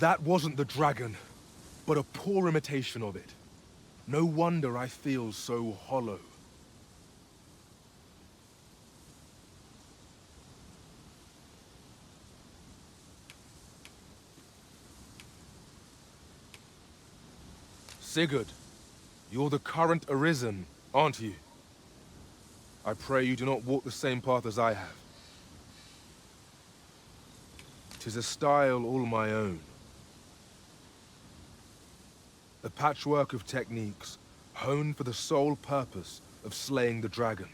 That wasn't the dragon, but a poor imitation of it. No wonder I feel so hollow. Sigurd, you're the current Arisen, aren't you? I pray you do not walk the same path as I have. 'Tis a style all my own. A patchwork of techniques, honed for the sole purpose of slaying the dragon.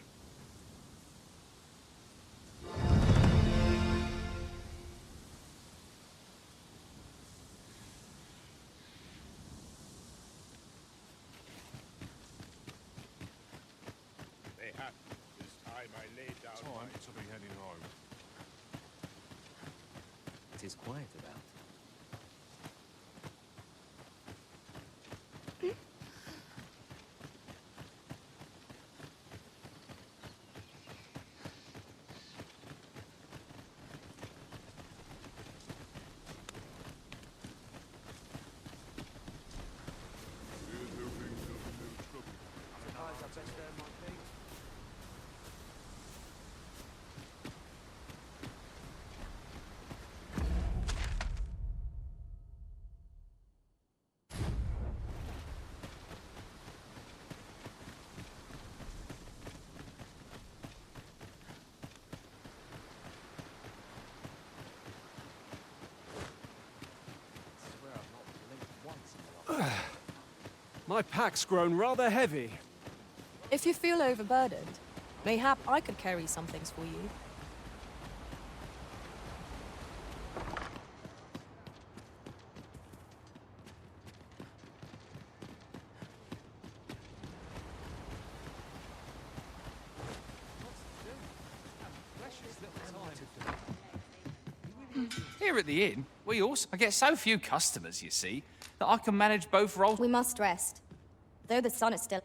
Mayhap this time I lay down Time to be heading home. It is quiet about. My pack's grown rather heavy. If you feel overburdened, mayhap I could carry some things for you. Here at the inn, I get so few customers, you see, that I can manage both roles. We must rest, though the sun is still...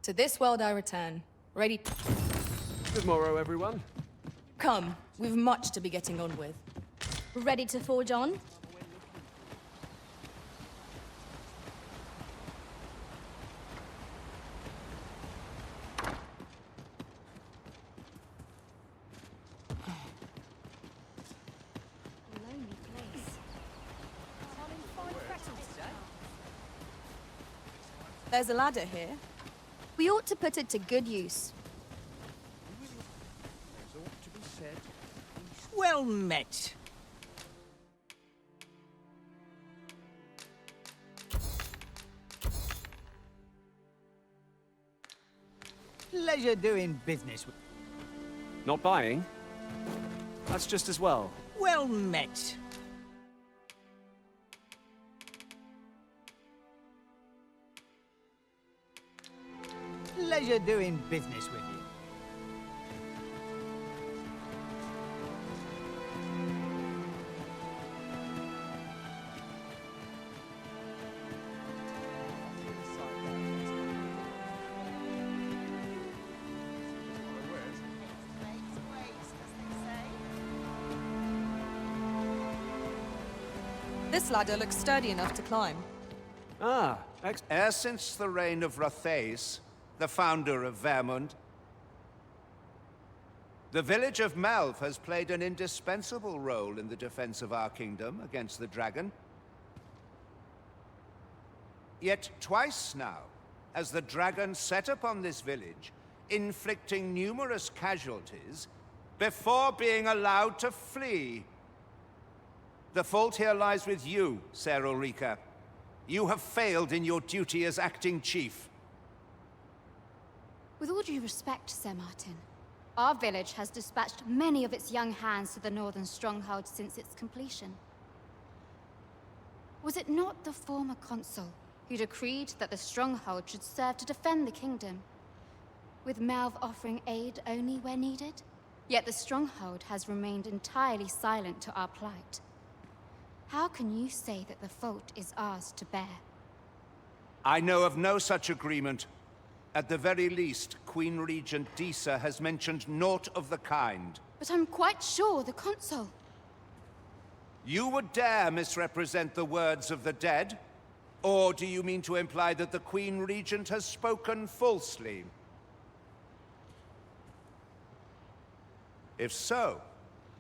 To this world I return, ready... Good morrow, everyone. Come, we've much to be getting on with. Ready to forge on? Lonely place. There's a ladder here. We ought to put it to good use. Well met. Pleasure doing business with... Not buying? That's just as well. Well met. Pleasure doing business with you. This ladder looks sturdy enough to climb. Ah, Ever since the reign of Rothace, the founder of Vermund, the village of Melv has played an indispensable role in the defense of our kingdom against the dragon. Yet twice now, as the dragon set upon this village, inflicting numerous casualties, before being allowed to flee. The fault here lies with you, Ser Ulrika. You have failed in your duty as acting chief. With all due respect, Sir Martin, our village has dispatched many of its young hands to the northern stronghold since its completion. Was it not the former consul who decreed that the stronghold should serve to defend the kingdom, with Melv offering aid only where needed? Yet the stronghold has remained entirely silent to our plight. How can you say that the fault is ours to bear? I know of no such agreement. At the very least, Queen Regent Disa has mentioned naught of the kind. But I'm quite sure the consul... You would dare misrepresent the words of the dead? Or do you mean to imply that the Queen Regent has spoken falsely? If so,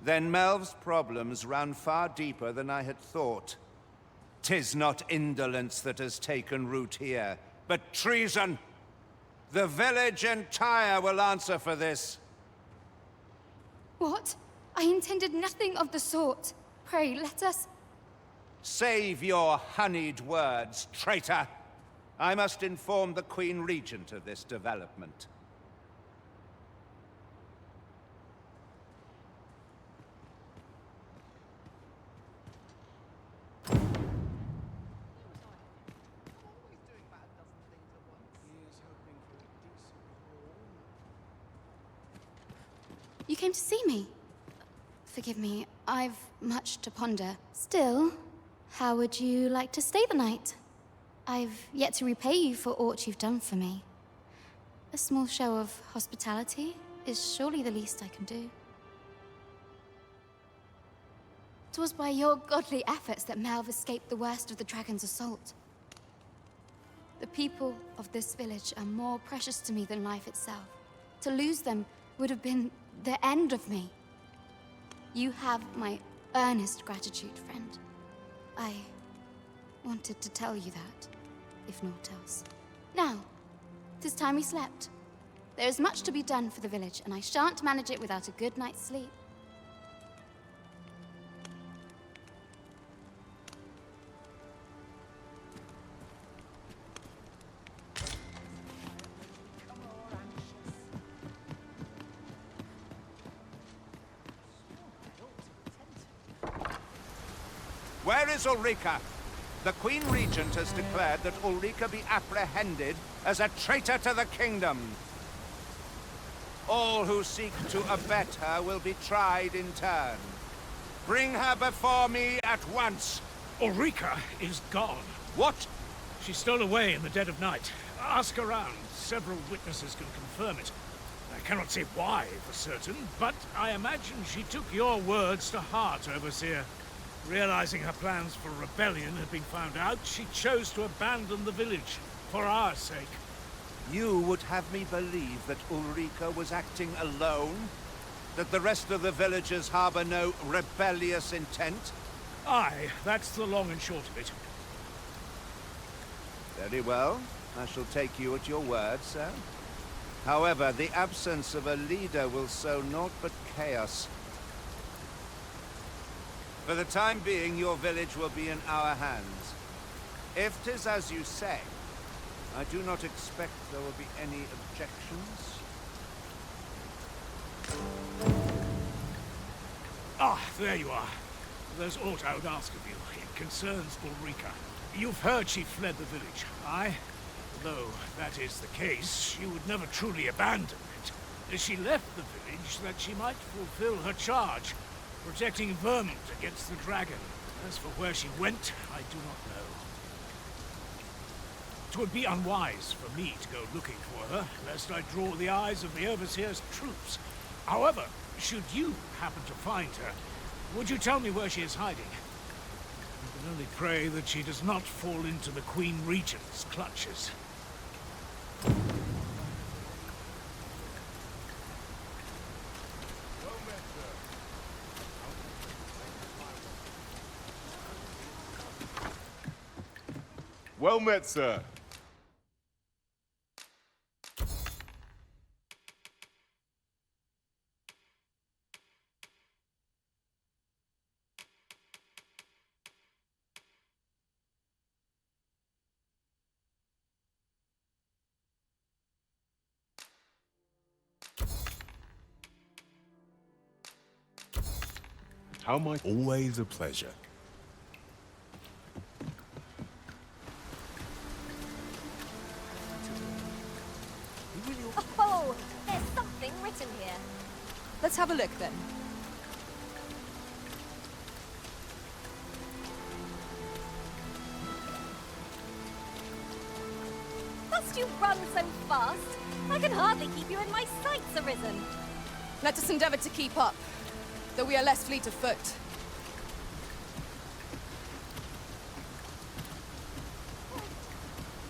then Melv's problems run far deeper than I had thought. 'Tis not indolence that has taken root here, but treason. The village entire will answer for this. What? I intended nothing of the sort. Pray, let us... Save your honeyed words, traitor. I must inform the Queen Regent of this development. You came to see me? Forgive me, I've much to ponder. Still, how would you like to stay the night? I've yet to repay you for aught you've done for me. A small show of hospitality is surely the least I can do. 'Twas by your godly efforts that Melv escaped the worst of the dragon's assault. The people of this village are more precious to me than life itself. To lose them would have been the end of me. You have my earnest gratitude, friend. I wanted to tell you that, if naught else. Now, 'tis time we slept. There is much to be done for the village, and I shan't manage it without a good night's sleep. Where is Ulrika? The Queen Regent has declared that Ulrika be apprehended as a traitor to the kingdom. All who seek to abet her will be tried in turn. Bring her before me at once. Ulrika is gone. What? She stole away in the dead of night. Ask around. Several witnesses can confirm it. I cannot say why for certain, but I imagine she took your words to heart, Overseer. Realizing her plans for rebellion had been found out, she chose to abandon the village, for our sake. You would have me believe that Ulrika was acting alone? That the rest of the villagers harbor no rebellious intent? Aye, that's the long and short of it. Very well. I shall take you at your word, sir. However, the absence of a leader will sow naught but chaos. For the time being, your village will be in our hands. If 'tis as you say, I do not expect there will be any objections. Ah, there you are. There's aught I would ask of you. It concerns Ulrika. You've heard she fled the village, aye? Though that is the case, she would never truly abandon it. She left the village that she might fulfill her charge, protecting Vermont against the dragon. As for where she went, I do not know. 'Twould be unwise for me to go looking for her, lest I draw the eyes of the Overseer's troops. However, should you happen to find her, would you tell me where she is hiding? I can only pray that she does not fall into the Queen Regent's clutches. Well met, sir. How might... Always a pleasure. Oh, there's something written here. Let's have a look then. Must you run so fast? I can hardly keep you in my sights, Arisen. Let us endeavor to keep up, though we are less fleet of foot.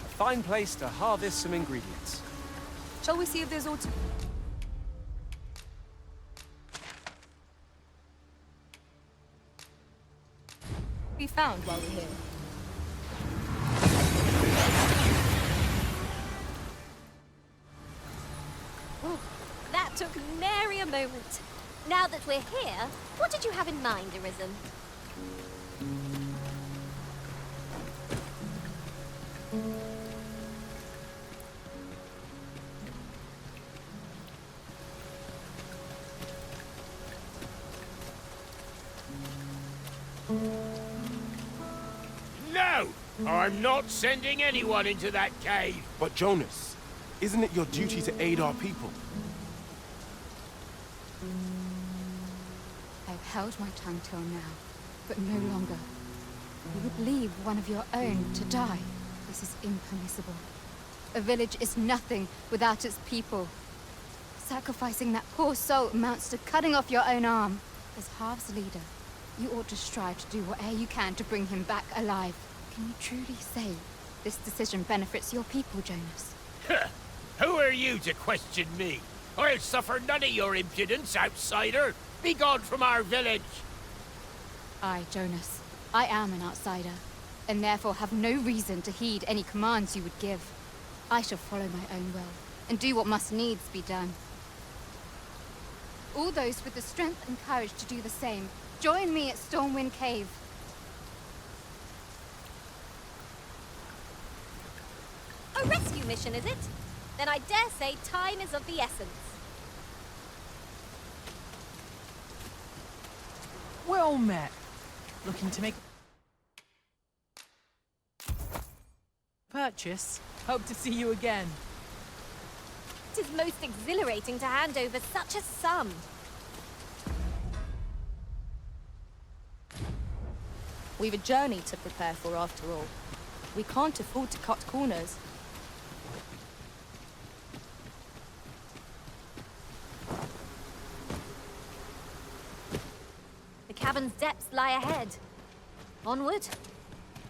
A fine place to harvest some ingredients. Shall we see if there's aught be found while we're here? Ooh, that took nary a moment. Now that we're here, what did you have in mind, Arisen? No! I'm not sending anyone into that cave. But Jonas, isn't it your duty to aid our people? I've held my tongue till now, but no longer. You would leave one of your own to die. This is impermissible. A village is nothing without its people. Sacrificing that poor soul amounts to cutting off your own arm. As Half's leader, you ought to strive to do whatever you can to bring him back alive. Can you truly say this decision benefits your people, Jonas? Who are you to question me? I'll suffer none of your impudence, outsider. Be gone from our village. I, Jonas, I am an outsider, and therefore have no reason to heed any commands you would give. I shall follow my own will, and do what must needs be done. All those with the strength and courage to do the same, join me at Stormwind Cave. A rescue mission, is it? Then I dare say time is of the essence. Well met. Looking to make purchase. Hope to see you again. It is most exhilarating to hand over such a sum. We've a journey to prepare for after all. We can't afford to cut corners. The cavern's depths lie ahead. Onward.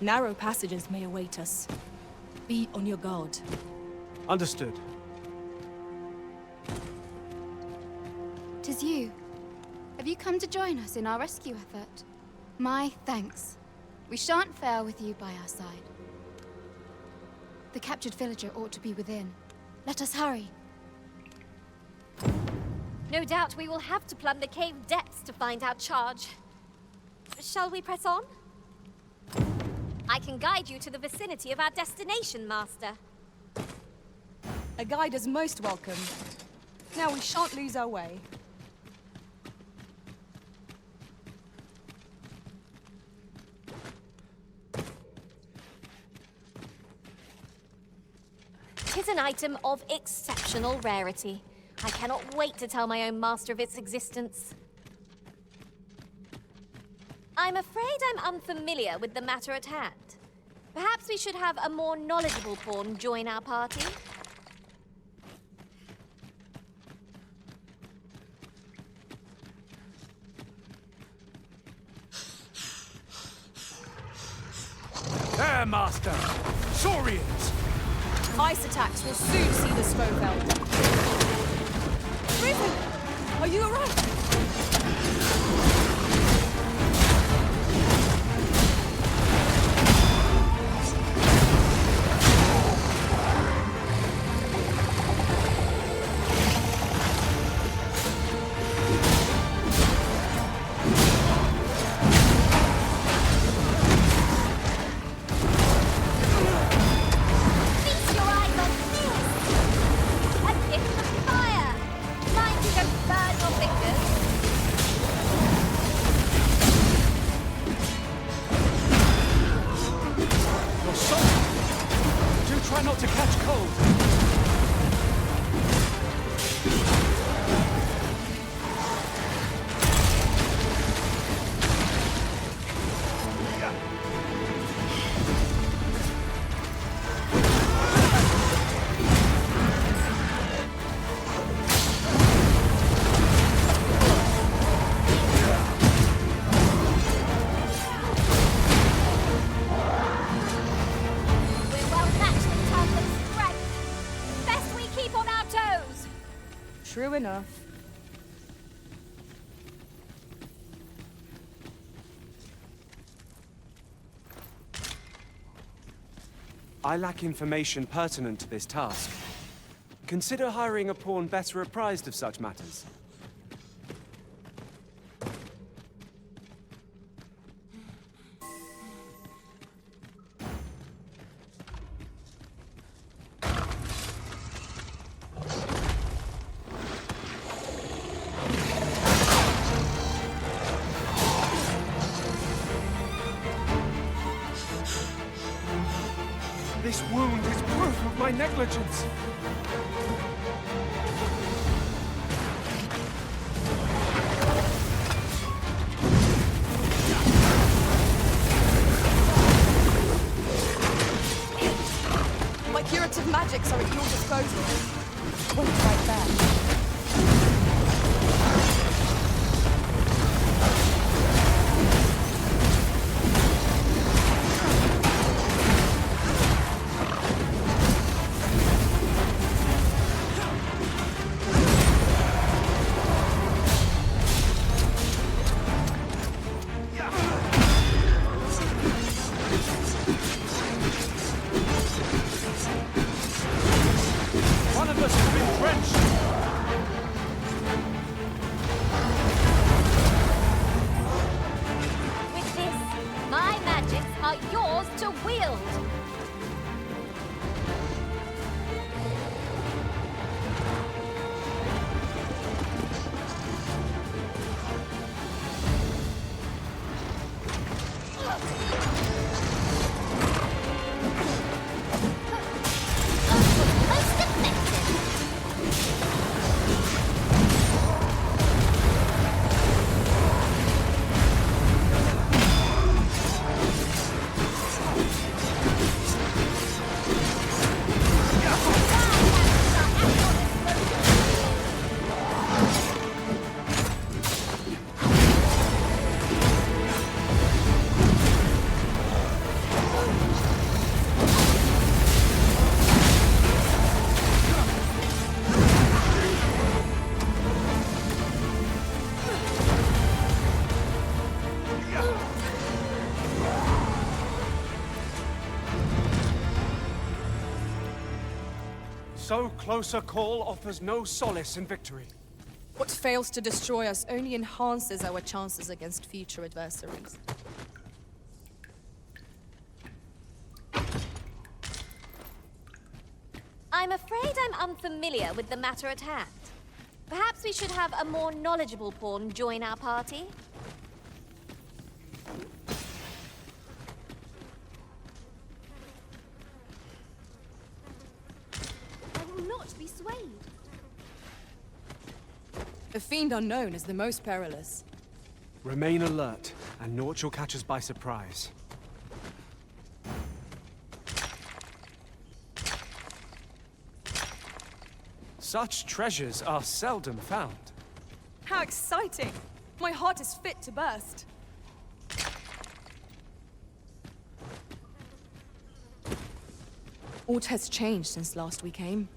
Narrow passages may await us. Be on your guard. Understood. 'Tis you. Have you come to join us in our rescue effort? My thanks. We shan't fail with you by our side. The captured villager ought to be within. Let us hurry. No doubt we will have to plumb the cave depths to find our charge. Shall we press on? I can guide you to the vicinity of our destination, Master. A guide is most welcome. Now we shan't lose our way. Tis an item of exceptional rarity. I cannot wait to tell my own master of its existence. I'm afraid I'm unfamiliar with the matter at hand. Perhaps we should have a more knowledgeable pawn join our party. There, Master! Saurians! Ice attacks will soon see the Svofeld. Risen! Are you alright? Feast your eyes on this! A gift of fire! Mind you don't burn your fingers. True enough. I lack information pertinent to this task. Consider hiring a pawn better apprised of such matters. This wound is proof of my negligence. My curative magics are at your disposal. Wait right there. One of us has been drenched. With this, my magics are yours to wield. Most effective. So close a call offers no solace in victory. What fails to destroy us only enhances our chances against future adversaries. I'm afraid I'm unfamiliar with the matter at hand. Perhaps we should have a more knowledgeable pawn join our party. I will not be swayed. The fiend unknown is the most perilous. Remain alert, and naught shall catch us by surprise. Such treasures are seldom found. How exciting! My heart is fit to burst. Aught has changed since last we came.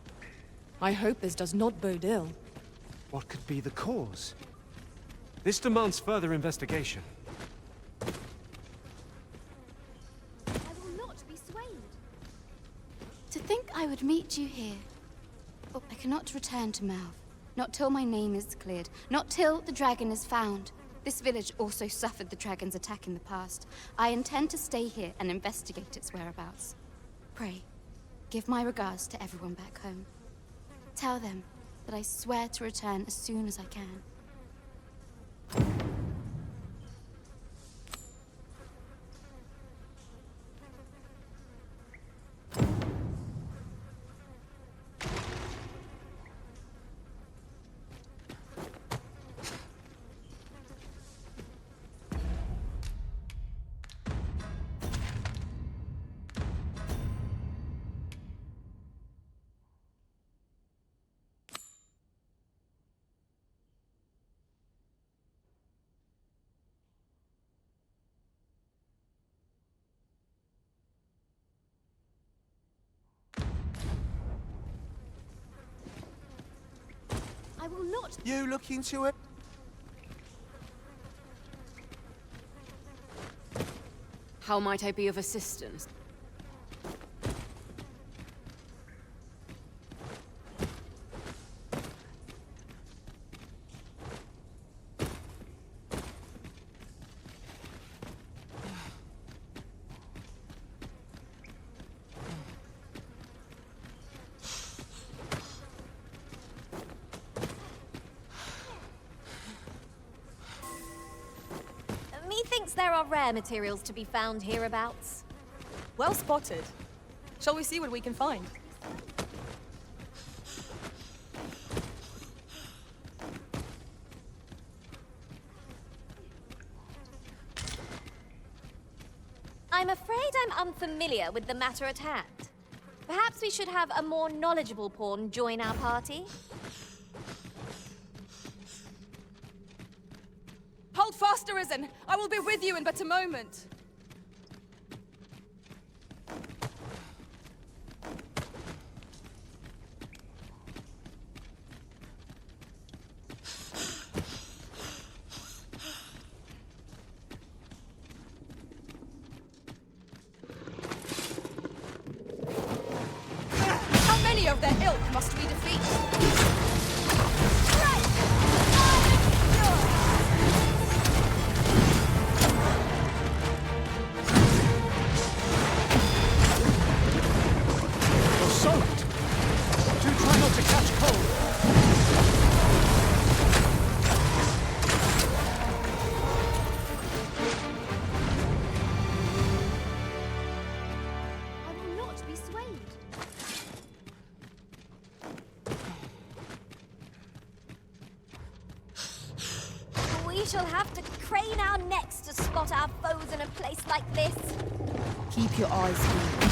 I hope this does not bode ill. What could be the cause? This demands further investigation. I will not be swayed. To think I would meet you here. Oh, I cannot return to Malv. Not till my name is cleared. Not till the dragon is found. This village also suffered the dragon's attack in the past. I intend to stay here and investigate its whereabouts. Pray, give my regards to everyone back home. Tell them that I swear to return as soon as I can. I will not. You look into it? How might I be of assistance? Methinks there are rare materials to be found hereabouts. Well spotted. Shall we see what we can find? I'm afraid I'm unfamiliar with the matter at hand. Perhaps we should have a more knowledgeable pawn join our party? Hold fast, Arisen! I will be with you in but a moment. How many of their ilk must we defeat? I will not be swayed. We shall have to crane our necks to spot our foes in a place like this. Keep your eyes peeled.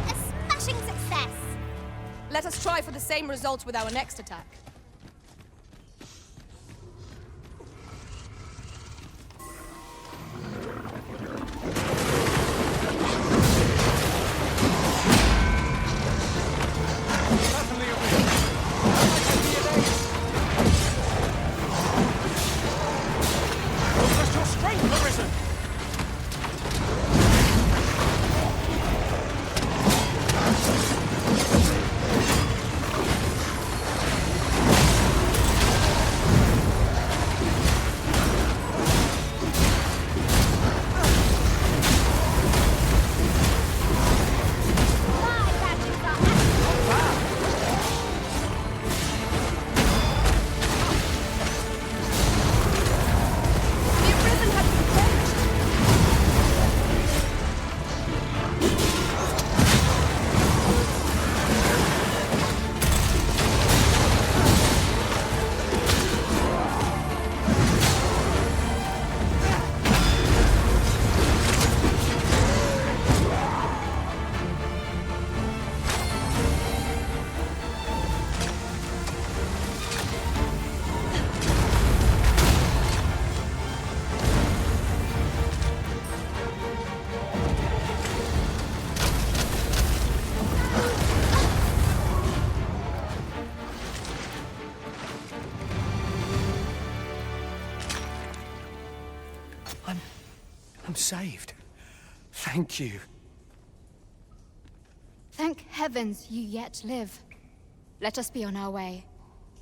A smashing success! Let us try for the same result with our next attack. I'm saved. Thank you. Thank heavens you yet live. Let us be on our way.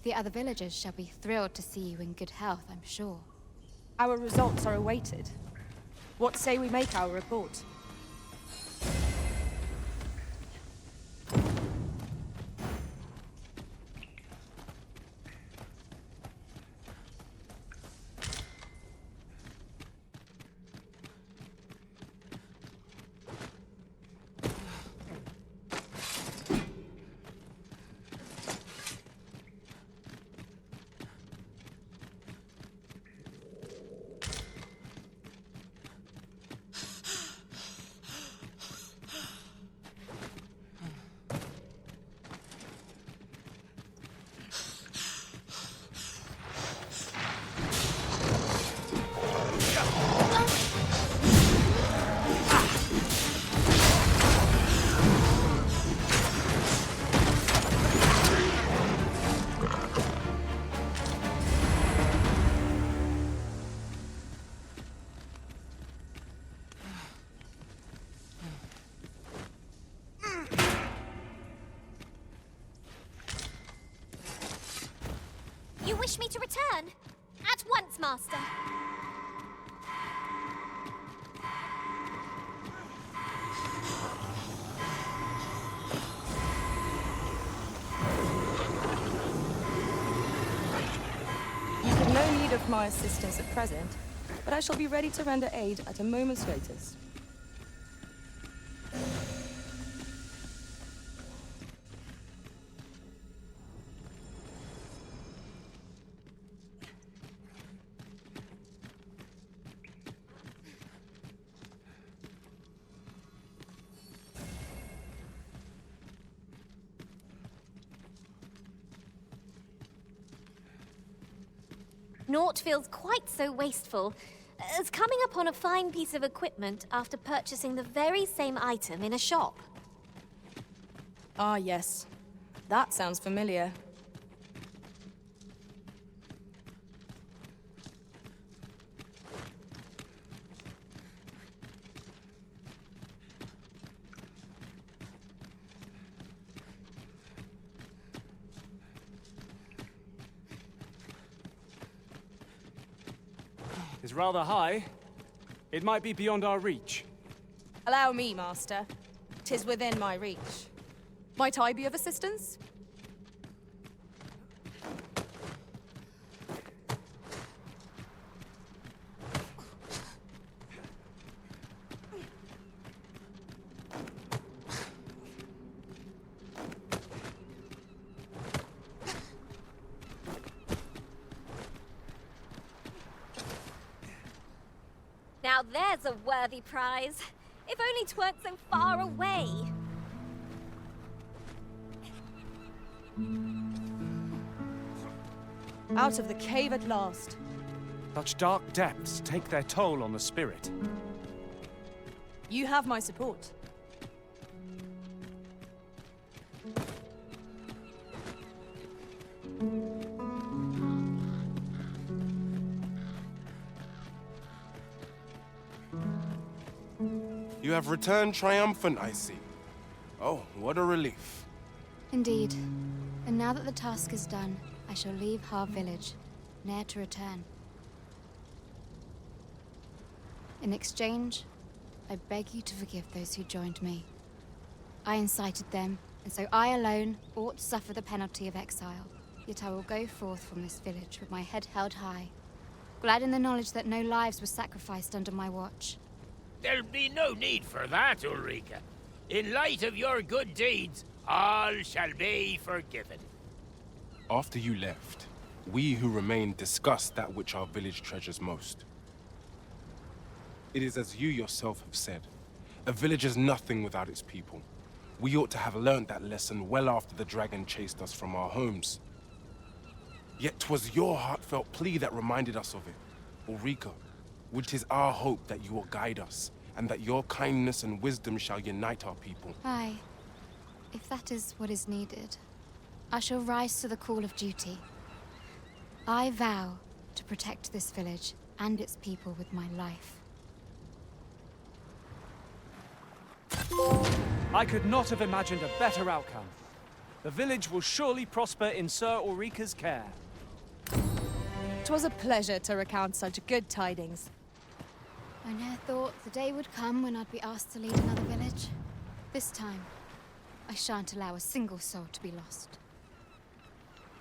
The other villagers shall be thrilled to see you in good health, I'm sure. Our results are awaited. What say we make our report? wish me to return? At once, Master. You have no need of my assistance at present, but I shall be ready to render aid at a moment's notice. Naught feels quite so wasteful as coming upon a fine piece of equipment after purchasing the very same item in a shop. Ah, yes. That sounds familiar. Is rather high. It might be beyond our reach. Allow me, Master. 'Tis within my reach. Might I be of assistance? Now there's a worthy prize. If only 'tweren't so far away. Out of the cave at last. Such dark depths take their toll on the spirit. You have my support. You have returned triumphant, I see. Oh, what a relief. Indeed. And now that the task is done, I shall leave Har Village, ne'er to return. In exchange, I beg you to forgive those who joined me. I incited them, and so I alone ought to suffer the penalty of exile. Yet I will go forth from this village with my head held high, glad in the knowledge that no lives were sacrificed under my watch. There'll be no need for that, Ulrika. In light of your good deeds, all shall be forgiven. After you left, we who remained discussed that which our village treasures most. It is as you yourself have said, a village is nothing without its people. We ought to have learned that lesson well after the dragon chased us from our homes. Yet 'twas your heartfelt plea that reminded us of it, Ulrika, which is our hope that you will guide us, and that your kindness and wisdom shall unite our people. Aye. If that is what is needed, I shall rise to the call of duty. I vow to protect this village and its people with my life. I could not have imagined a better outcome. The village will surely prosper in Sir Ulrika's care. 'Twas a pleasure to recount such good tidings. I ne'er thought the day would come when I'd be asked to lead another village. This time, I shan't allow a single soul to be lost.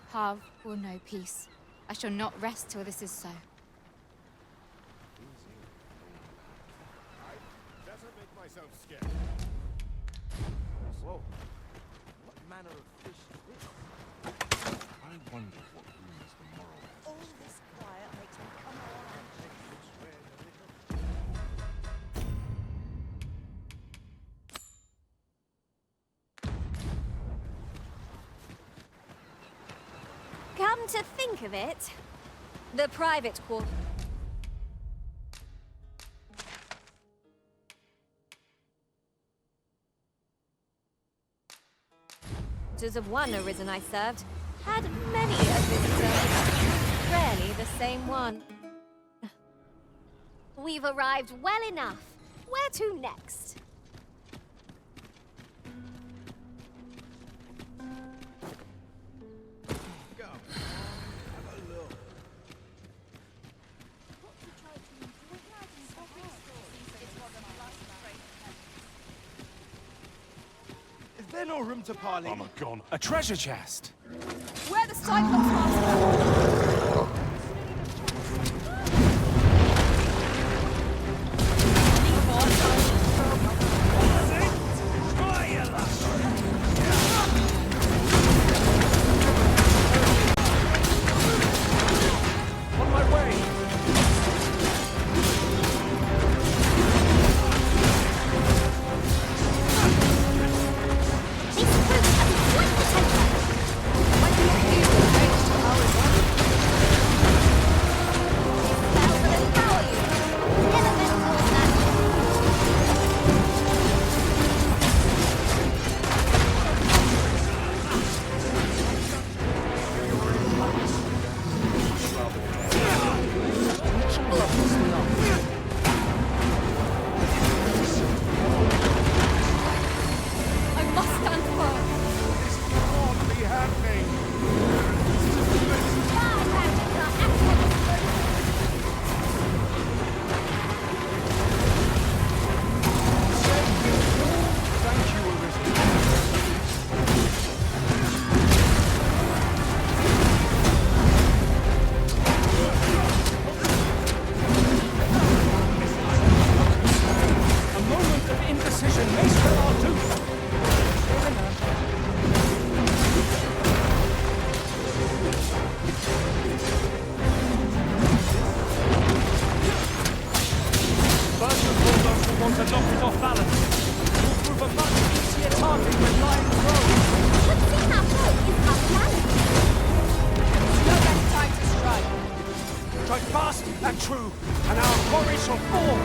Harv will know peace. I shall not rest till this is so. I better make myself scarce. Whoa. What manner of fish is this? I wonder what ruins the moral. All this quiet makes me come around. Come to think of it, the private quarters of one arisen I served had many a visitor, rarely the same one. We've arrived well enough. Where to next? Go. Have a look. no room to parley. I'm gone. A treasure chest. Where the Cyclops Master? On my way. This fruit has great potential. What do you do with thanks to our body? Spells will empower you. Elemental magic. I must stand firm. Won't be happening. Fire magic are active. Thank you, Arisen. A moment of indecision may spell our doom. First of all, those who want to knock it off balance will prove a much easier target when lying prone. But seeing that boat is unbalanced. No better time to strike. Strike fast and true, and our quarry shall fall.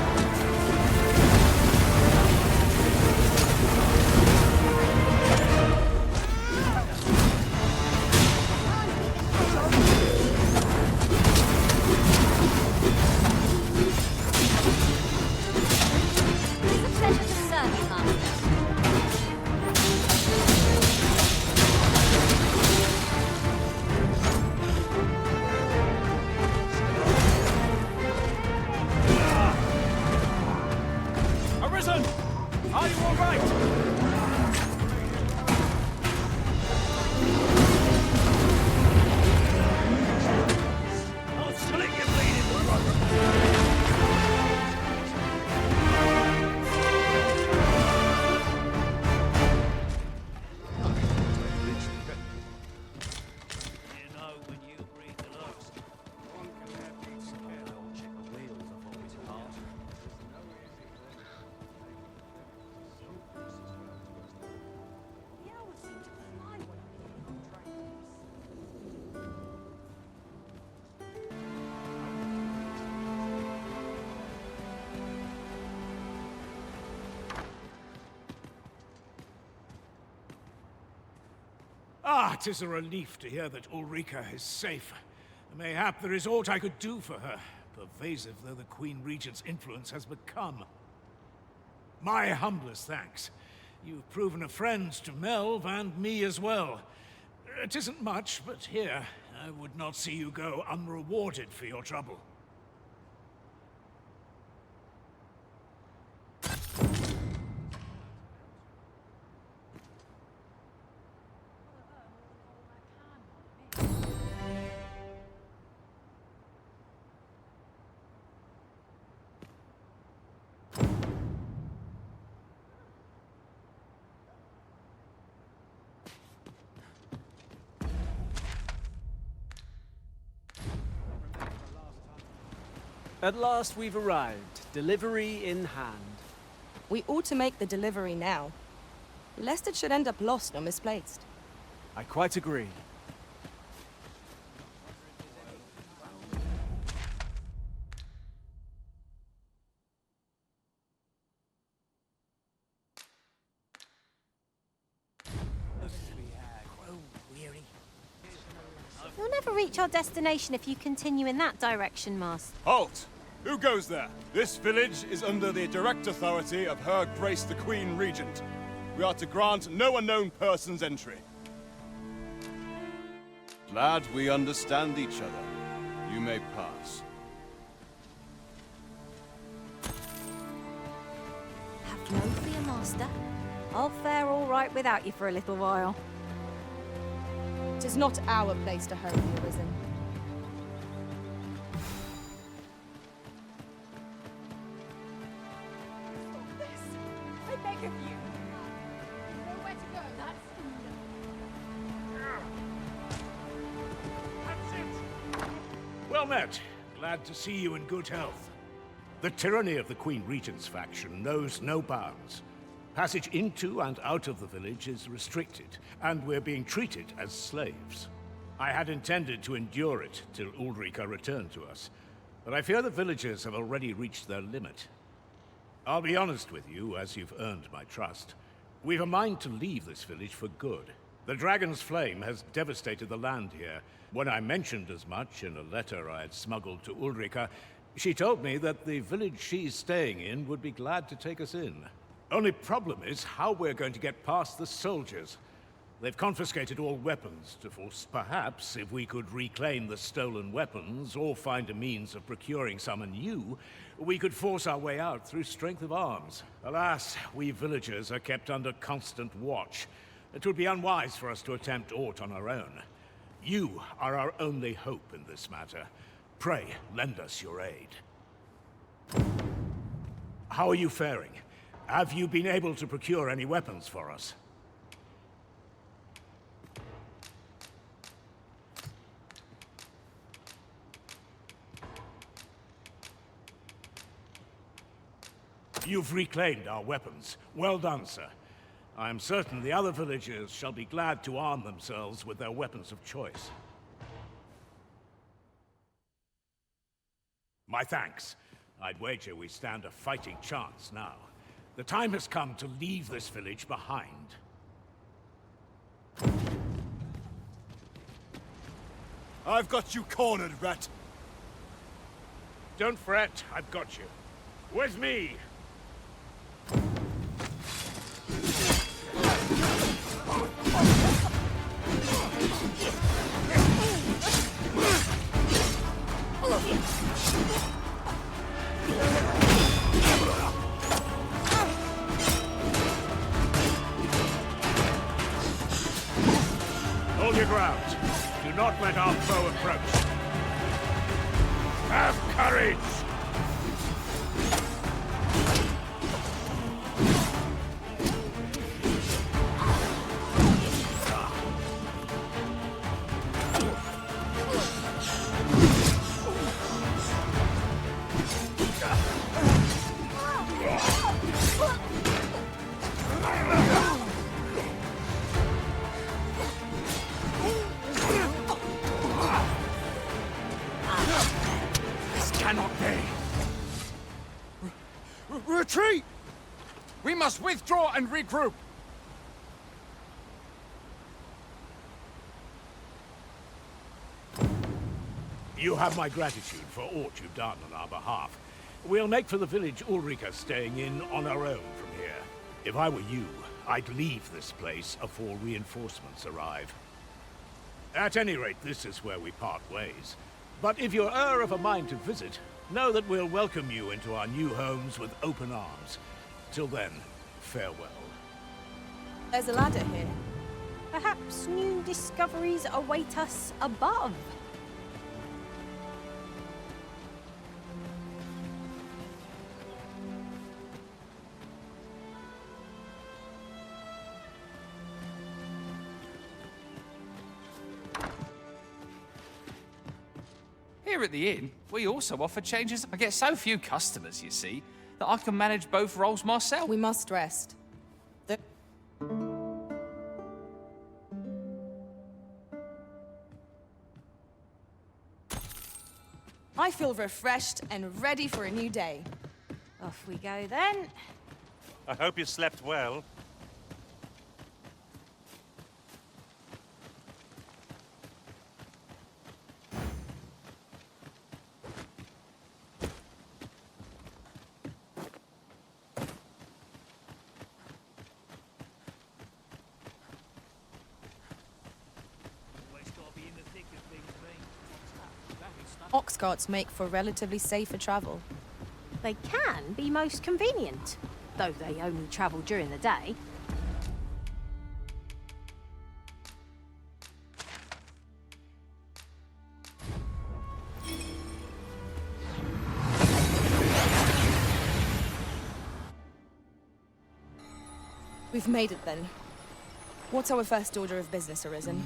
It is a pleasure to serve you, Master. Arisen! Are you all right? I'll slit your bleeding throat. You know when you breathe the lowest. One can never be scared. I'll check the wheels of always passed. The hours seem to fly when I'm in contracts. Ah, 'tis a relief to hear that Ulrika is safe. Mayhap there is aught I could do for her, pervasive though the Queen Regent's influence has become. My humblest thanks. You've proven a friend to Melv and me as well. It isn't much, but here, I would not see you go unrewarded for your trouble. At last we've arrived. Delivery in hand. We ought to make the delivery now, lest it should end up lost or misplaced. I quite agree. You'll never reach our destination if you continue in that direction, Master. Halt! Who goes there? This village is under the direct authority of Her Grace the Queen Regent. We are to grant no unknown persons entry. Glad we understand each other. You may pass. Have no fear, Master. I'll fare all right without you for a little while. It is not our place to hurry the Arisen. Stop this! I beg of you! Nowhere to go, that's... Well met. Glad to see you in good health. The tyranny of the Queen Regent's faction knows no bounds. Passage into and out of the village is restricted, and we're being treated as slaves. I had intended to endure it till Ulrika returned to us, but I fear the villagers have already reached their limit. I'll be honest with you, as you've earned my trust. We've a mind to leave this village for good. The Dragon's Flame has devastated the land here. When I mentioned as much in a letter I had smuggled to Ulrika, she told me that the village she's staying in would be glad to take us in. Only problem is how we're going to get past the soldiers. They've confiscated all weapons to force. Perhaps if we could reclaim the stolen weapons or find a means of procuring some anew, we could force our way out through strength of arms. Alas, we villagers are kept under constant watch. It would be unwise for us to attempt aught on our own. You are our only hope in this matter. Pray, lend us your aid. How are you faring? Have you been able to procure any weapons for us? You've reclaimed our weapons. Well done, sir. I am certain the other villagers shall be glad to arm themselves with their weapons of choice. My thanks. I'd wager we stand a fighting chance now. The time has come to leave this village behind. I've got you cornered, rat. Don't fret, I've got you. With me! Hold your ground. Do not let our foe approach. Have courage! Retreat! We must withdraw and regroup. You have my gratitude for aught you've done on our behalf. We'll make for the village Ulrika's staying in on our own from here. If I were you, I'd leave this place afore reinforcements arrive. At any rate, this is where we part ways. But if you're of a mind to visit, know that we'll welcome you into our new homes with open arms. Till then, farewell. There's a ladder here. Perhaps new discoveries await us above. Here at the inn, we also offer changes. I get so few customers, you see, that I can manage both roles myself. We must rest. I feel refreshed and ready for a new day. Off we go then. I hope you slept well. Ox carts make for relatively safer travel. They can be most convenient, though they only travel during the day. We've made it then. What's our first order of business, Arisen?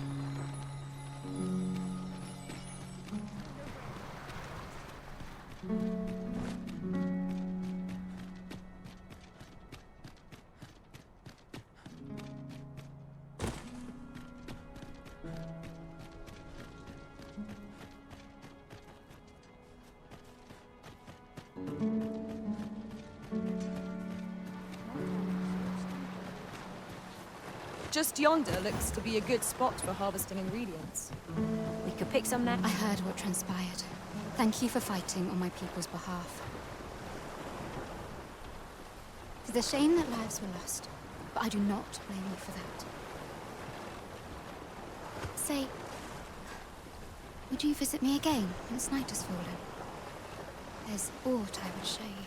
Just yonder looks to be a good spot for harvesting ingredients. We could pick some now. I heard what transpired. Thank you for fighting on my people's behalf. It is a shame that lives were lost, but I do not blame you for that. Say, would you visit me again once night has fallen? There's aught I would show you.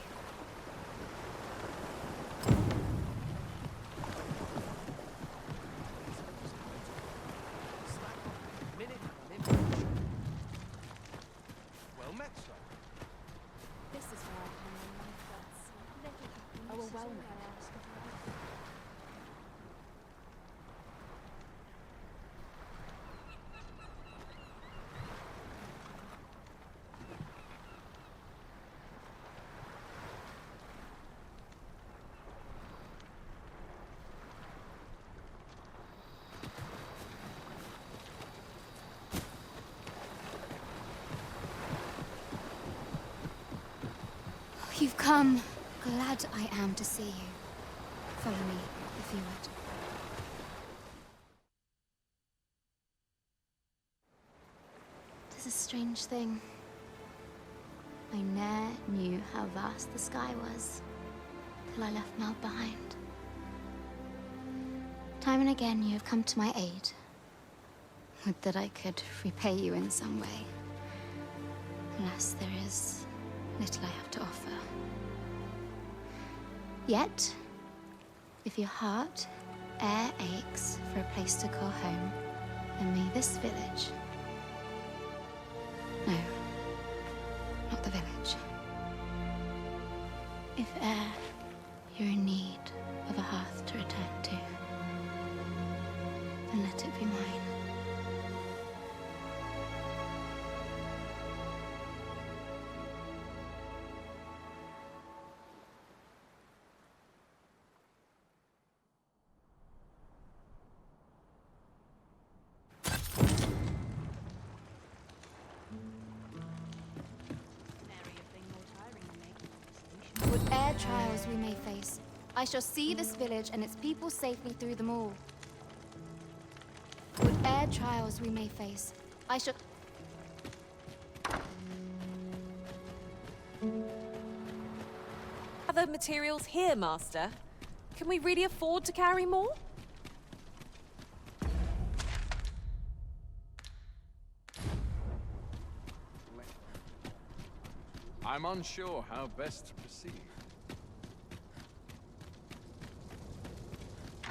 You've come. Glad I am to see you. Follow me, if you would. Tis a strange thing. I ne'er knew how vast the sky was, till I left Mel behind. Time and again you have come to my aid. Would that I could repay you in some way. Alas, there is little I have to offer. Yet, if your heart e'er aches for a place to call home, then may this village... No, not the village. If e'er you're in need of a hearth to return to, then let it be mine. Whate'er trials we may face, I shall see this village and its people safely through them all. Whate'er trials we may face, I shall... Other materials here, Master. Can we really afford to carry more? I'm unsure how best to proceed. The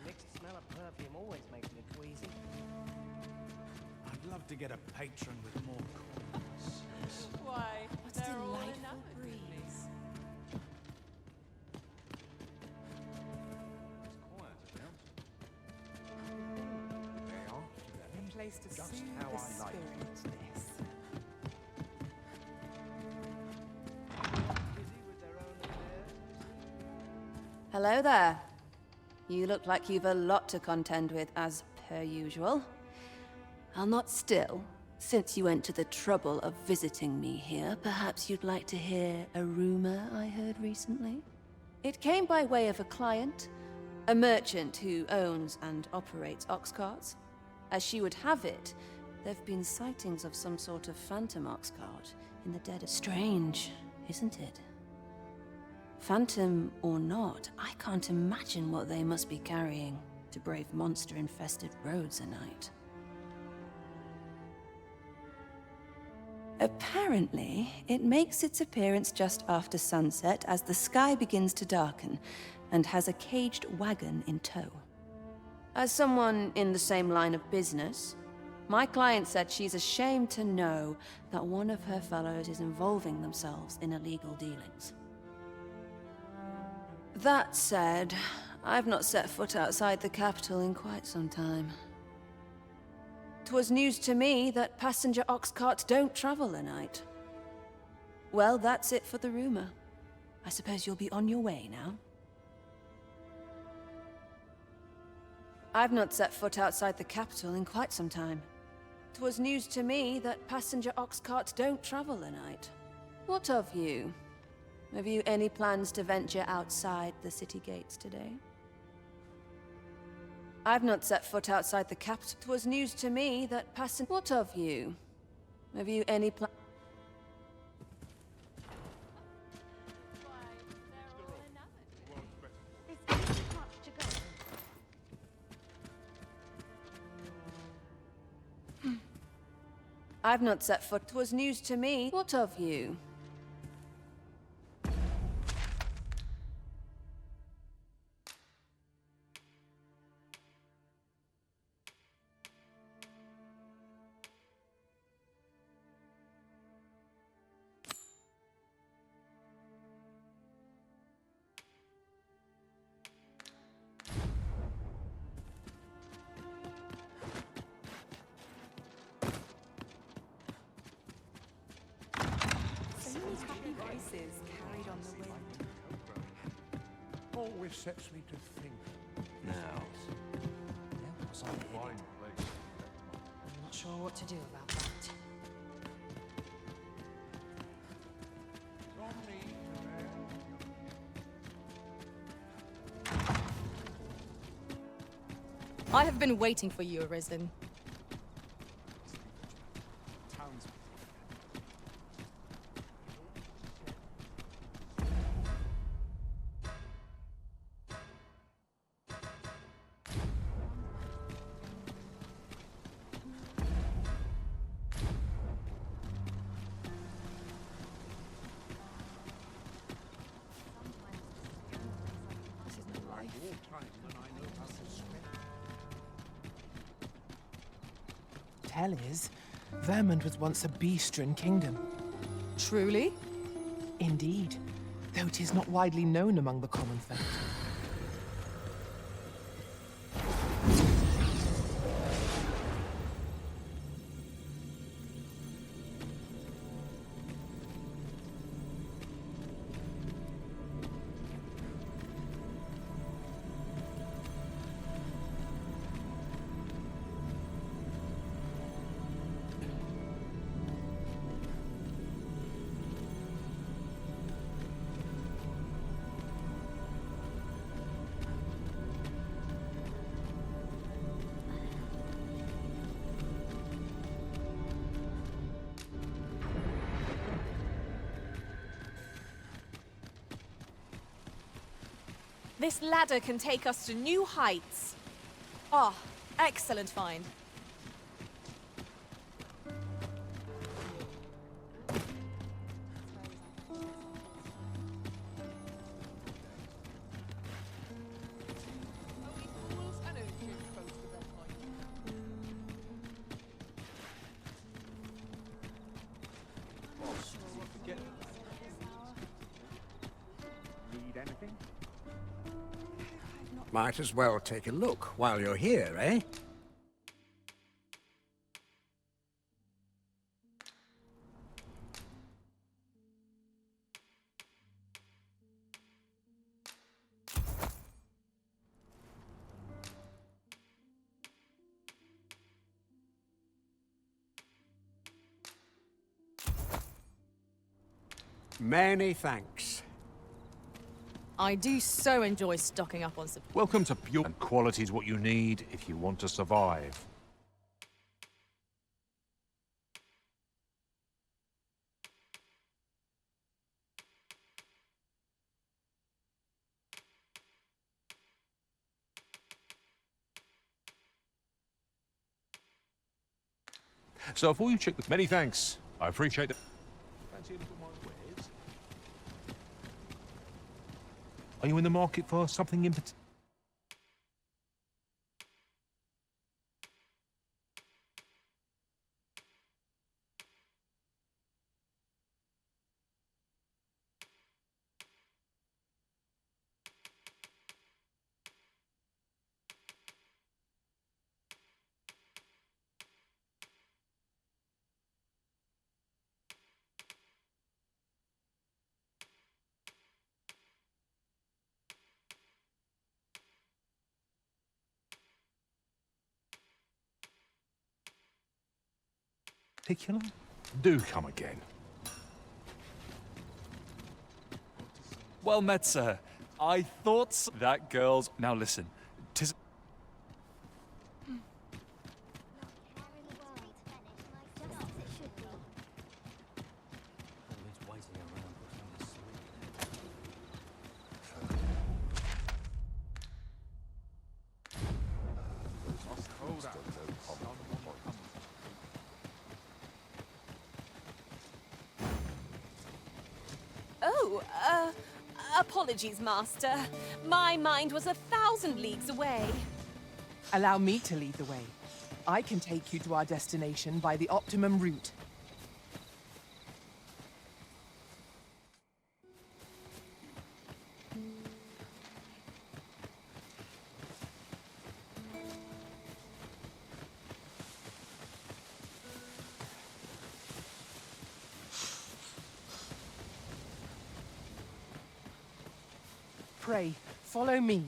mixed smell of perfume always makes me queasy. I'd love to get a patron with more coins. Why, what a delightful breeze. It's quiet about. They are. A place to Just soothe how the I like it. spirit. Hello there. You look like you've a lot to contend with, as per usual. I'll not still. Since you went to the trouble of visiting me here, perhaps you'd like to hear a rumor I heard recently? It came by way of a client, a merchant who owns and operates ox carts. As she would have it, there've been sightings of some sort of phantom ox cart in the dead of... Strange, isn't it? Phantom or not, I can't imagine what they must be carrying to brave monster-infested roads at night. Apparently, it makes its appearance just after sunset as the sky begins to darken, and has a caged wagon in tow. As someone in the same line of business, my client said she's ashamed to know that one of her fellows is involving themselves in illegal dealings. That said, I've not set foot outside the capital in quite some time. 'Twas news to me that passenger ox carts don't travel at night. Well, that's it for the rumor. I suppose you'll be on your way now. I've not set foot outside the capital in quite some time. 'Twas news to me that passenger ox carts don't travel at night. What of you? Have you any plans to venture outside the city gates today? I've not set foot outside the capital. 'Twas news to me that passenger... What of you? Have you any plans... I've not set foot. 'Twas news to me. What of you? Voices carried on the wind. Always sets me to think. Now. I'm not sure what to do about that. I have been waiting for you, Arisen. Tell is, Vermund was once a beastren kingdom. Truly? Indeed, though it is not widely known among the common folk. This ladder can take us to new heights. Ah, excellent find. Need anything? Might as well take a look while you're here, eh? Many thanks. I do so enjoy stocking up on supplies. Welcome to Pure, and quality is what you need if you want to survive. So before you check the... Many thanks. I appreciate it. Fancy a little more wares? Are you in the market for something in particular? particular, do come again. Well met, sir. I thought that girl's... Now listen, 'tis... Oh, apologies, Master. My mind was 1,000 leagues away. Allow me to lead the way. I can take you to our destination by the optimum route. Pray, follow me.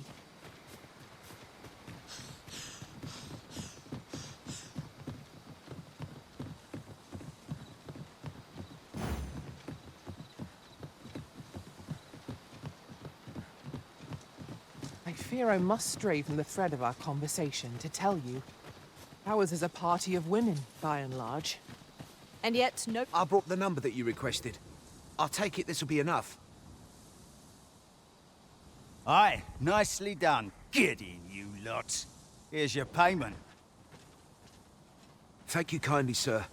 I fear I must stray from the thread of our conversation to tell you. Ours is a party of women, by and large. And yet, no... I brought the number that you requested. I'll take it this will be enough. Aye, nicely done. Get in, you lot. Here's your payment. Thank you kindly, sir.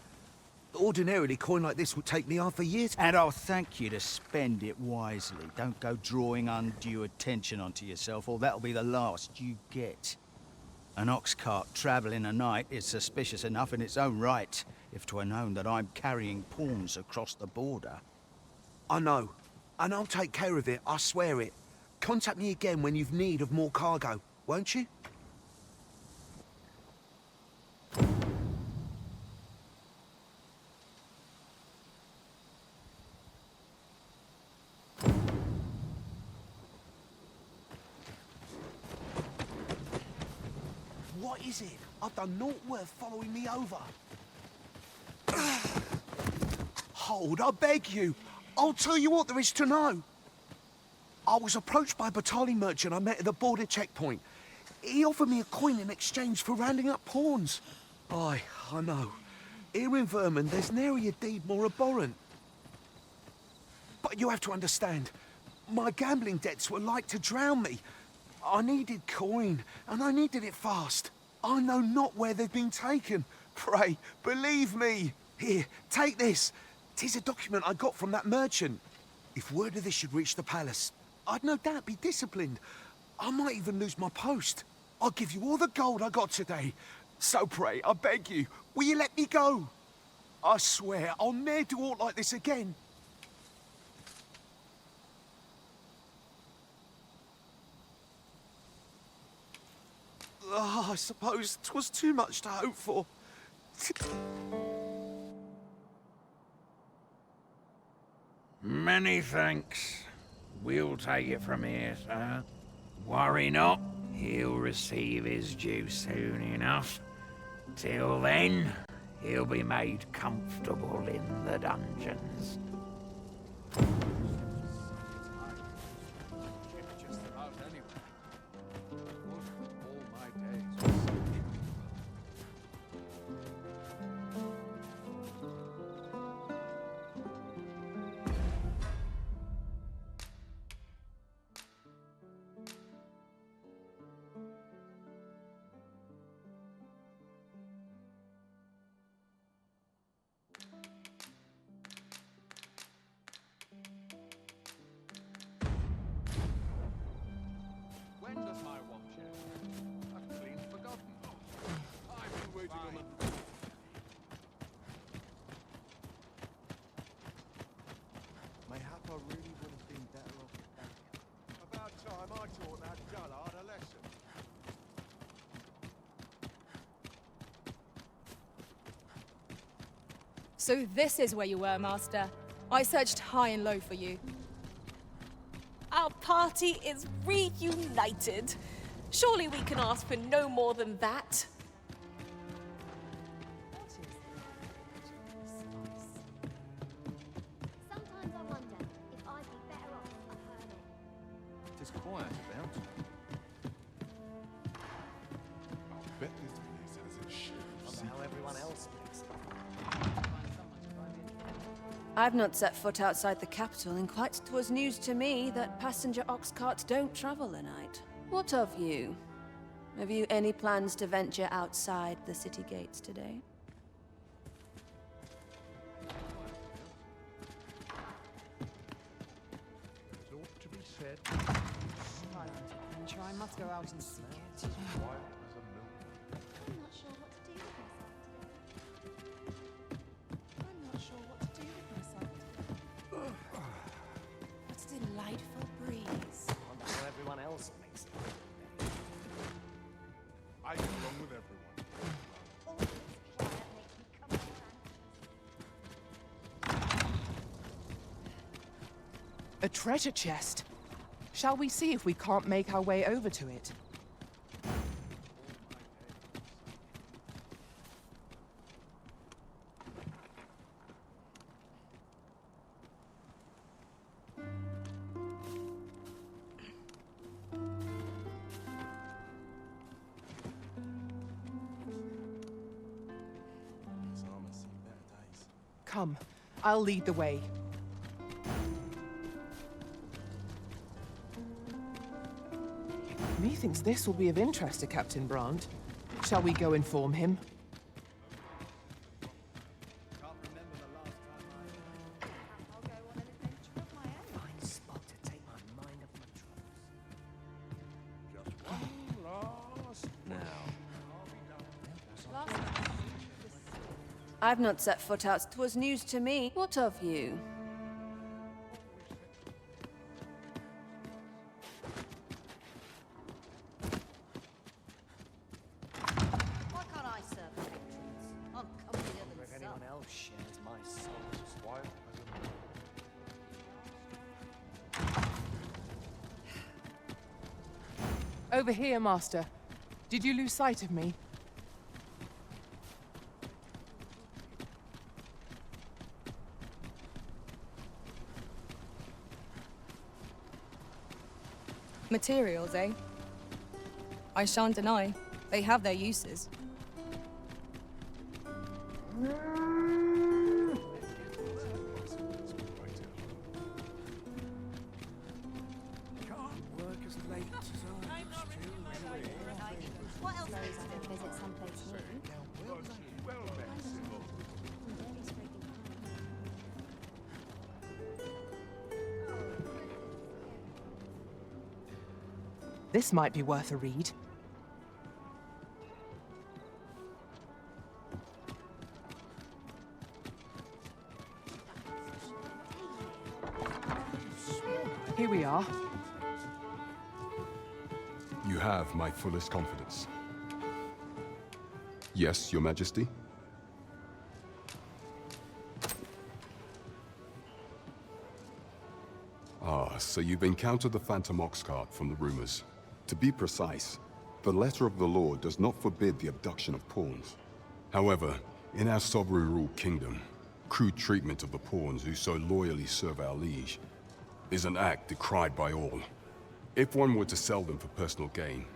Ordinarily, coin like this would take me half a year. And I'll thank you to spend it wisely. Don't go drawing undue attention onto yourself, or that'll be the last you get. An ox cart travelling a night is suspicious enough in its own right, if 'twere known that I'm carrying pawns across the border. I know, and I'll take care of it, I swear it. Contact me again when you've need of more cargo, won't you? What is it? I've done naught worth following me over. Hold, I beg you. I'll tell you what there is to know. I was approached by a battalion merchant I met at the border checkpoint. He offered me a coin in exchange for rounding up pawns. Aye, I know. Here in Vermund, there's nary a deed more abhorrent. But you have to understand, my gambling debts were like to drown me. I needed coin, and I needed it fast. I know not where they've been taken. Pray, believe me. Here, take this. 'Tis a document I got from that merchant. If word of this should reach the palace, I'd no doubt be disciplined. I might even lose my post. I'll give you all the gold I got today. So pray, I beg you, will you let me go? I swear I'll ne'er do aught like this again. I suppose 'twas too much to hope for. Many thanks. We'll take it from here, sir. Worry not, he'll receive his due soon enough. Till then, he'll be made comfortable in the dungeons. When does my watch end? I've clean forgotten. I've been waiting on the... Mayhap I really would have been better off without you. About time I taught that dullard a lesson. So this is where you were, Master. I searched high and low for you. Our party is reunited. Surely we can ask for no more than that. It is quiet about. I bet this place has its share of Wonder how everyone else thinks. I've not set foot outside the capital, and quite 'twas news to me that passenger ox carts don't travel at night. What of you? Have you any plans to venture outside the city gates today? There's ought to be said. Right, adventure. I must go out and see it. Quiet as a mill. I'm not sure what to do with myself today. I'm not sure what to do with myself today. What a delightful breeze. Wonder how everyone else makes it. I get along with everyone. A treasure chest. Shall we see if we can't make our way over to it? Come, I'll lead the way. Methinks this will be of interest to Captain Brandt. Shall we go inform him? Fine spot to take my mind off my troubles. Just one last. Now. I've not set foot out. 'Twas news to me. What of you? Why can't I serve patrons? I'm comelier than If some. anyone else shares my soul. Quiet as a mill. Over here, Master. Did you lose sight of me? Materials, eh? I shan't deny. They have their uses. Can't work as late as I used to. What else needs to go visit someplace new? Well met, Sybil. This might be worth a read. Here we are. You have my fullest confidence. Yes, Your Majesty? Ah, so you've encountered the Phantom Ox cart from the rumors. To be precise, the letter of the law does not forbid the abduction of pawns. However, in our sovereign-ruled kingdom, crude treatment of the pawns who so loyally serve our liege is an act decried by all. If one were to sell them for personal gain,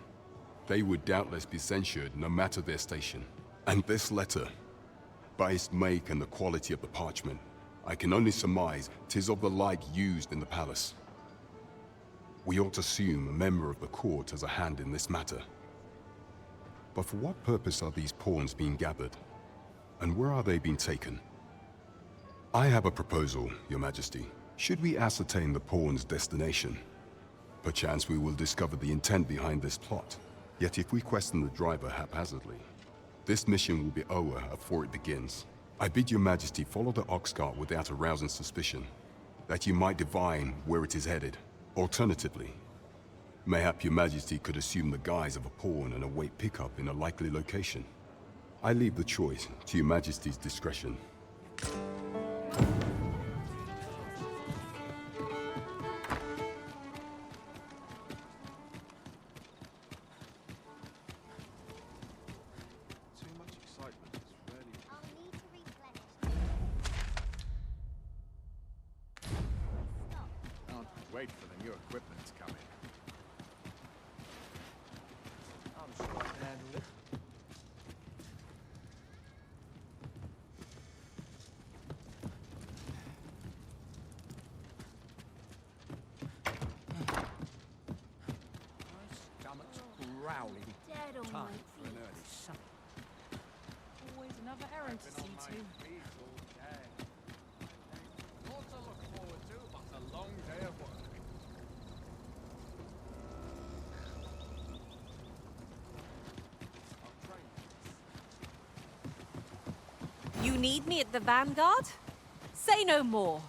they would doubtless be censured no matter their station. And this letter, by its make and the quality of the parchment, I can only surmise 'tis of the like used in the palace. We ought to assume a member of the court has a hand in this matter. But for what purpose are these pawns being gathered? And where are they being taken? I have a proposal, Your Majesty. Should we ascertain the pawn's destination, perchance we will discover the intent behind this plot. Yet if we question the driver haphazardly, this mission will be over before it begins. I bid Your Majesty follow the ox cart without arousing suspicion, that you might divine where it is headed. Alternatively, mayhap Your Majesty could assume the guise of a pawn and await pickup in a likely location. I leave the choice to Your Majesty's discretion. Too much excitement is rarely... Can't wait for the new equipment to come in. Stomach's growling. Dead on Time my for an early supper. Always another errand to see to. Lots to look forward to, but a long day of work. You need me at the Vanguard? Say no more.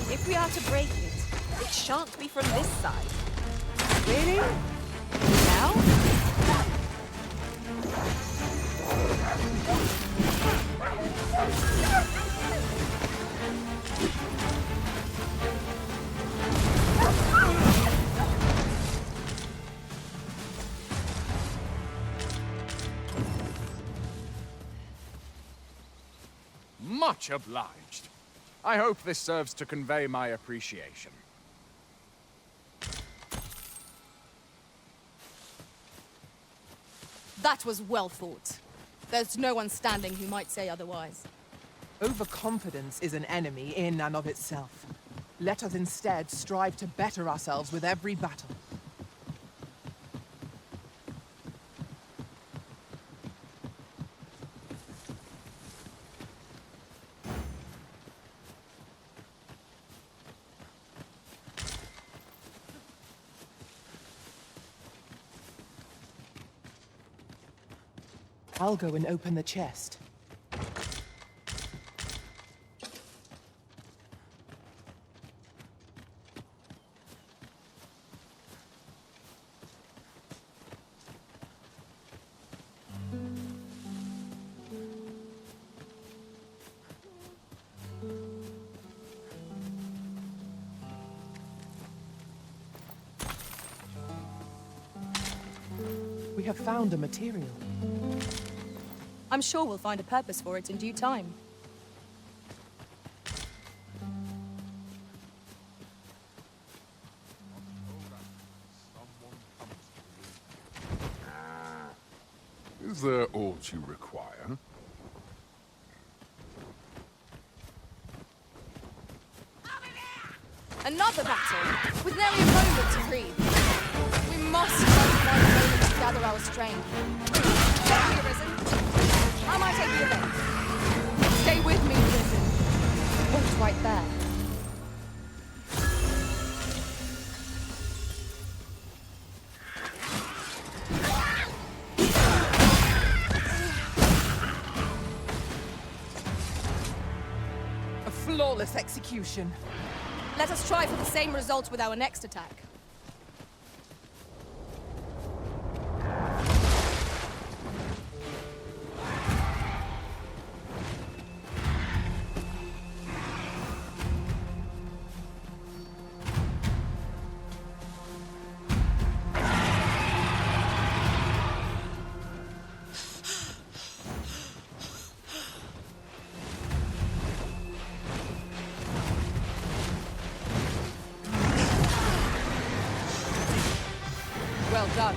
If we are to break it, it shan't be from this side. Really? Now? Much obliged. I hope this serves to convey my appreciation. That was well fought. There's no one standing who might say otherwise. Overconfidence is an enemy in and of itself. Let us instead strive to better ourselves with every battle. I'll go and open the chest. We have found a material. I'm sure we'll find a purpose for it in due time. Is there aught you require? Another battle, with nary a moment to breathe. We must find a moment to gather our strength. Have you risen? How might I be of aid? Stay with me, Risen. Wait right there. A flawless execution. Let us try for the same result with our next attack. Well done.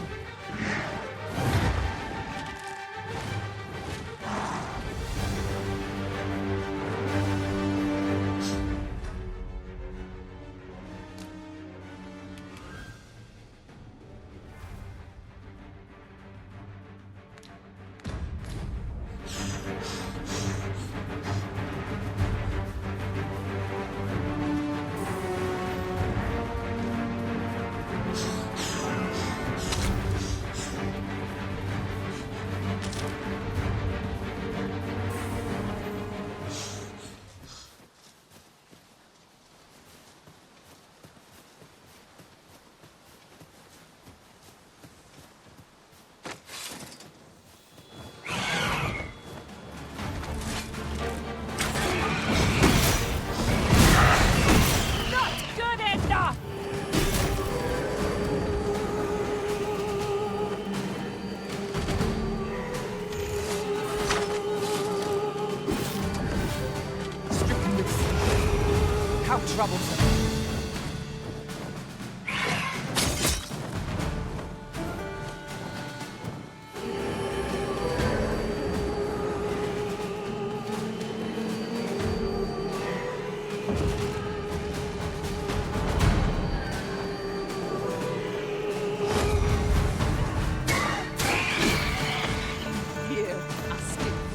How troublesome.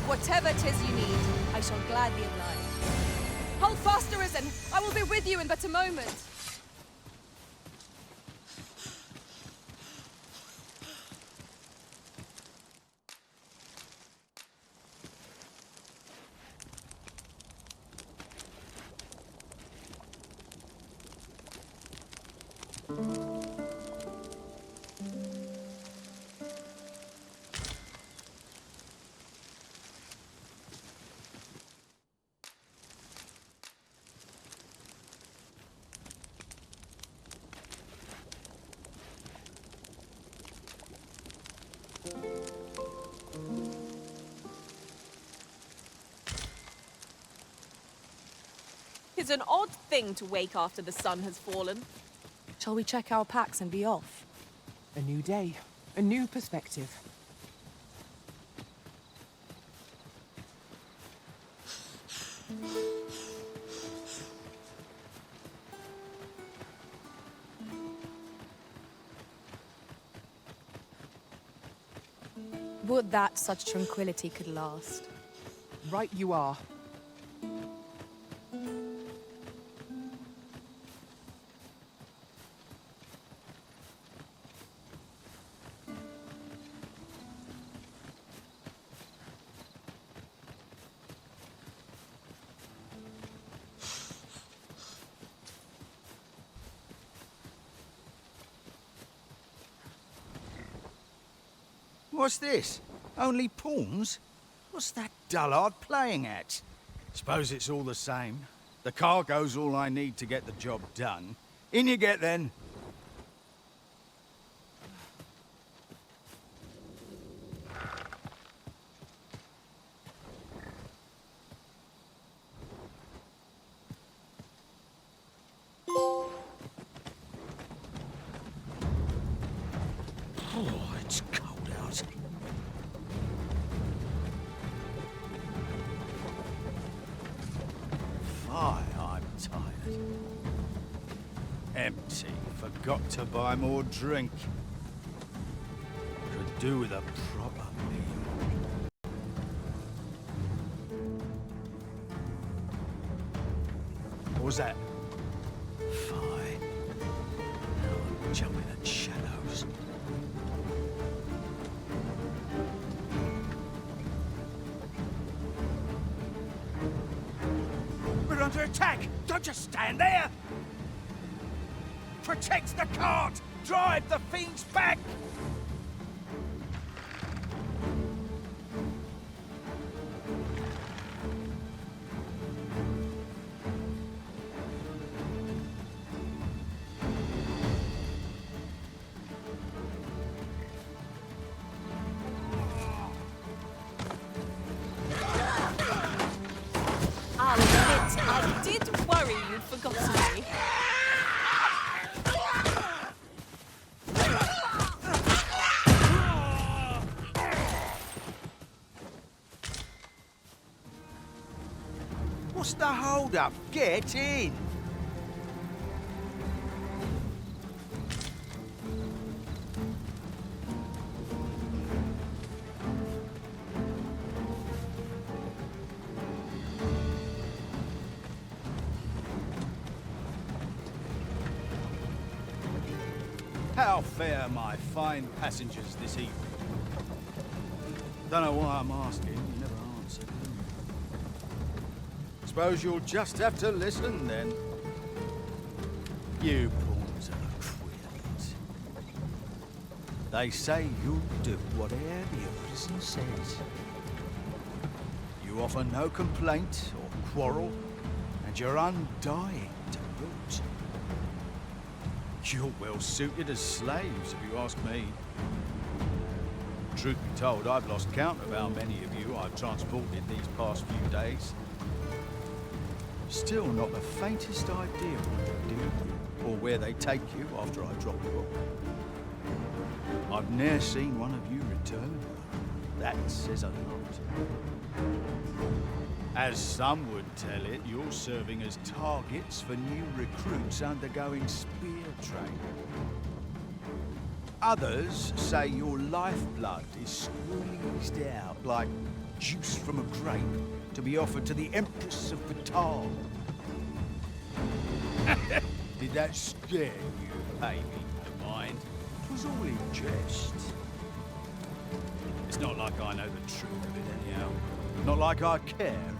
Whatever 'tis you need, I shall gladly oblige. Hold fast, Arisen! I will be with you in but a moment. It's an odd thing to wake after the sun has fallen. Shall we check our packs and be off? A new day, a new perspective. Would that such tranquility could last. Right you are. What's this? Only pawns? What's that dullard playing at? Suppose it's all the same. The cargo's all I need to get the job done. In you get then. Oh, it's cold out. Fie, I'm tired. Empty. Forgot to buy more drink. Could do with a proper meal. What was that? Fie. Now I'm jumping at shadows. We're under attack! Don't just stand there! Protect the cart! Drive the fiends back! I'll admit, I did worry you'd forgotten me. What's the hold up? Get in! How fare my fine passengers this evening? Don't know why I'm asking, you never answered. Suppose you'll just have to listen then. You pawns are queers. They say you'll do whatever your prison says. You offer no complaint or quarrel, and you're undying to boot. You're well suited as slaves, if you ask me. Truth be told, I've lost count of how many of you I've transported these past few days. Still not the faintest idea what they do, or where they take you after I drop you off. I've ne'er seen one of you return. That says a lot. As some would tell it, you're serving as targets for new recruits undergoing spear training. Others say your lifeblood is squeezed out like juice from a grape to be offered to the Empress of Batal. Did that scare you, baby? To mind? It was all in jest. It's not like I know the truth of it anyhow. Not like I care either.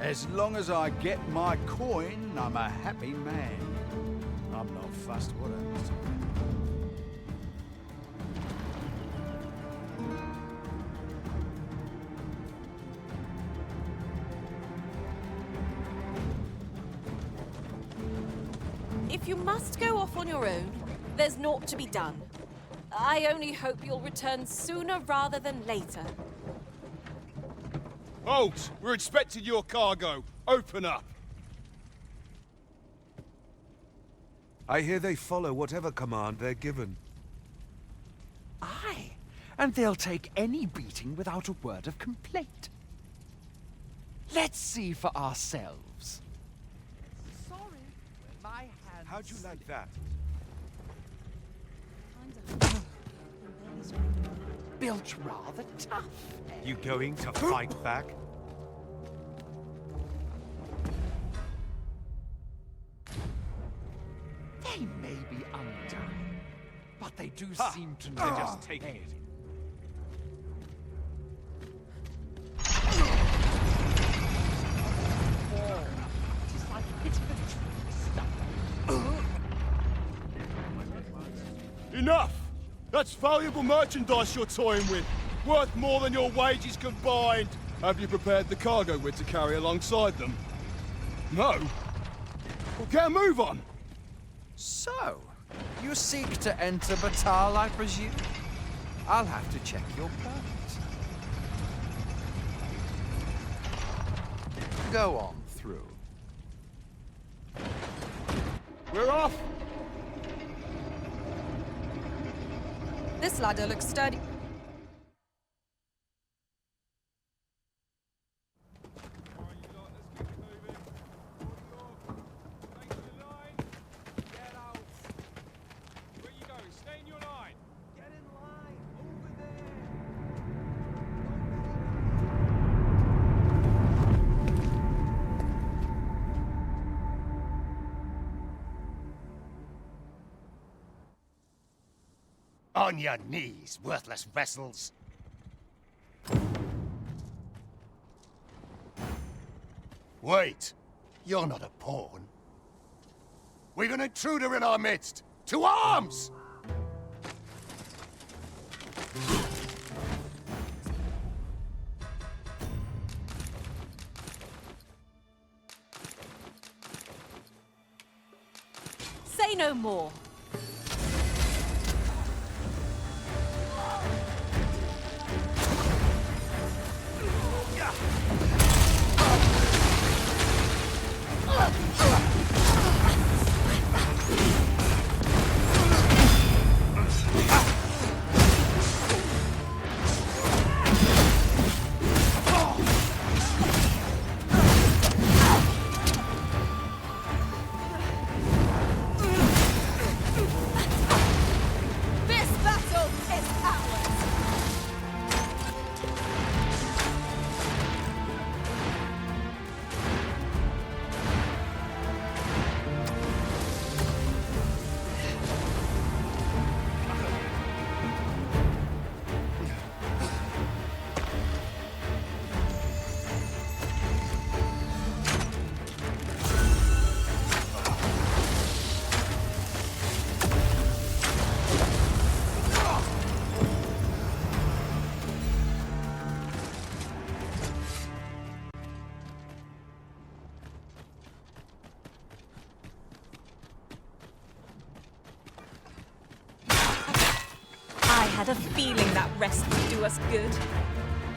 As long as I get my coin, I'm a happy man. I'm not fussed what happens to me. If you must go off on your own, there's naught to be done. I only hope you'll return sooner rather than later. Halt! We're expecting your cargo. Open up. I hear they follow whatever command they're given. Aye, and they'll take any beating without a word of complaint. Let's see for ourselves. Sorry, my hands. How'd you like that? Built rather tough. You going to fight back? They may be undone, but they do seem to know. They're just taking it. It's like hitting a tree stump. Enough! That's valuable merchandise you're toying with. Worth more than your wages combined. Have you prepared the cargo we're to carry alongside them? No? Well, get a move on. So, you seek to enter Batal, I presume? I'll have to check your permit. Go on through. We're off! This ladder looks sturdy. On your knees, worthless vessels. Wait, you're not a pawn. We've an intruder in our midst. To arms! Say no more. I had a feeling that rest would do us good.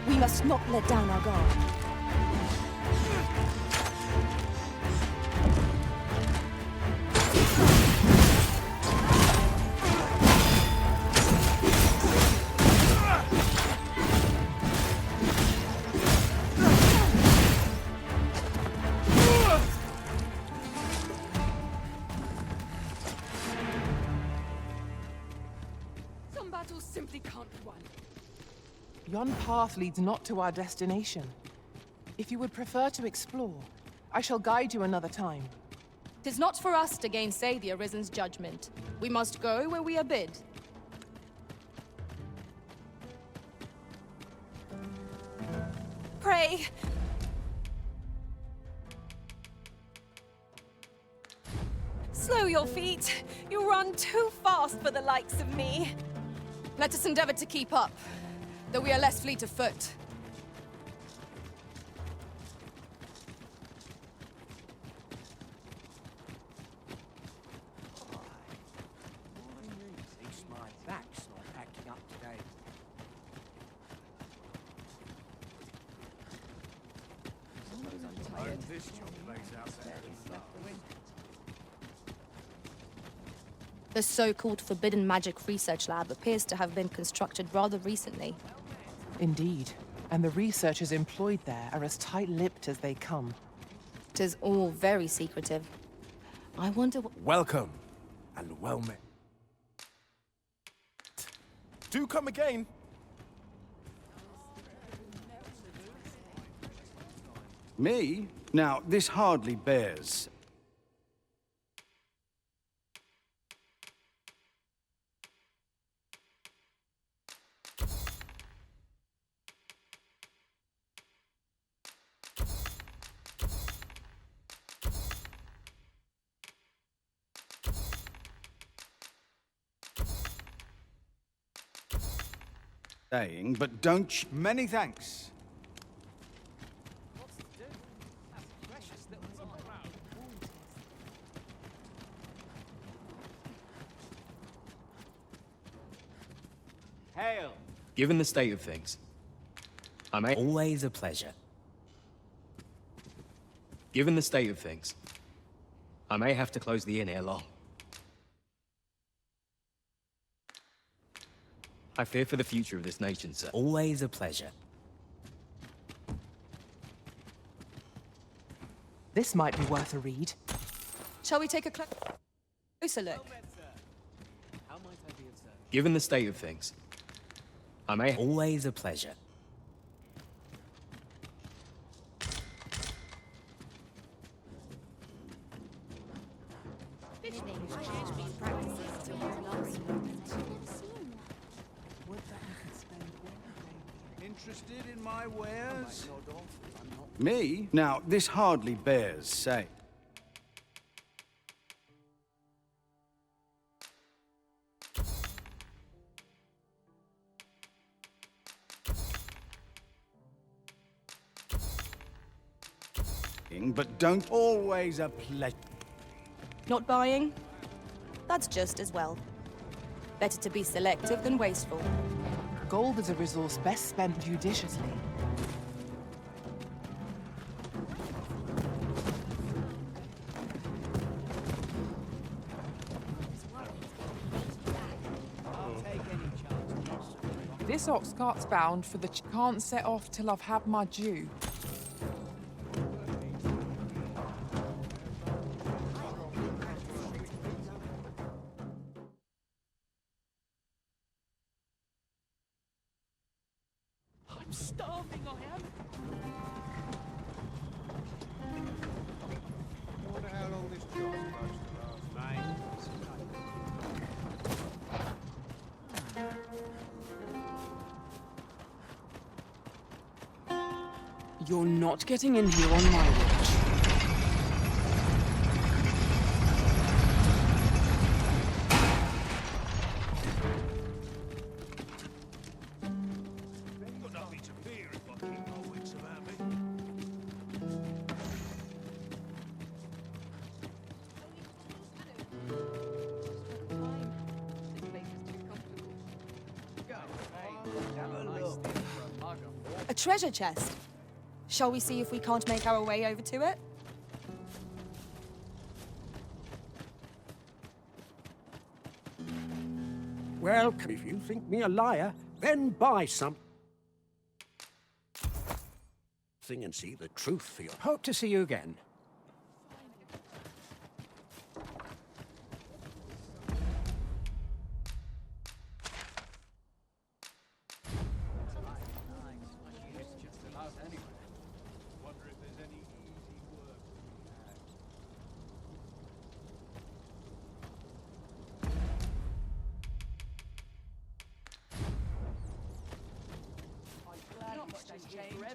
We must not let down our guard. simply can't run. Yon path leads not to our destination. If you would prefer to explore, I shall guide you another time. 'Tis not for us to gainsay the Arisen's judgment. We must go where we are bid. Pray. Slow your feet. You run too fast for the likes of me. Let us endeavor to keep up, though we are less fleet of foot. My back's not acting up today. This job lays out there. The so-called Forbidden Magic Research Lab appears to have been constructed rather recently. Indeed. And the researchers employed there are as tight-lipped as they come. 'Tis all very secretive. I wonder what... Welcome, and well met. Do come again. Me? Now, this hardly bears. Saying, but don't. Many thanks. Hail! Given the state of things, I may... Always a pleasure. Given the state of things, I may have to close the inn ere long. I fear for the future of this nation, sir. Always a pleasure. This might be worth a read. Shall we take a closer look? Given the state of things, I may... Always a pleasure. Interested in my wares? Me? Now, this hardly bears say. But don't always a pleasure. Not buying? That's just as well. Better to be selective than wasteful. Gold is a resource best spent judiciously. This ox cart's bound for the can't set off till I've had my due. I'm starving, I am. I wonder how long this job's supposed to last, mate. You're not getting in here on my watch. Got nothing to fear if I keep my wits about me. A treasure chest. Shall we see if we can't make our way over to it? Well, if you think me a liar, then buy something and see the truth for you. Hope to see you again.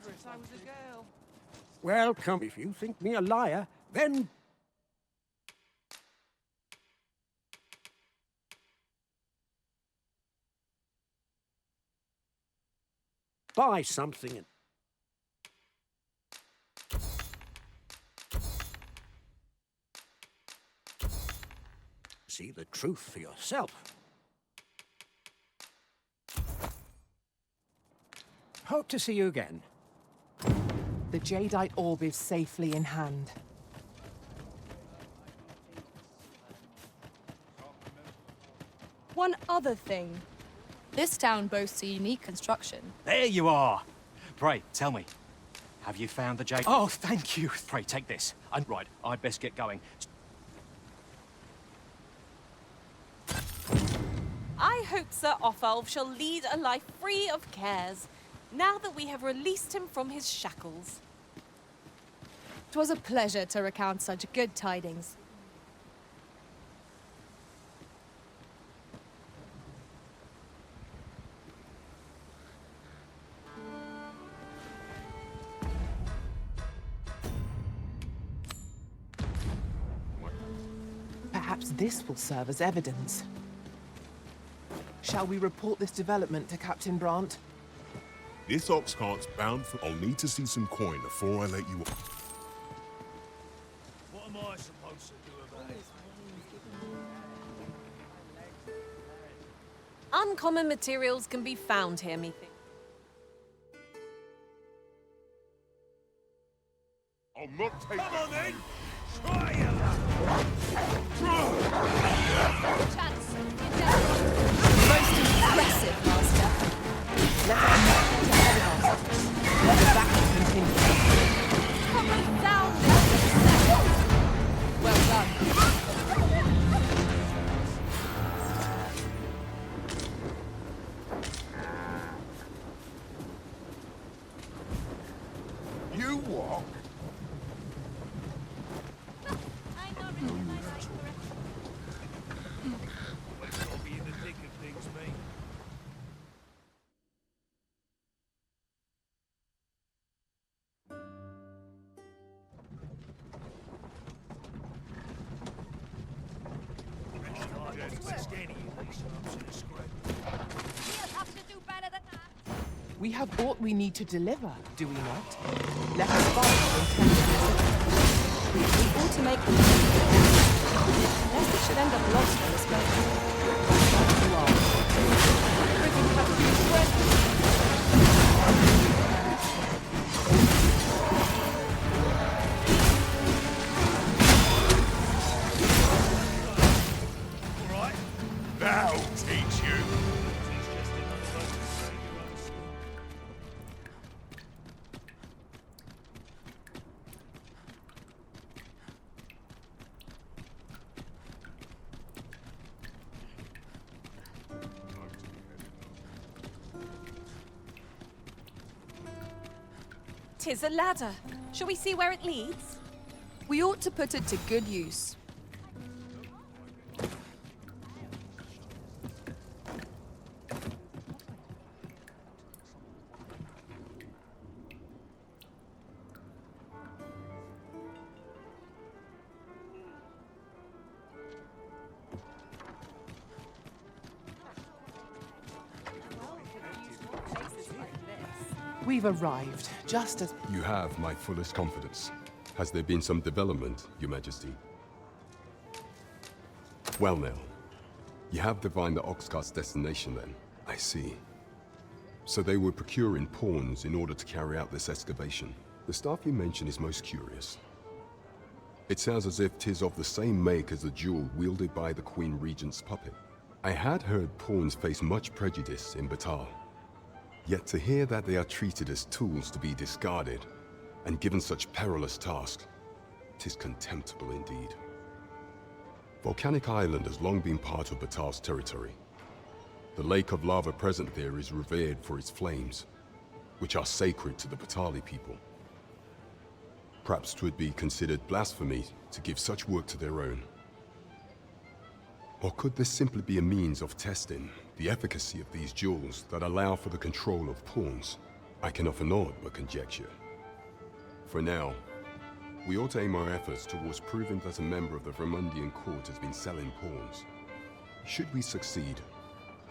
wish I was a girl. Well, come, if you think me a liar, then... buy something and... see the truth for yourself. Hope to see you again. The Jadeite orb is safely in hand. One other thing. This town boasts a unique construction. There you are! Pray, tell me, have you found the Jade? Oh, thank you! Pray, take this. Right, I'd best get going. I hope Sir Offalv shall lead a life free of cares, now that we have released him from his shackles. 'Twas a pleasure to recount such good tidings. Perhaps this will serve as evidence. Shall we report this development to Captain Brandt? This ox cart's bound for... I'll need to see some coin before I let you off. What am I supposed to do about it? Uncommon materials can be found here, methinks. I'll not take... Come on then! Try it! Chance. Most impressive, Master. Let us march to head of us. Let the battle continue. Come down this. Well done. You walk. I'll be in the thick of things, mate. We have aught we need to deliver, do we not? Let us follow intentions. We ought to make them lest it should end up lost on this boat. You are. Everything has to be spread. All right. That'll teach you. Tis a ladder. Shall we see where it leads? We ought to put it to good use. We've arrived, just as... You have my fullest confidence. Has there been some development, Your Majesty? Well now, you have divined the Oxcart's destination then, I see. So they were procuring pawns in order to carry out this excavation. The stuff you mention is most curious. It sounds as if 'tis of the same make as the jewel wielded by the Queen Regent's puppet. I had heard pawns face much prejudice in Batar. Yet to hear that they are treated as tools to be discarded, and given such perilous tasks, 'tis contemptible indeed. Volcanic Island has long been part of Batar's territory. The lake of lava present there is revered for its flames, which are sacred to the Batali people. Perhaps 'twould be considered blasphemy to give such work to their own. Or could this simply be a means of testing the efficacy of these jewels that allow for the control of pawns? I can offer naught but conjecture. For now, we ought to aim our efforts towards proving that a member of the Vermundian court has been selling pawns. Should we succeed,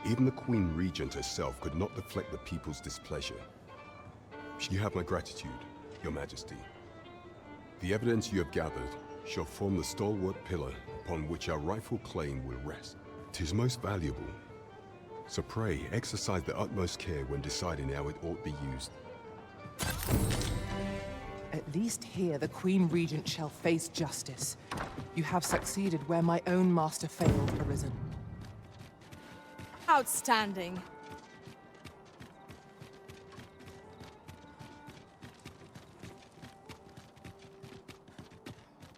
even the Queen Regent herself could not deflect the people's displeasure. You have my gratitude, Your Majesty. The evidence you have gathered shall form the stalwart pillar upon which our rightful claim will rest. 'Tis most valuable, so pray exercise the utmost care when deciding how it ought be used. At least here, the Queen Regent shall face justice. You have succeeded where my own master failed, Arisen. Outstanding.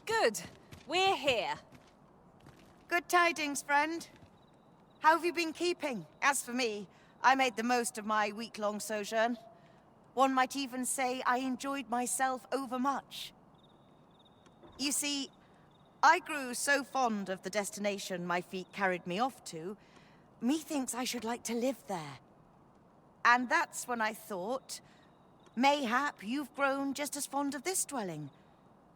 Good. We're here. Good tidings, friend. How have you been keeping? As for me, I made the most of my week-long sojourn. One might even say I enjoyed myself overmuch. You see, I grew so fond of the destination my feet carried me off to, methinks I should like to live there. And that's when I thought, mayhap you've grown just as fond of this dwelling.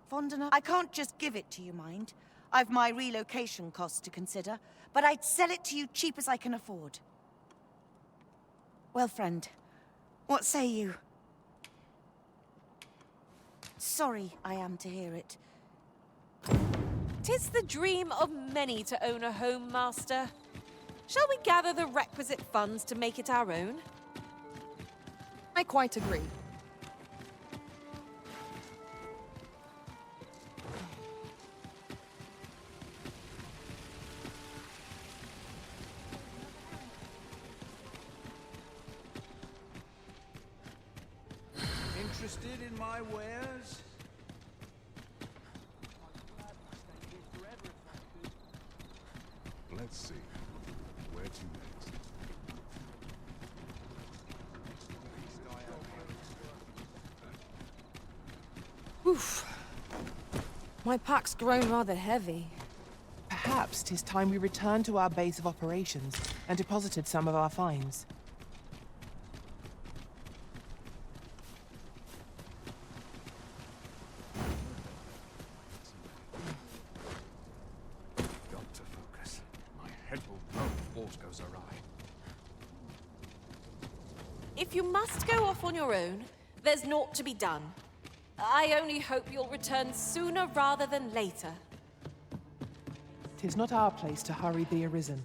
Fond enough. I can't just give it to you, mind. I've my relocation costs to consider, but I'd sell it to you cheap as I can afford. Well, friend, what say you? Sorry I am to hear it. 'Tis the dream of many to own a home, Master. Shall we gather the requisite funds to make it our own? I quite agree. Interested in my wares? Let's see. Where to next? Oof. My pack's grown rather heavy. Perhaps 'tis time we returned to our base of operations and deposited some of our finds. Got to focus. My head will blow if aught goes awry. If you must go off on your own, there's naught to be done. I only hope you'll return sooner rather than later. 'Tis not our place to hurry the Arisen.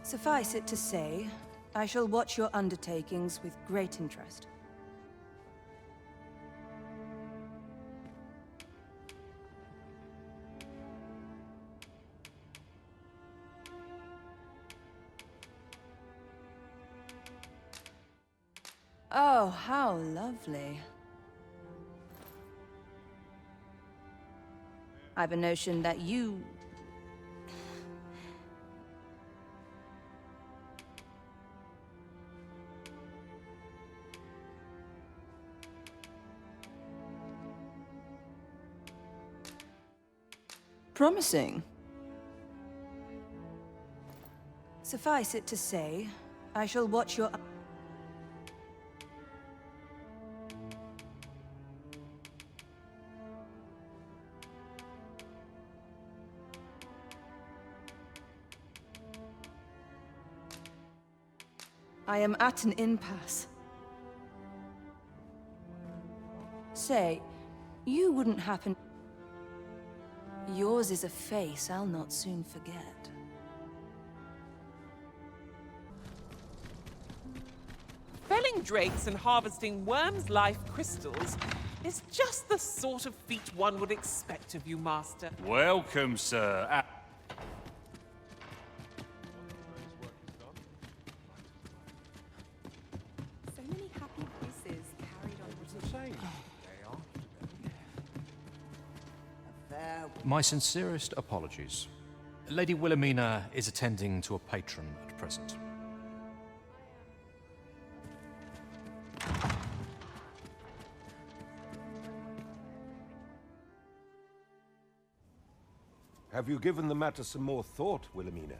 Suffice it to say, I shall watch your undertakings with great interest. Oh, how lovely. I've a notion that you... Promising. Suffice it to say, I shall watch your... I am at an impasse. Say, you wouldn't happen... Yours is a face I'll not soon forget. Felling drakes and harvesting worms' life crystals is just the sort of feat one would expect of you, Master. Welcome, sir. So many happy voices carried on with the same. My sincerest apologies. Lady Wilhelmina is attending to a patron at present. Have you given the matter some more thought, Wilhelmina?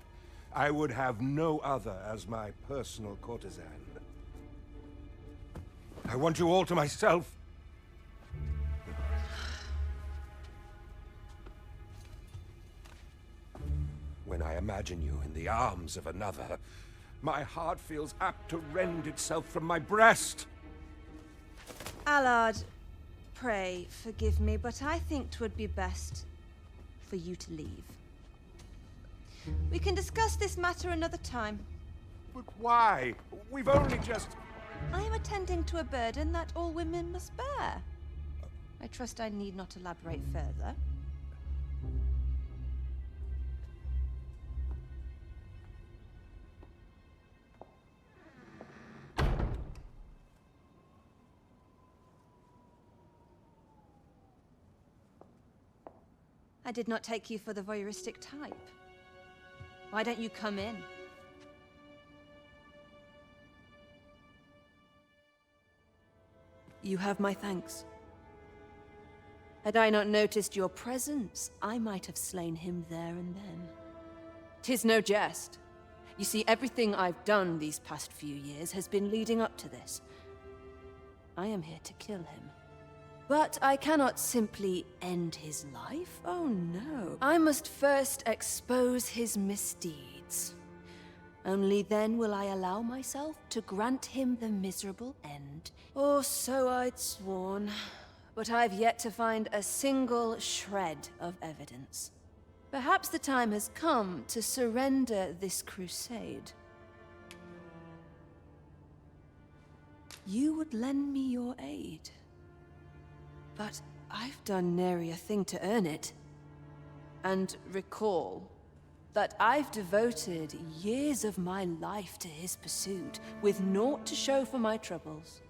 I would have no other as my personal courtesan. I want you all to myself. When I imagine you in the arms of another, my heart feels apt to rend itself from my breast. Allard, pray forgive me, but I think 'twould be best for you to leave. We can discuss this matter another time. But why? We've only just... I am attending to a burden that all women must bear. I trust I need not elaborate further. I did not take you for the voyeuristic type. Why don't you come in? You have my thanks. Had I not noticed your presence, I might have slain him there and then. 'Tis no jest. You see, everything I've done these past few years has been leading up to this. I am here to kill him. But I cannot simply end his life. Oh no. I must first expose his misdeeds. Only then will I allow myself to grant him the miserable end. Or so I'd sworn. But I've yet to find a single shred of evidence. Perhaps the time has come to surrender this crusade. You would lend me your aid. But I've done nary a thing to earn it. And recall that I've devoted years of my life to his pursuit, with naught to show for my troubles.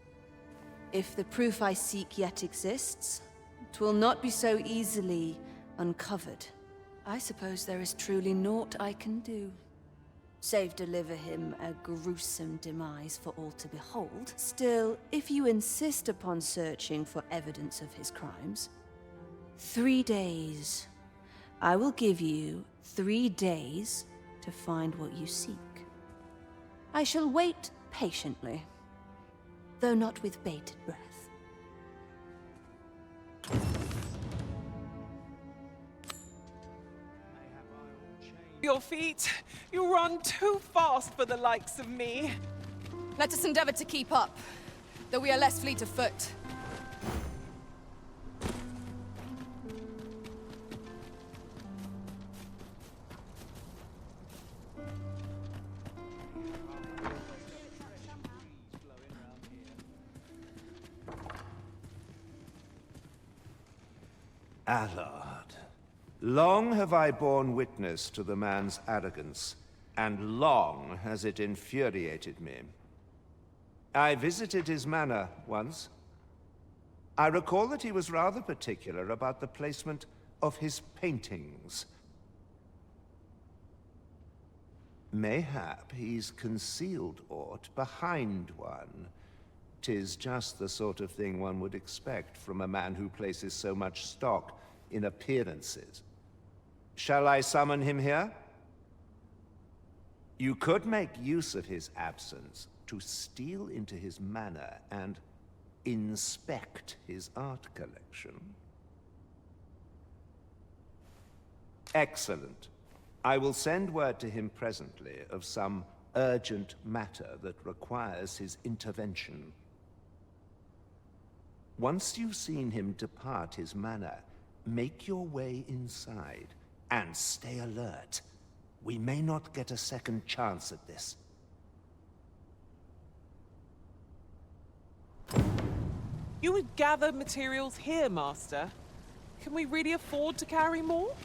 If the proof I seek yet exists, 'twill not be so easily uncovered. I suppose there is truly naught I can do, save deliver him a gruesome demise for all to behold. Still, if you insist upon searching for evidence of his crimes, 3 days. I will give you 3 days to find what you seek. I shall wait patiently, though not with bated breath. Your feet. You run too fast for the likes of me. Let us endeavor to keep up, though we are less fleet of foot. Allard, long have I borne witness to the man's arrogance, and long has it infuriated me. I visited his manor once. I recall that he was rather particular about the placement of his paintings. Mayhap he's concealed aught behind one. 'Tis just the sort of thing one would expect from a man who places so much stock in appearances. Shall I summon him here? You could make use of his absence to steal into his manor and inspect his art collection. Excellent. I will send word to him presently of some urgent matter that requires his intervention. Once you've seen him depart his manor, make your way inside and stay alert. We may not get a second chance at this. You would gather materials here, Master. Can we really afford to carry more?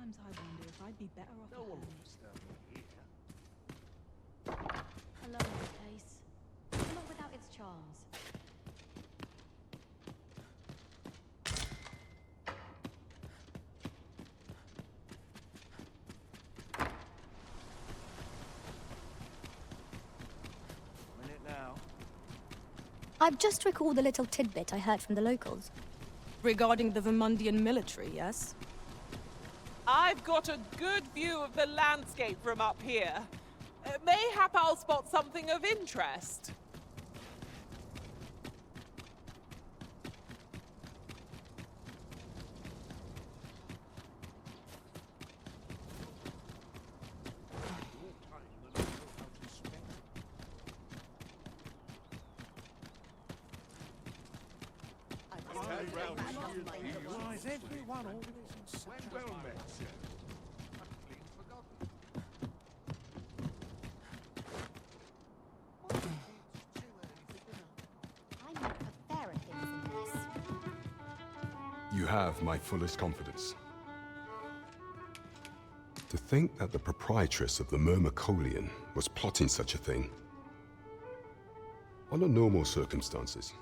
Sometimes I wonder if I'd be better off. No one will disturb me here. A lonely place. Not without its charms. Minute now. I've just recalled a little tidbit I heard from the locals. Regarding the Vermundian military, yes? I've got a good view of the landscape from up here. Mayhap I'll spot something of interest. You have my fullest confidence. To think that the proprietress of the Myrmecolian was plotting such a thing. Under normal circumstances,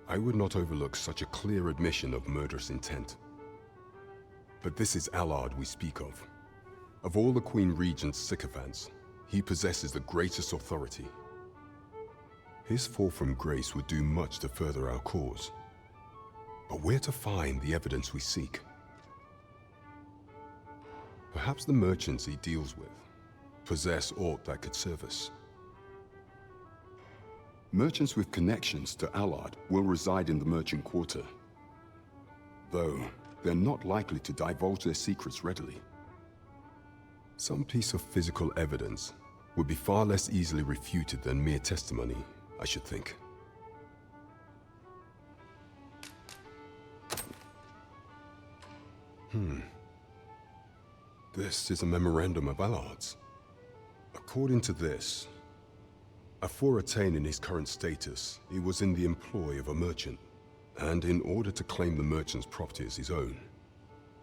I would not overlook such a clear admission of murderous intent. But this is Allard we speak of. Of all the Queen Regent's sycophants, he possesses the greatest authority. His fall from grace would do much to further our cause. But where to find the evidence we seek? Perhaps the merchants he deals with possess aught that could serve us. Merchants with connections to Allard will reside in the merchant quarter, though they're not likely to divulge their secrets readily. Some piece of physical evidence would be far less easily refuted than mere testimony, I should think. This is a memorandum of Allard's. According to this, afore attaining his current status, he was in the employ of a merchant, and in order to claim the merchant's property as his own,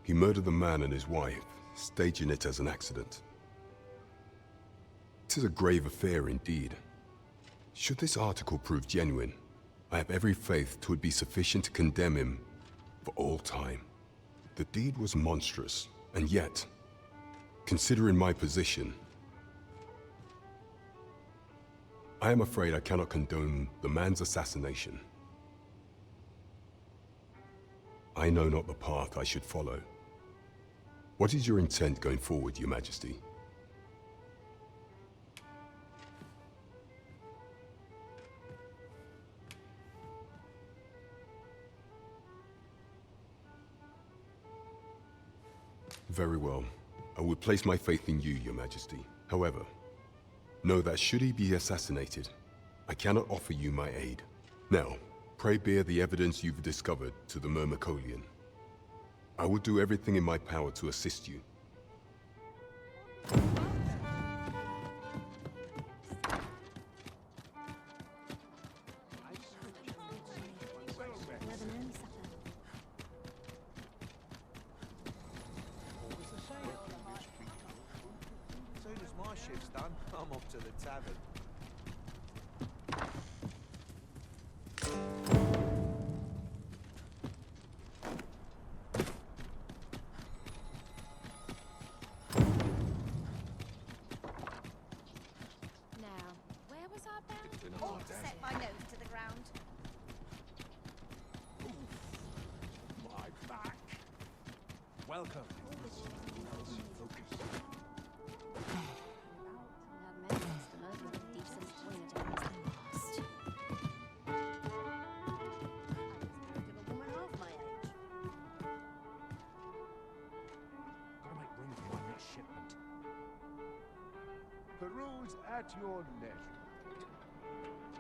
he murdered the man and his wife, staging it as an accident. It is a grave affair indeed. Should this article prove genuine, I have every faith 'twould be sufficient to condemn him for all time. The deed was monstrous, and yet, considering my position, I am afraid I cannot condone the man's assassination. I know not the path I should follow. What is your intent going forward, Your Majesty? Very well. I will place my faith in you, Your Majesty. However, know that should he be assassinated, I cannot offer you my aid. Now, pray bear the evidence you've discovered to the Myrmecolian. I will do everything in my power to assist you. Shift's done. I'm off to the tavern. Now, where was our bound? Or set my nose to the ground. My back. Welcome. Peruse at your leisure.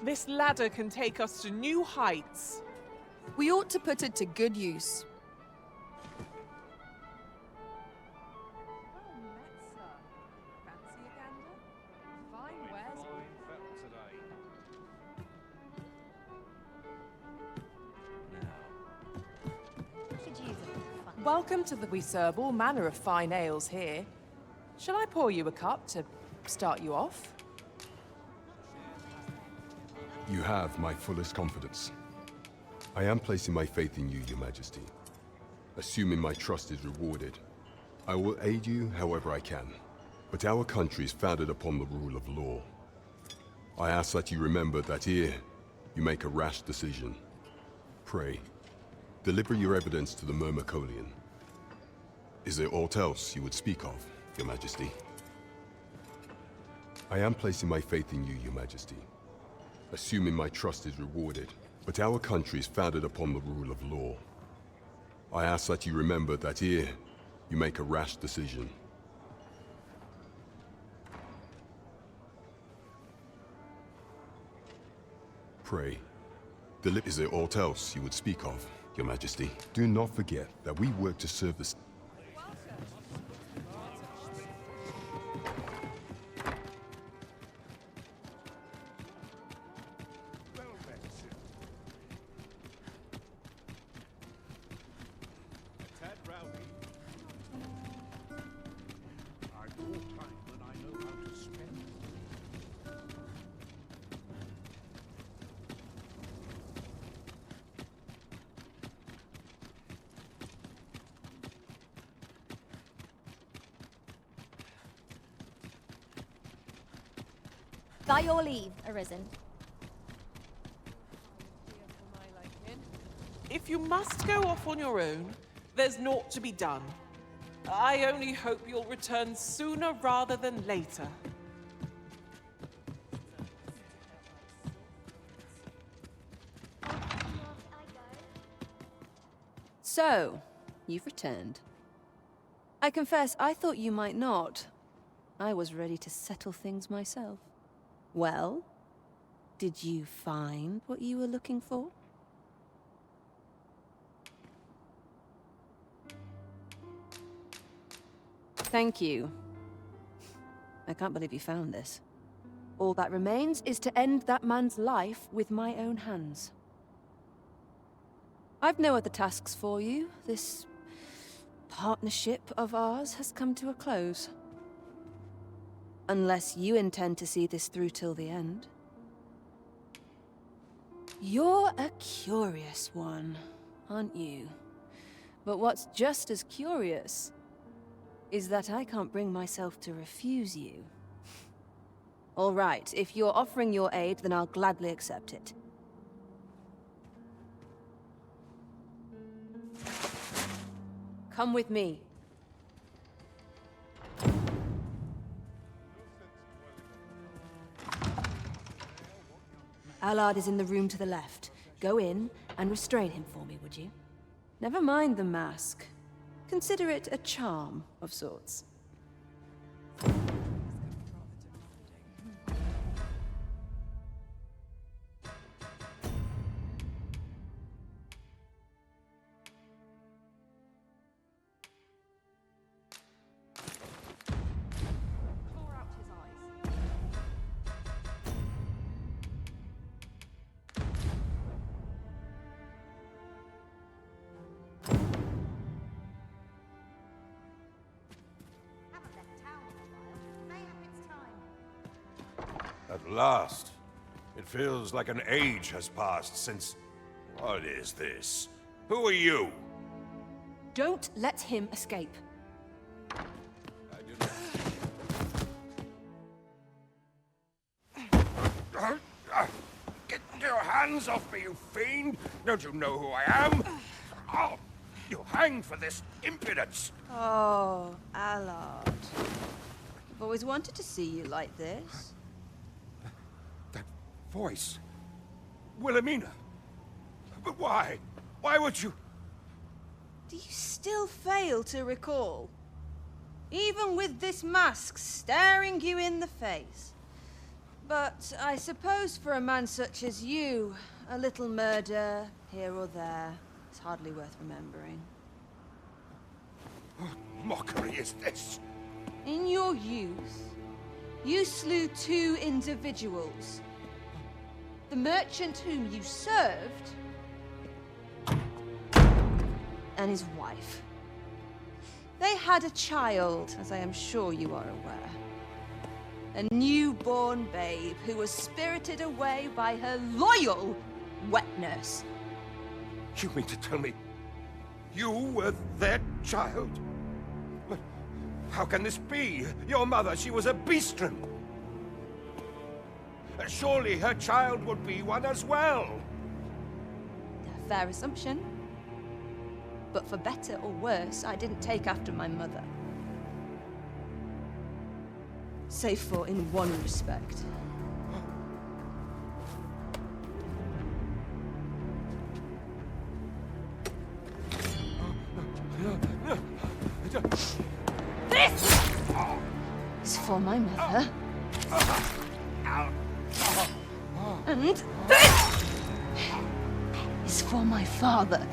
This ladder can take us to new heights. We ought to put it to good use. Welcome to the... We serve all manner of fine ales here. Shall I pour you a cup to start you off? You have my fullest confidence. I am placing my faith in you, Your Majesty. Assuming my trust is rewarded, I will aid you however I can. But our country is founded upon the rule of law. I ask that you remember that here, you make a rash decision. Pray, deliver your evidence to the Myrmecolian. Is there aught else you would speak of, Your Majesty? I am placing my faith in you, Your Majesty. Assuming my trust is rewarded, but our country is founded upon the rule of law. I ask that you remember that here, you make a rash decision. Pray, is there aught else you would speak of, Your Majesty? Do not forget that we work to serve the... By your leave, Arisen. If you must go off on your own, there's naught to be done. I only hope you'll return sooner rather than later. So, you've returned. I confess, I thought you might not. I was ready to settle things myself. Well, did you find what you were looking for? Thank you. I can't believe you found this. All that remains is to end that man's life with my own hands. I've no other tasks for you. This partnership of ours has come to a close. Unless you intend to see this through till the end. You're a curious one, aren't you? But what's just as curious is that I can't bring myself to refuse you. All right, if you're offering your aid, then I'll gladly accept it. Come with me. Allard is in the room to the left. Go in and restrain him for me, would you? Never mind the mask. Consider it a charm of sorts. At last. It feels like an age has passed since... What is this? Who are you? Don't let him escape. Get your hands off me, you fiend! Don't you know who I am? Oh, you're hanged for this impudence! Oh, Allard. I've always wanted to see you like this. That voice... Wilhelmina! But why? Why would you... Do you still fail to recall? Even with this mask staring you in the face. But I suppose for a man such as you, a little murder here or there is hardly worth remembering. What mockery is this? In your youth, you slew 2 individuals. The merchant whom you served, and his wife. They had a child, as I am sure you are aware. A newborn babe who was spirited away by her loyal wet nurse. You mean to tell me you were their child? But how can this be? Your mother, she was a beastren. Surely her child would be one as well. A fair assumption. But for better or worse, I didn't take after my mother. Save for in one respect. This is for my mother. And this is for my father.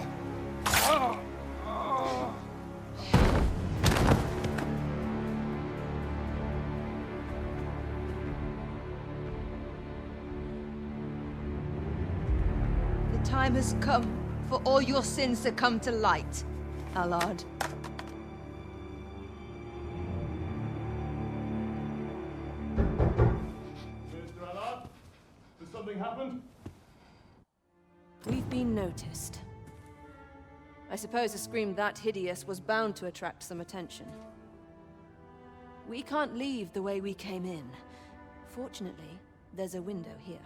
The time has come for all your sins to come to light, Allard. Mr. Allard, has something happened? We've been noticed. I suppose a scream that hideous was bound to attract some attention. We can't leave the way we came in. Fortunately, there's a window here.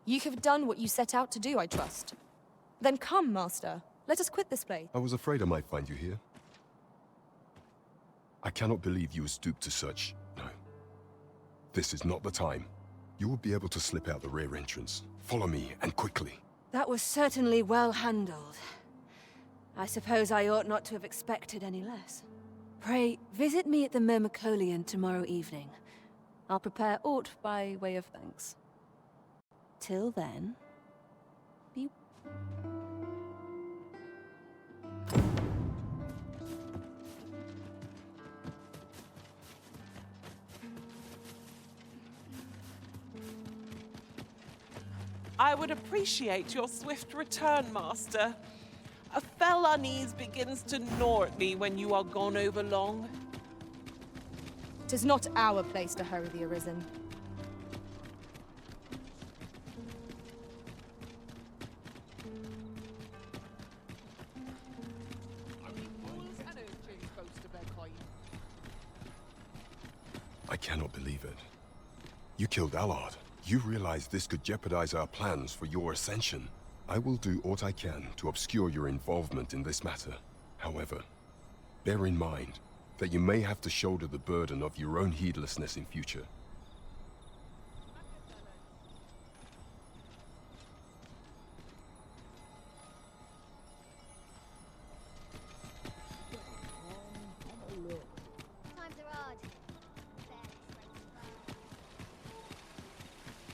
You have done what you set out to do, I trust. Then come, Master. Let us quit this place. I was afraid I might find you here. I cannot believe you would stoop to such... No. This is not the time. You will be able to slip out the rear entrance. Follow me, and quickly. That was certainly well handled. I suppose I ought not to have expected any less. Pray, visit me at the Myrmicolian tomorrow evening. I'll prepare aught by way of thanks. Till then, be... I would appreciate your swift return, Master. A fell unease begins to gnaw at me when you are gone over long. 'Tis not our place to hurry the Arisen. I cannot believe it. You killed Allard. You realize this could jeopardize our plans for your ascension. I will do what I can to obscure your involvement in this matter. However, bear in mind that you may have to shoulder the burden of your own heedlessness in future. Times are hard.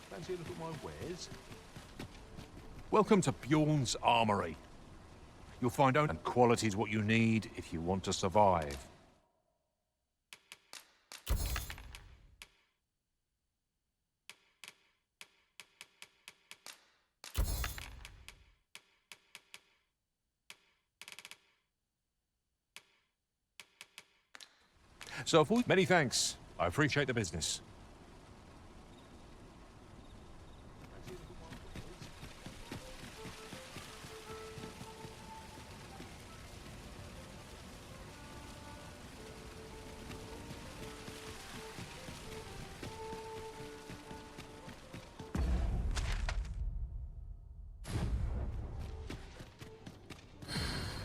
Fancy a look at my wares? Welcome to Bjorn's Armory. You'll find only qualities what you need if you want to survive. So, many thanks. I appreciate the business.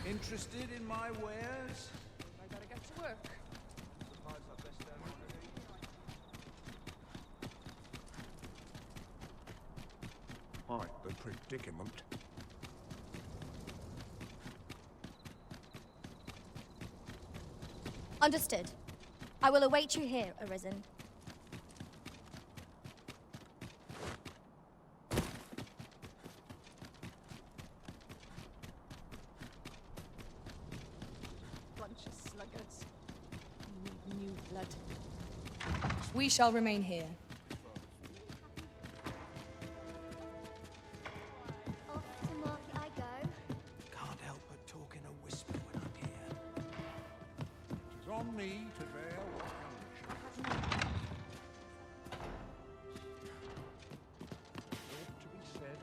Interested in my wares? I gotta get to work. Quite the predicament. Understood. I will await you here, Arisen. blood. We shall remain here. Off to market I go. Can't help but talk in a whisper when I'm here. It's on me to bear what comes. Ought to be said.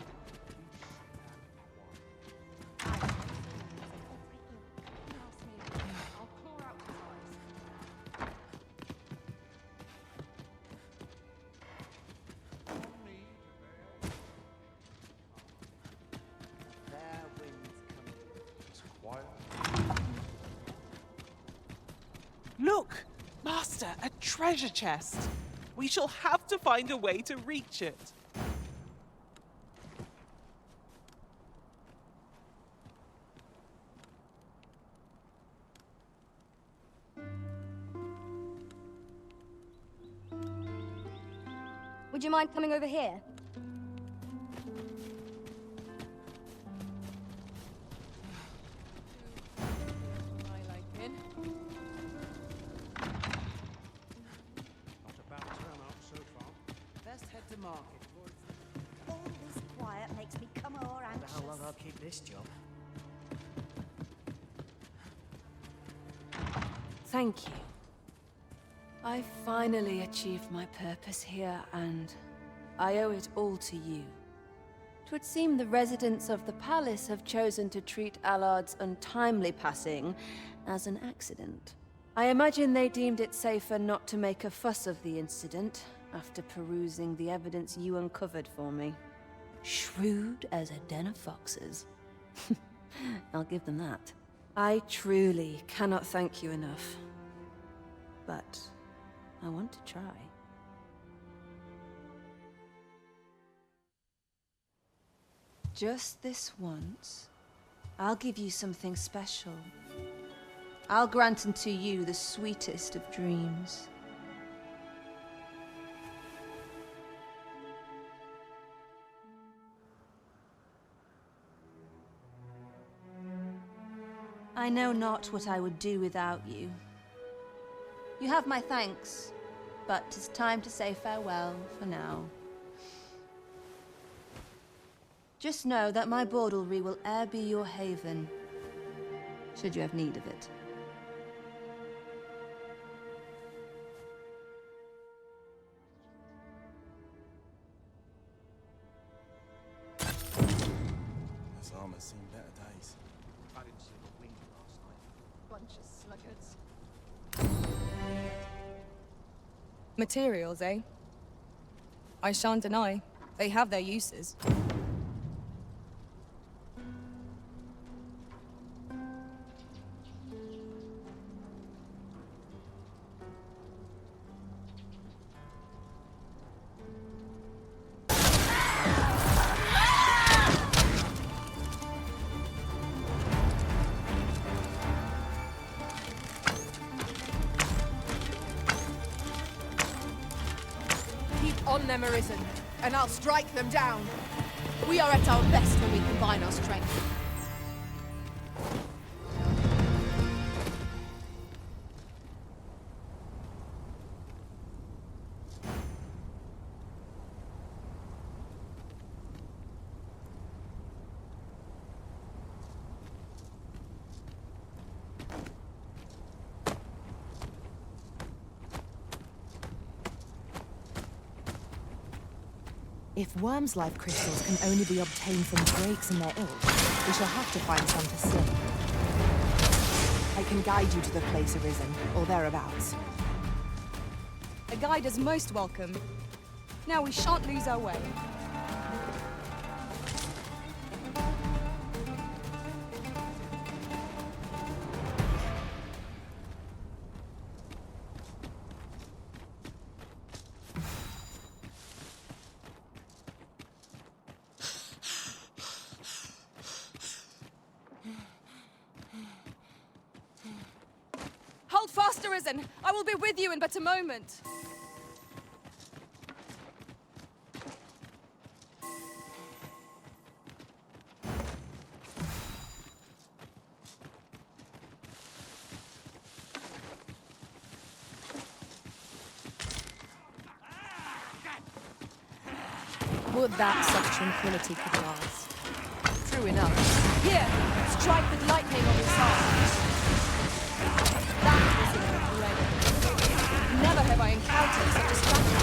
Fair winds coming. It's quiet. Look! Master, a treasure chest! We shall have to find a way to reach it. Would you mind coming over here? Not a bad turnout so far. Best head to market. All this quiet makes me come more I wonder anxious. how long I'll keep this job. Thank you. I finally achieved my purpose here, and I owe it all to you. 'Twould seem the residents of the palace have chosen to treat Allard's untimely passing as an accident. I imagine they deemed it safer not to make a fuss of the incident after perusing the evidence you uncovered for me. Shrewd as a den of foxes. I'll give them that. I truly cannot thank you enough. But I want to try. Just this once, I'll give you something special. I'll grant unto you the sweetest of dreams. I know not what I would do without you. You have my thanks, but 'tis time to say farewell for now. Just know that my bordlery will e'er be your haven, should you have need of it. This armor's seen better days. I didn't see the wind last night. Bunch of sluggards. Materials, eh? I shan't deny. They have their uses. On them arisen, and I'll strike them down. We are at our best when we combine our strength. If worms' life crystals can only be obtained from drakes and their ilk, we shall have to find some to slay. I can guide you to the place arisen, or thereabouts. A guide is most welcome. Now we shan't lose our way. Hold fast, Arisen! I will be with you in but a moment. Would that such tranquility could last. True enough. Here, strike with lightning on the side. That is incredible. Never have I encountered such a strategy.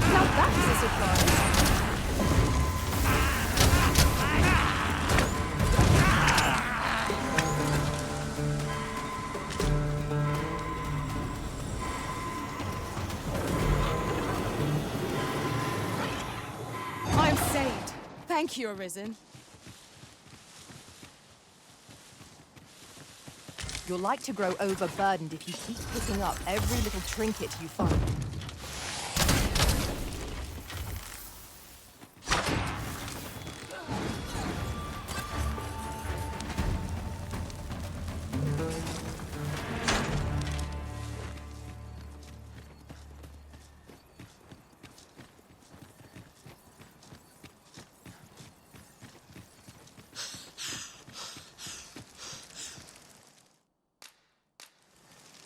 Now that's a surprise. I'm saved. Thank you, Arisen. You're like to grow overburdened if you keep picking up every little trinket you find.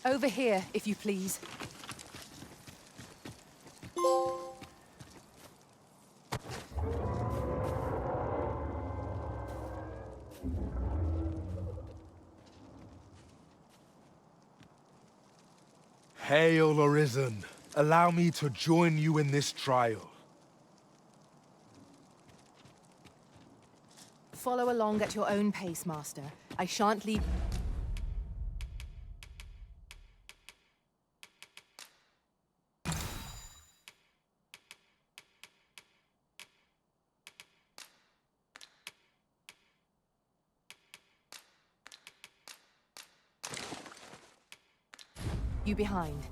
Over here, if you please. Hail, Arisen. Allow me to join you in this trial. Follow along at your own pace, Master. I shan't leave... you behind.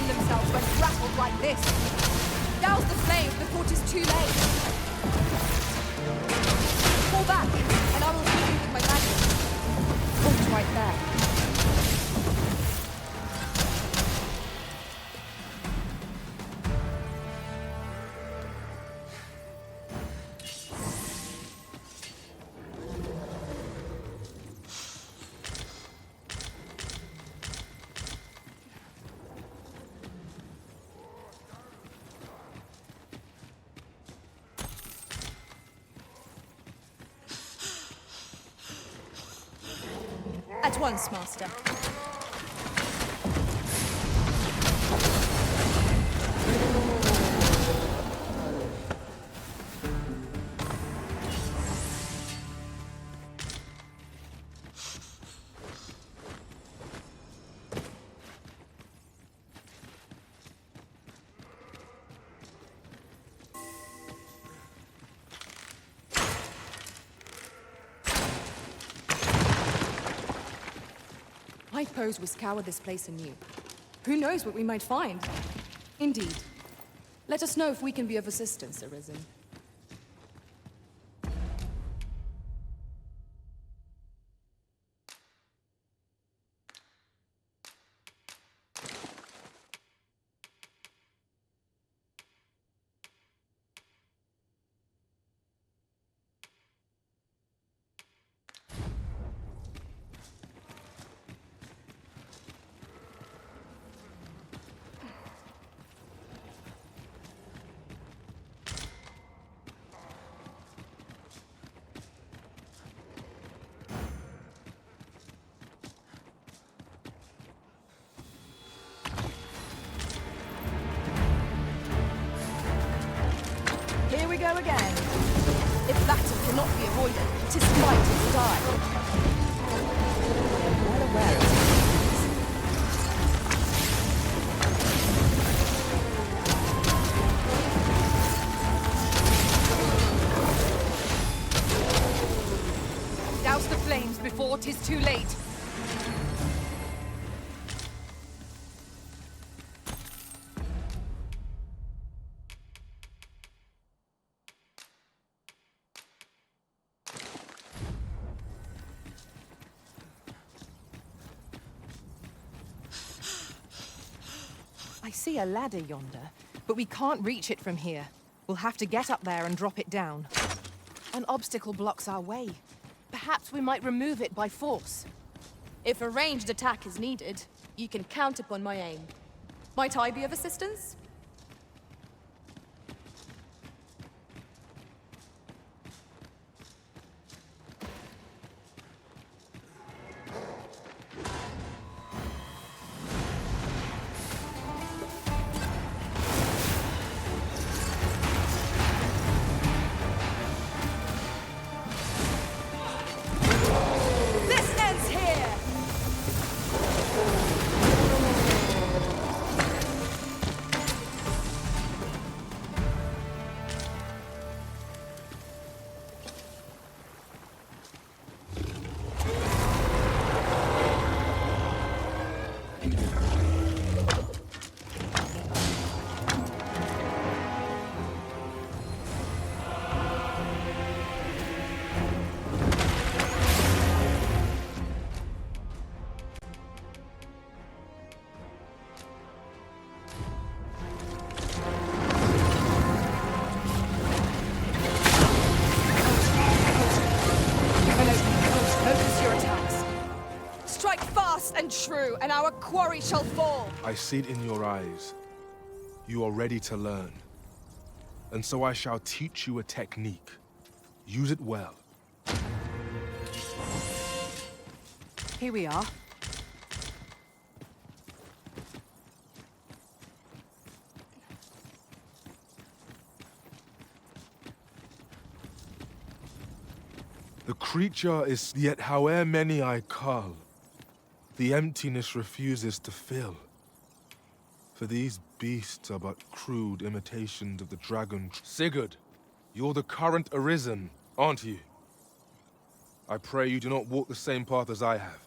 themselves when grappled like this. Douse the flames before it is too late. Fall back, and I will hit you with my magic. Hold right there. At once, Master. I pose we scour this place anew. Who knows what we might find? Indeed. Let us know if we can be of assistance, Arisen. Here we go again. If battle cannot be avoided, 'tis fight or die. I'm well aware of Douse the flames before 'tis too late. I see a ladder yonder, but we can't reach it from here. We'll have to get up there and drop it down. An obstacle blocks our way. Perhaps we might remove it by force. If a ranged attack is needed, you can count upon my aim. Might I be of assistance? This ends here! Focus your attacks. Strike fast and true, and our quarry shall fall. I see it in your eyes. You are ready to learn. And so I shall teach you a technique. Use it well. Here we are. The creature is yet howe'er many I cull, the emptiness refuses to fill. For these beasts are but crude imitations of the dragon. Sigurd, you're the current Arisen, aren't you? I pray you do not walk the same path as I have.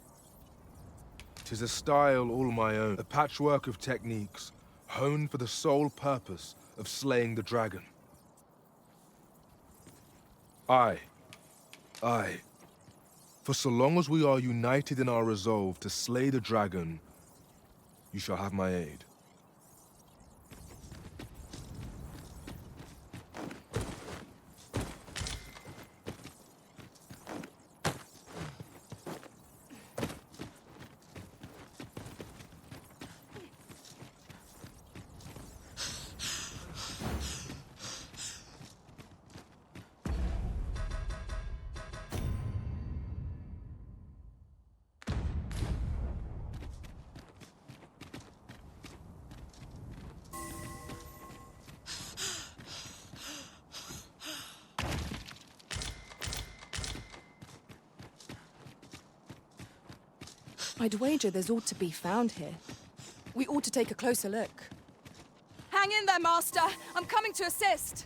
'Tis a style all my own, a patchwork of techniques, honed for the sole purpose of slaying the dragon. Aye. For so long as we are united in our resolve to slay the dragon, you shall have my aid. I'd wager there's ought to be found here. We ought to take a closer look. Hang in there, Master! I'm coming to assist!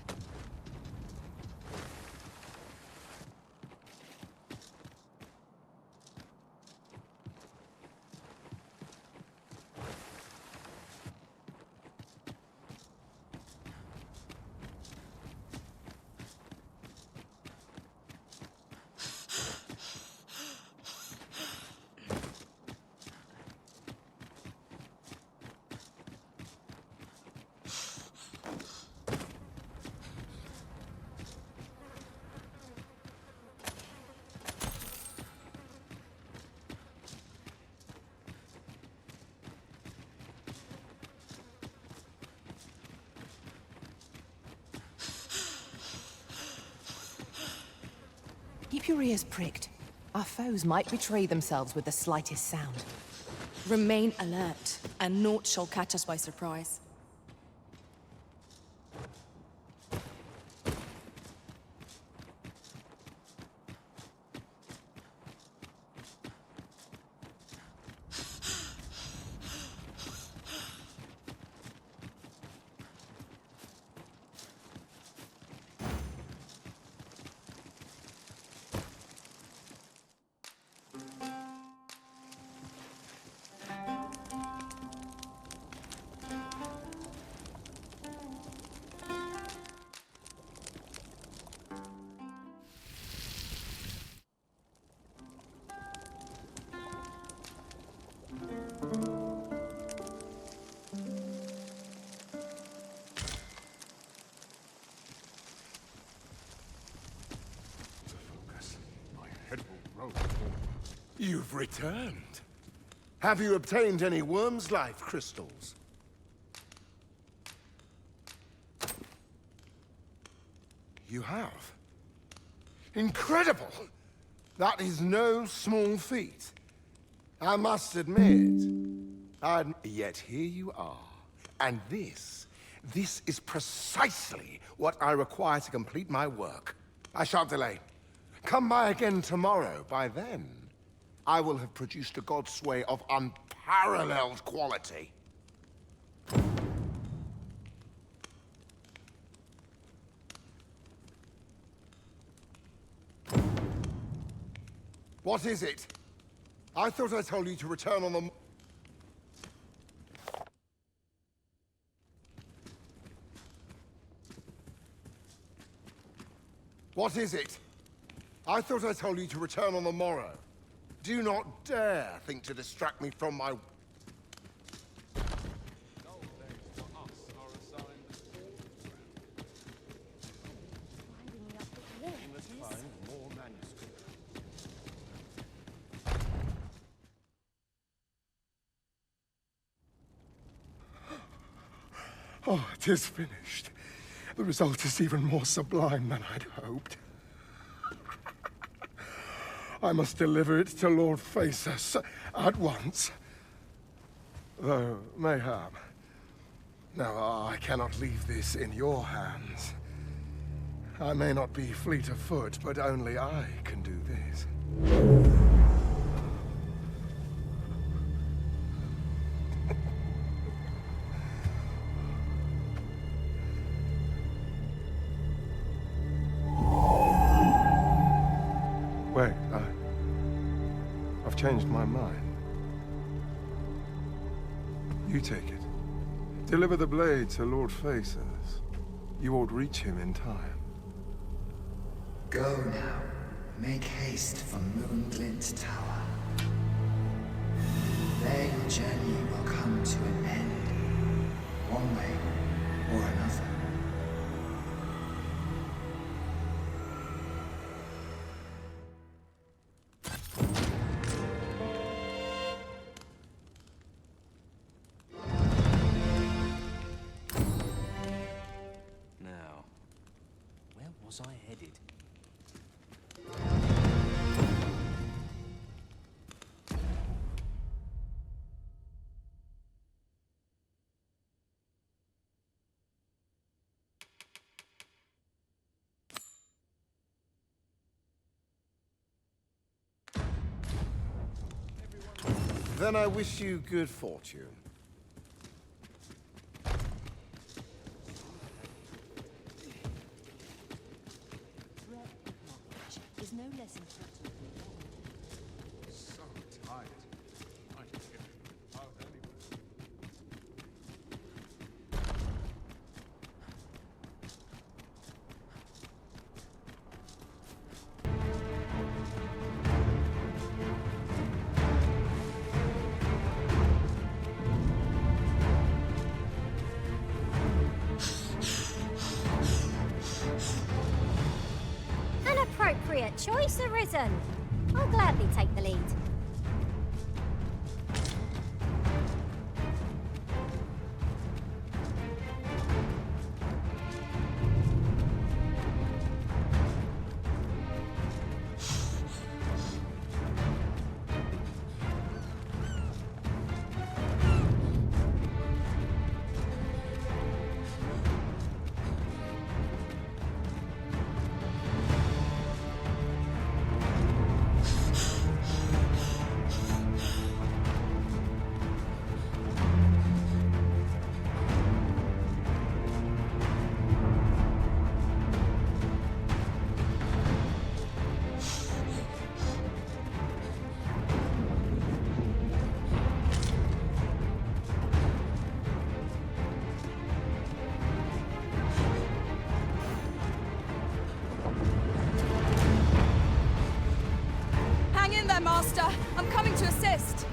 Keep your ears pricked. Our foes might betray themselves with the slightest sound. Remain alert, and naught shall catch us by surprise. You've returned. Have you obtained any worm's life crystals? You have? Incredible! That is no small feat. I must admit. Yet here you are. And this is precisely what I require to complete my work. I shan't delay. Come by again tomorrow. By then, I will have produced a godsway of unparalleled quality. What is it? I thought I told you to return on the... What is it? I thought I told you to return on the morrow. Do not dare think to distract me from my... Oh, it is finished. The result is even more sublime than I'd hoped. I must deliver it to Lord Phaesus at once. Though, mayhap... No, I cannot leave this in your hands. I may not be fleet of foot, but only I can do this. Wait, I've changed my mind. You take it. Deliver the blade to Lord Phaesus. You won't reach him in time. Go now. Make haste for Moonglint Tower. There your journey will come to an end. One way or another. Was I headed? Then I wish you good fortune. Is no less important. So tired. I can get out anyway. An appropriate choice arisen. I'll gladly take the lead. Hang in there, Master. I'm coming to assist.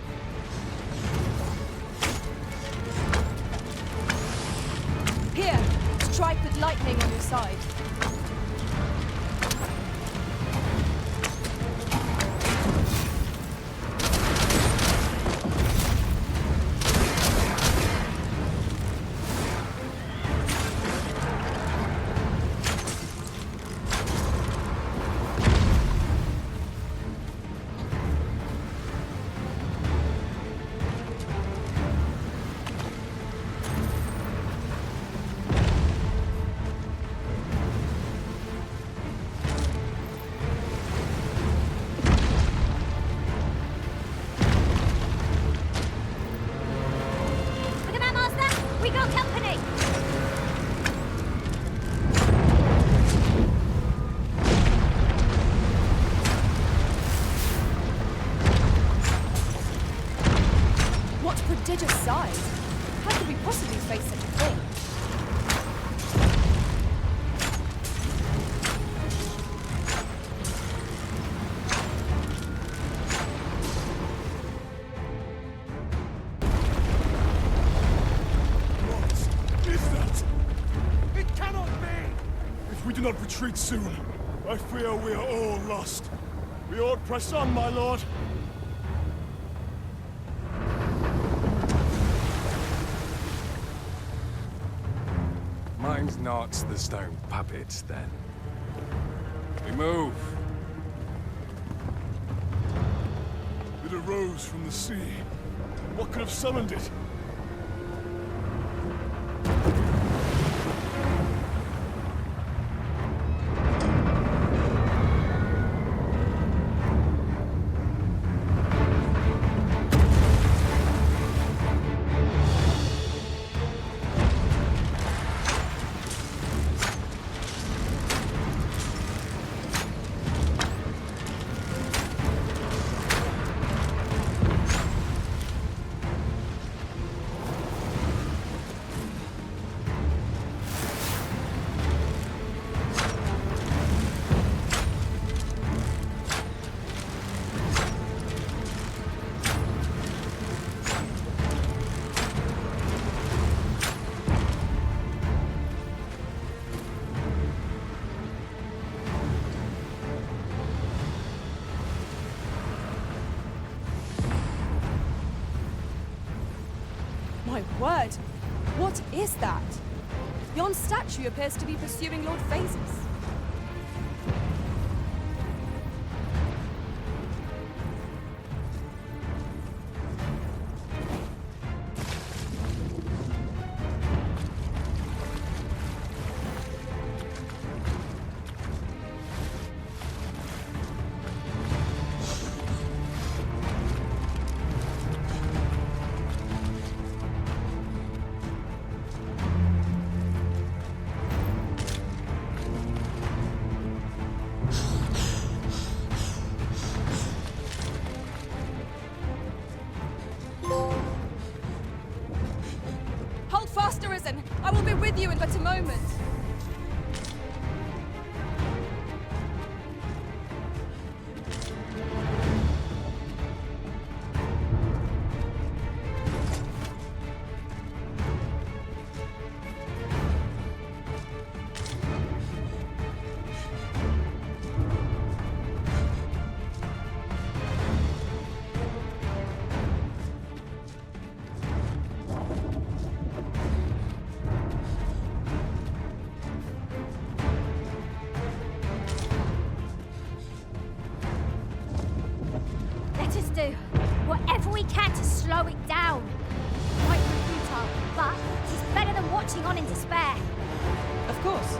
Here, strike with lightning on your side. prodigious size. How could we possibly face such a thing? Is that? It cannot be! If we do not retreat soon, I fear we are all lost. We ought press on, my lord. Mine's not the stone puppets, then. We move. It arose from the sea. What could have summoned it? My word! What is that? Yon statue appears to be pursuing Lord Phases. Hold fast, Arisen! I will be with you in but a moment. Let us do whatever we can to slow it down. Might be futile, but it's better than watching on in despair. Of course.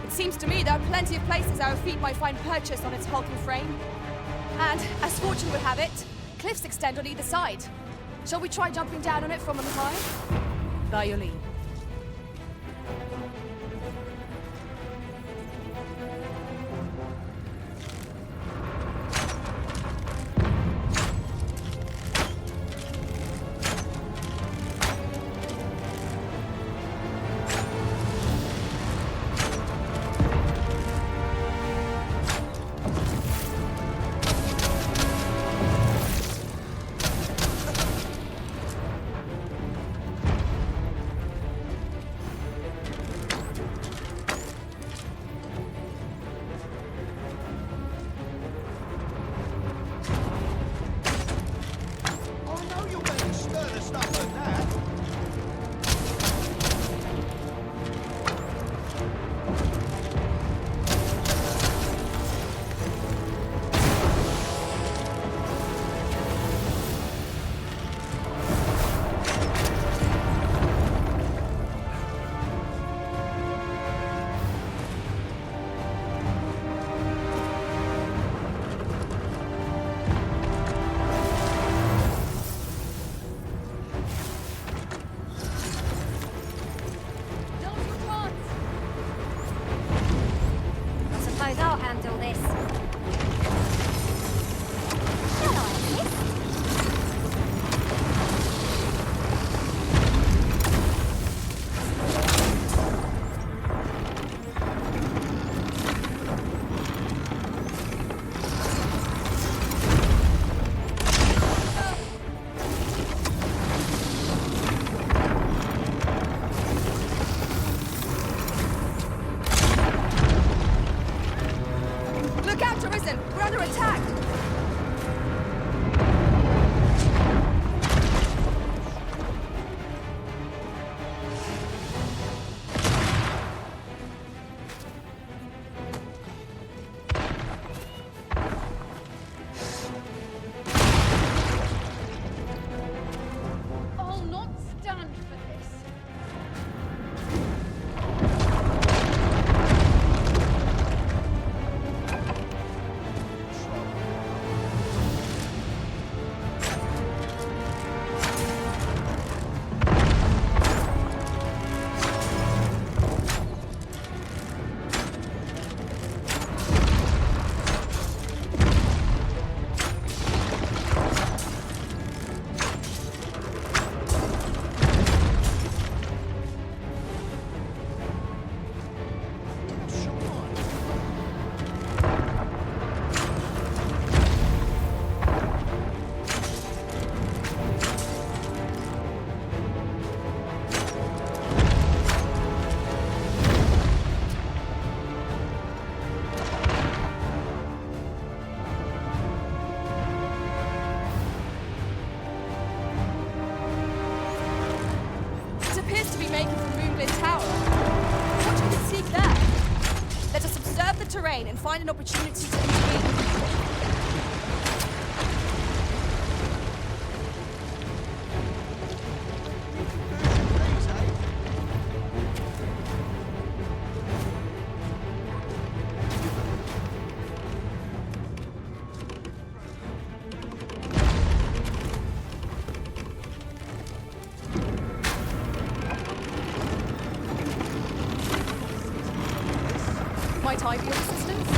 Seems to me there are plenty of places our feet might find purchase on its hulking frame. And, as fortune would have it, cliffs extend on either side. Shall we try jumping down on it from on high? By your leave. handle this. Shall I assist? And find an opportunity to intervene. Might I be of assistance?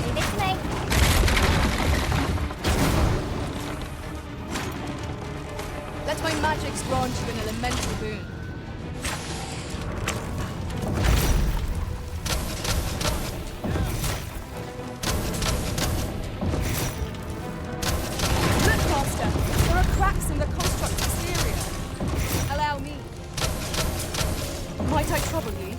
Leave it to me. Let my magics grant you an elemental boon. Might I trouble you?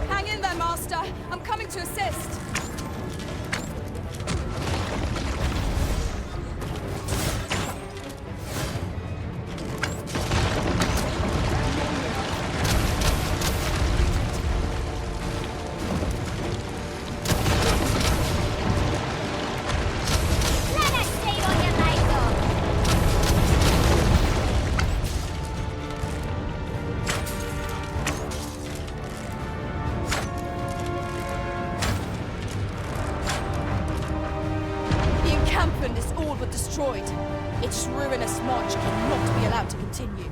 Hang in there, Master. I'm coming to assist. Is all but destroyed. Its ruinous march cannot be allowed to continue.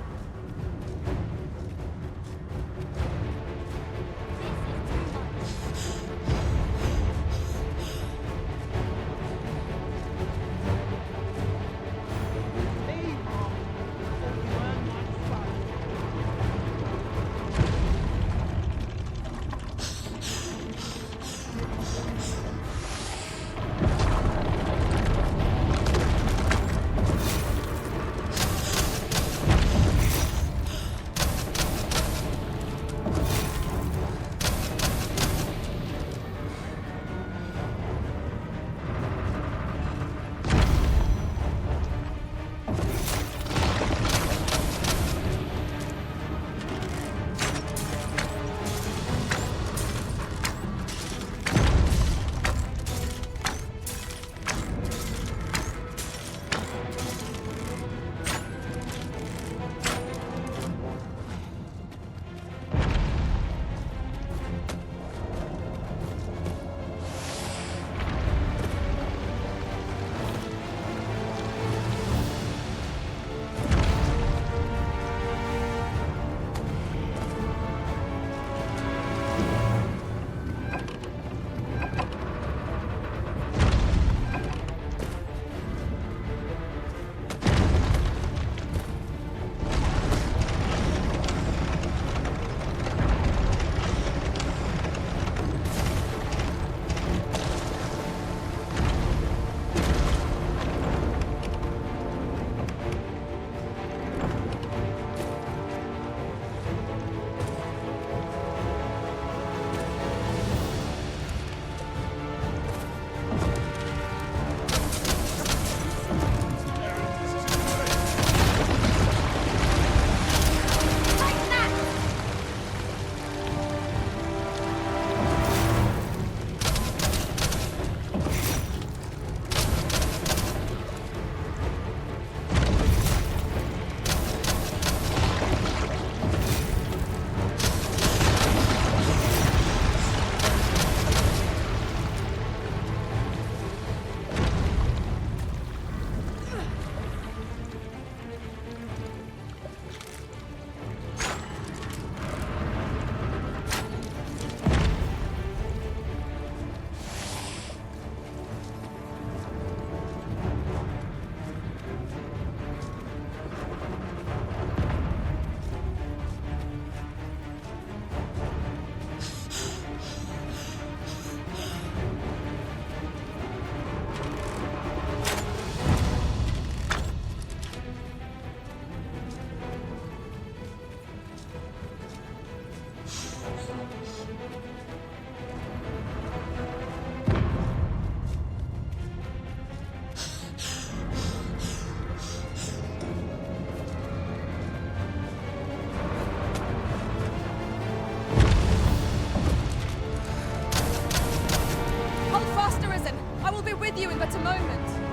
Faster, Risen! I will be with you in but a moment.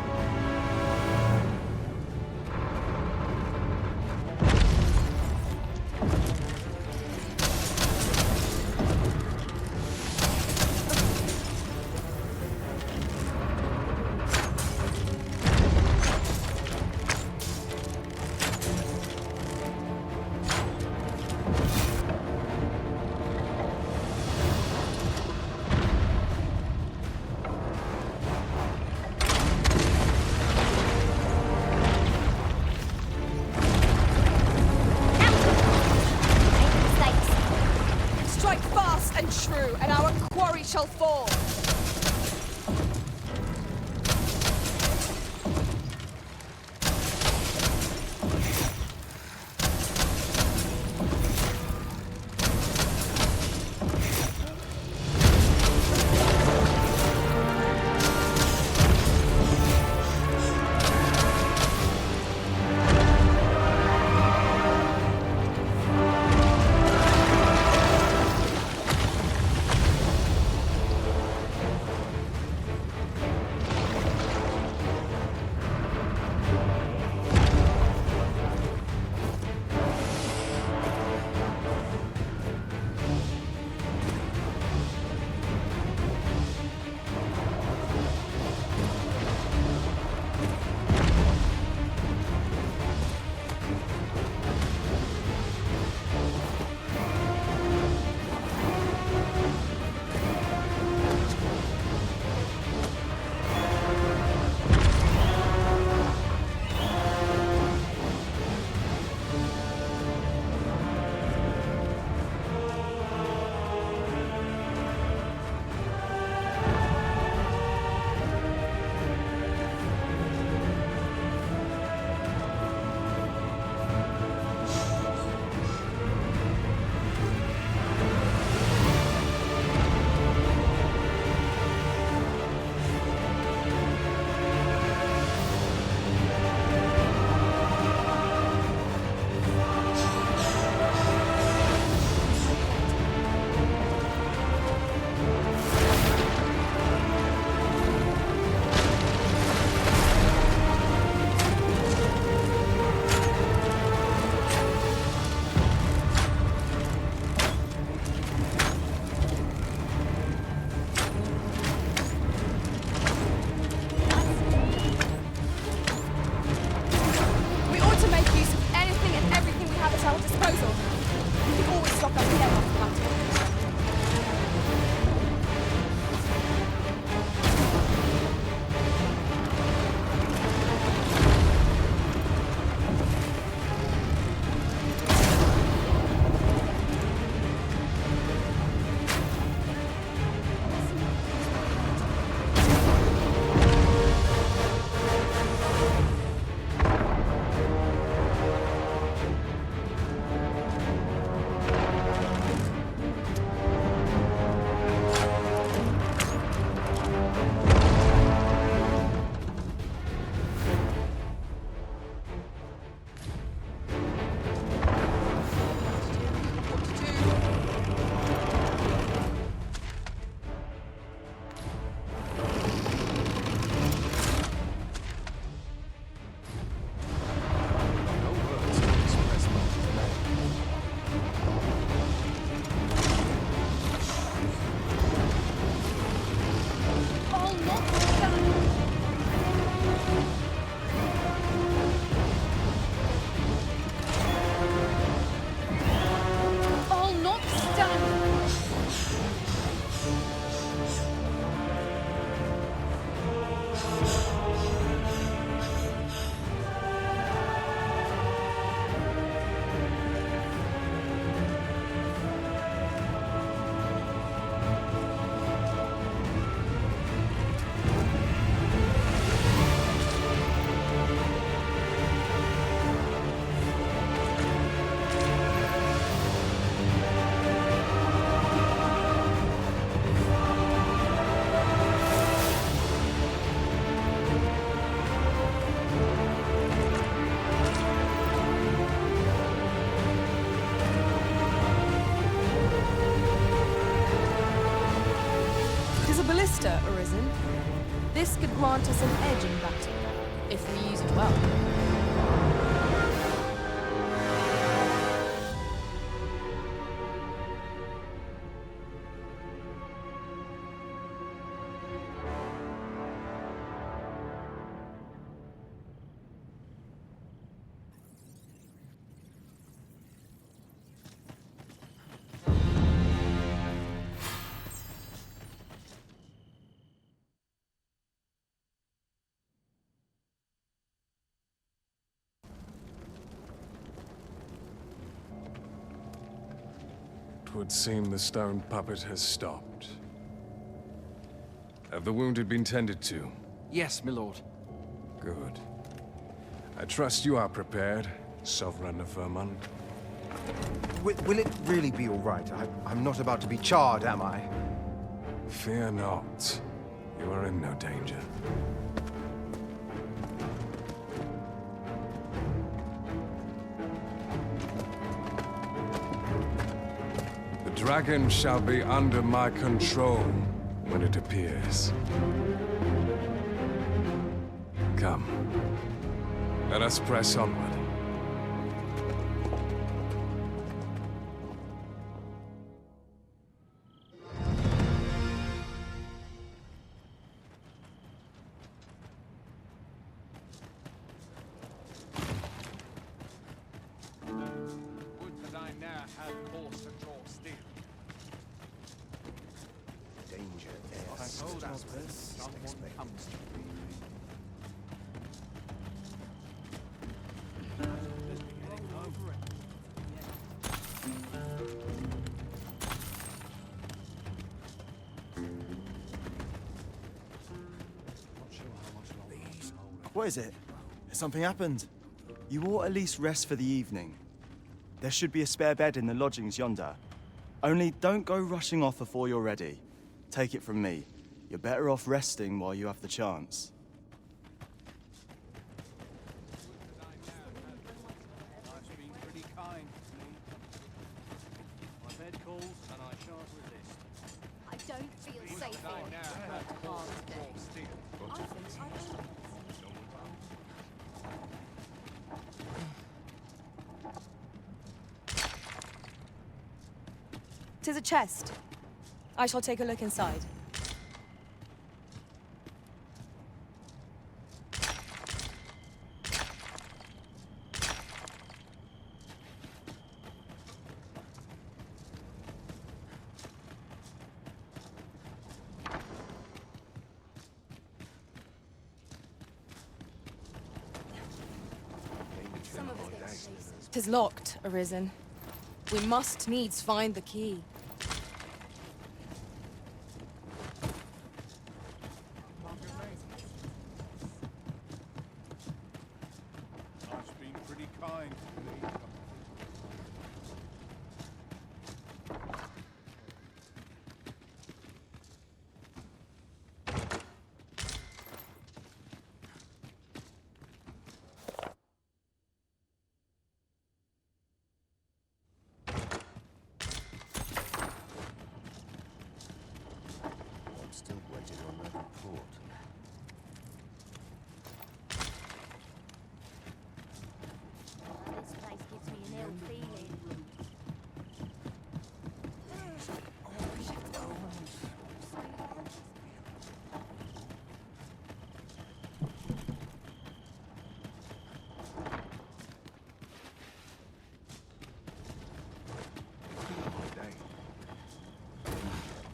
Arisen. This could grant us an edge in battle, if we use it well. Would seem the stone puppet has stopped. Have the wounded been tended to? Yes, my lord. Good. I trust you are prepared, Sovereign of Vermund. Will it really be all right? I'm not about to be charred, am I? Fear not. You are in no danger. The dragon shall be under my control when it appears. Come. Let us press onward. Would that I now had force to draw steel. Danger I told Aspen someone comes to me. What is it? Has something happened? You ought at least rest for the evening. There should be a spare bed in the lodgings yonder. Only don't go rushing off before you're ready. Take it from me. You're better off resting while you have the chance. Life's been pretty kind to me. My bed calls and I shan't resist. I don't feel safe I here. now have force to draw steel. I think I will. Tis a chest. I shall take a look inside. Some of us get places. 'Tis locked, Arisen. We must needs find the key. Life's been pretty kind to me. I'm still waiting on that report. This place gives me an ill feeling.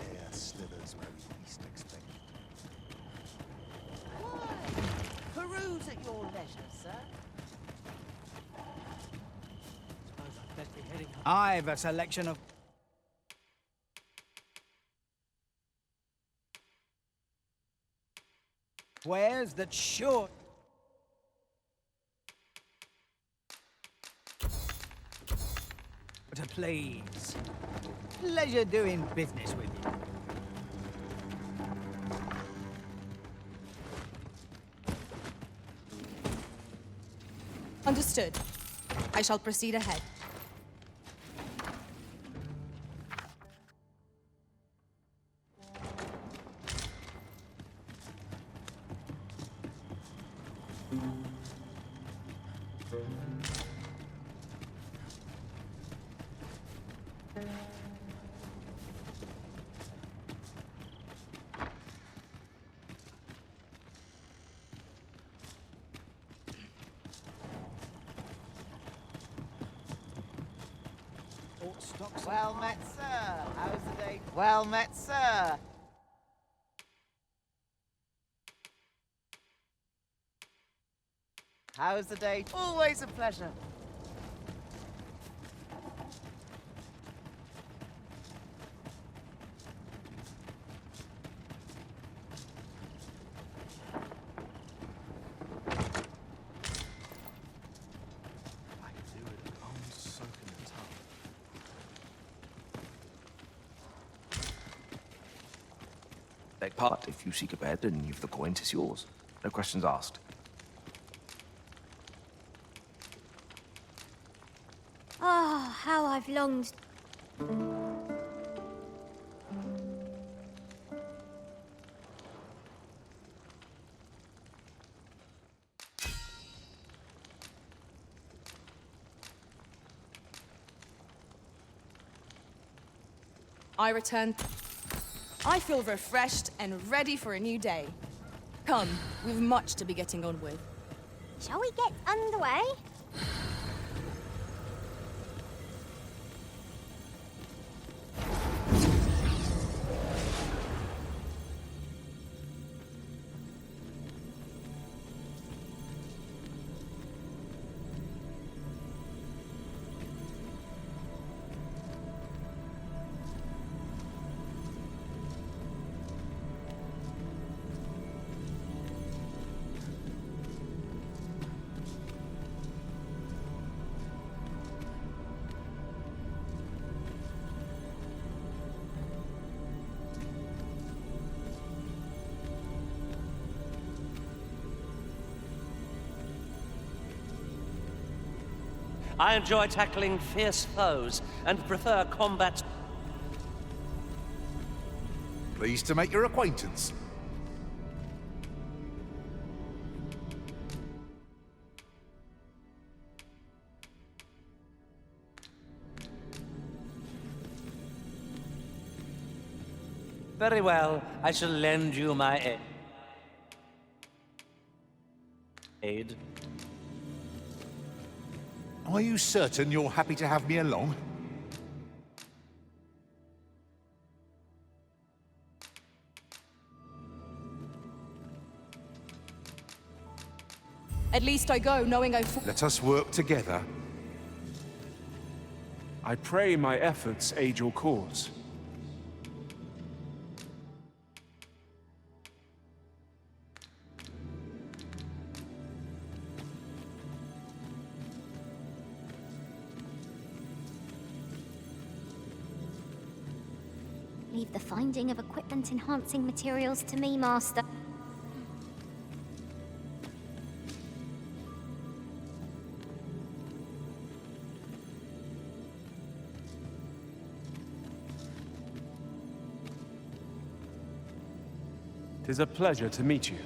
Air slithers where we least expect it. Peruse at your leisure, sir. Suppose I'd best be heading up. I've a selection of... wares that sure... to please. Pleasure doing business with you. Understood. I shall proceed ahead. Well met, sir. How's the day? Well met, sir. How's the day? Always a pleasure. Take part. If you seek a bed and you've the coin, 'tis yours. No questions asked. Oh, how I've longed. I return. I feel refreshed and ready for a new day. Come, we've much to be getting on with. Shall we get underway? I enjoy tackling fierce foes and prefer combat. Pleased to make your acquaintance. Very well, I shall lend you my aid. Are you certain you're happy to have me along? At least I go knowing Let us work together. I pray my efforts aid your cause. Leave the finding of equipment-enhancing materials to me, Master. Tis a pleasure to meet you.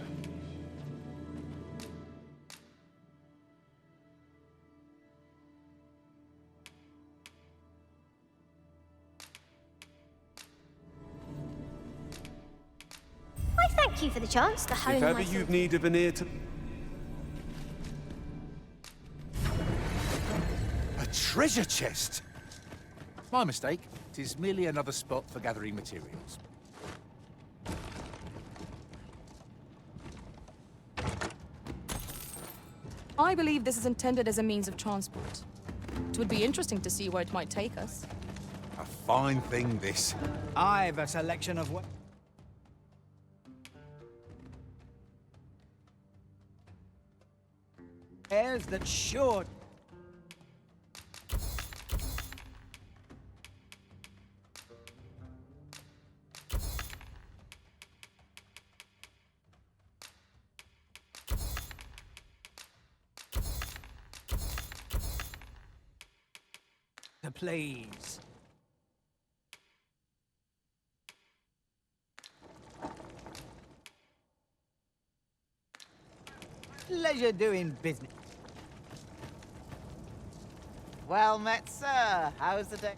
Thank you for the chance to hone If ever my you've need of an ear to... A treasure chest? My mistake. It is merely another spot for gathering materials. I believe this is intended as a means of transport. It would be interesting to see where it might take us. A fine thing, this. I've a selection of what... airs that should... Please. Pleasure doing business. Well met, sir. How's the day?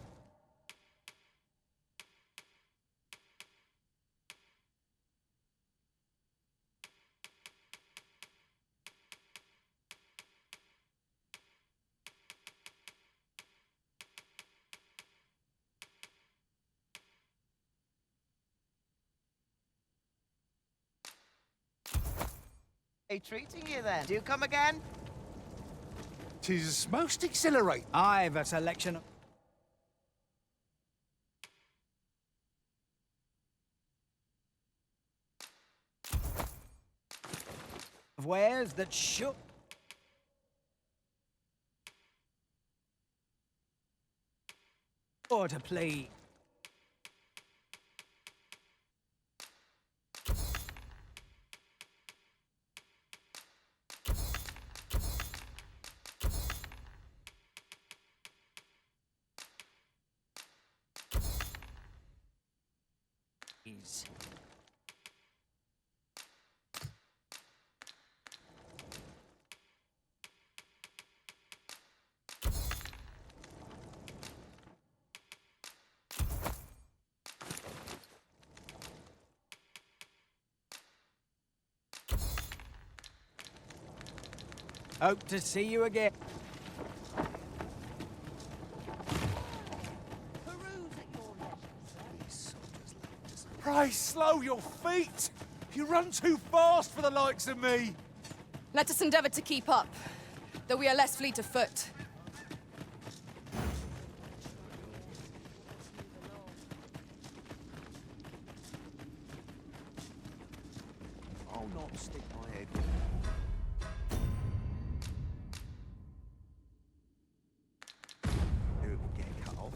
Treating you then. Do you come again? 'Tis most exhilarating. I've a selection of wares that should. Or to play. Hope to see you again. Pray slow your feet! You run too fast for the likes of me! Let us endeavor to keep up, though we are less fleet of foot. I'll not stick my head. It will get cut off.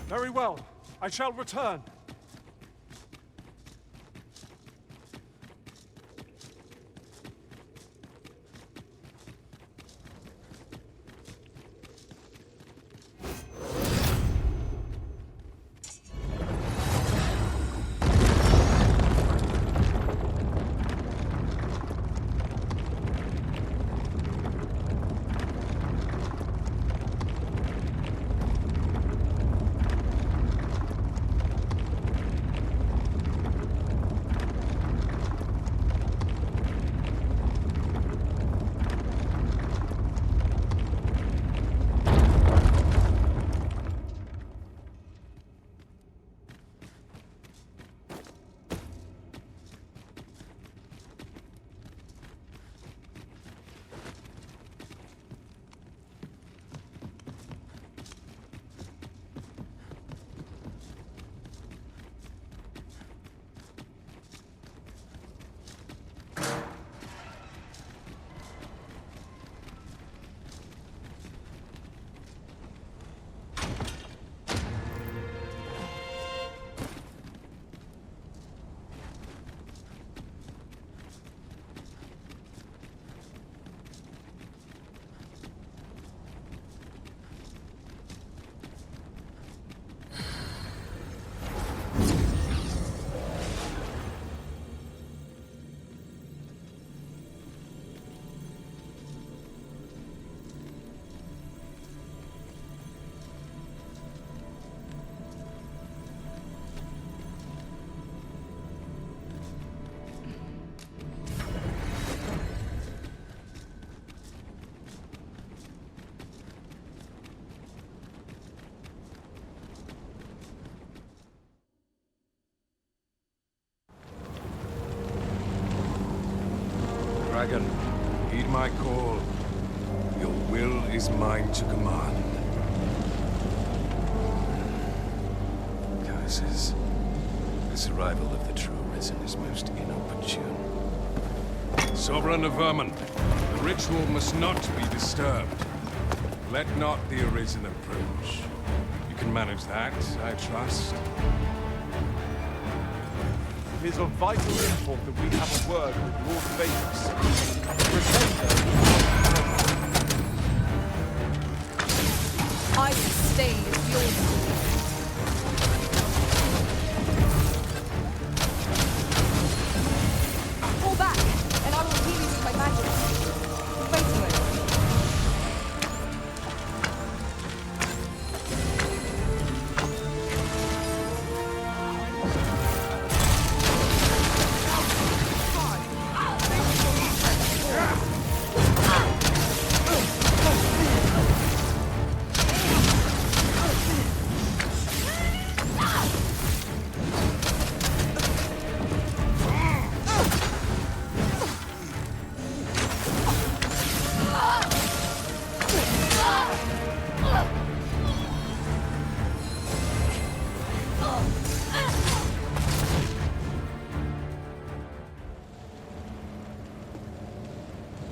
Very well. I shall return. Dragon, heed my call. Your will is mine to command. Curses. This arrival of the true Risen is most inopportune. Sovereign of Vermin, the ritual must not be disturbed. Let not the Arisen approach. You can manage that, I trust. It is of vital import that we have a word with Lord Vegas. I sustain your Pull back, and I will heal you with my magic. Wait a moment.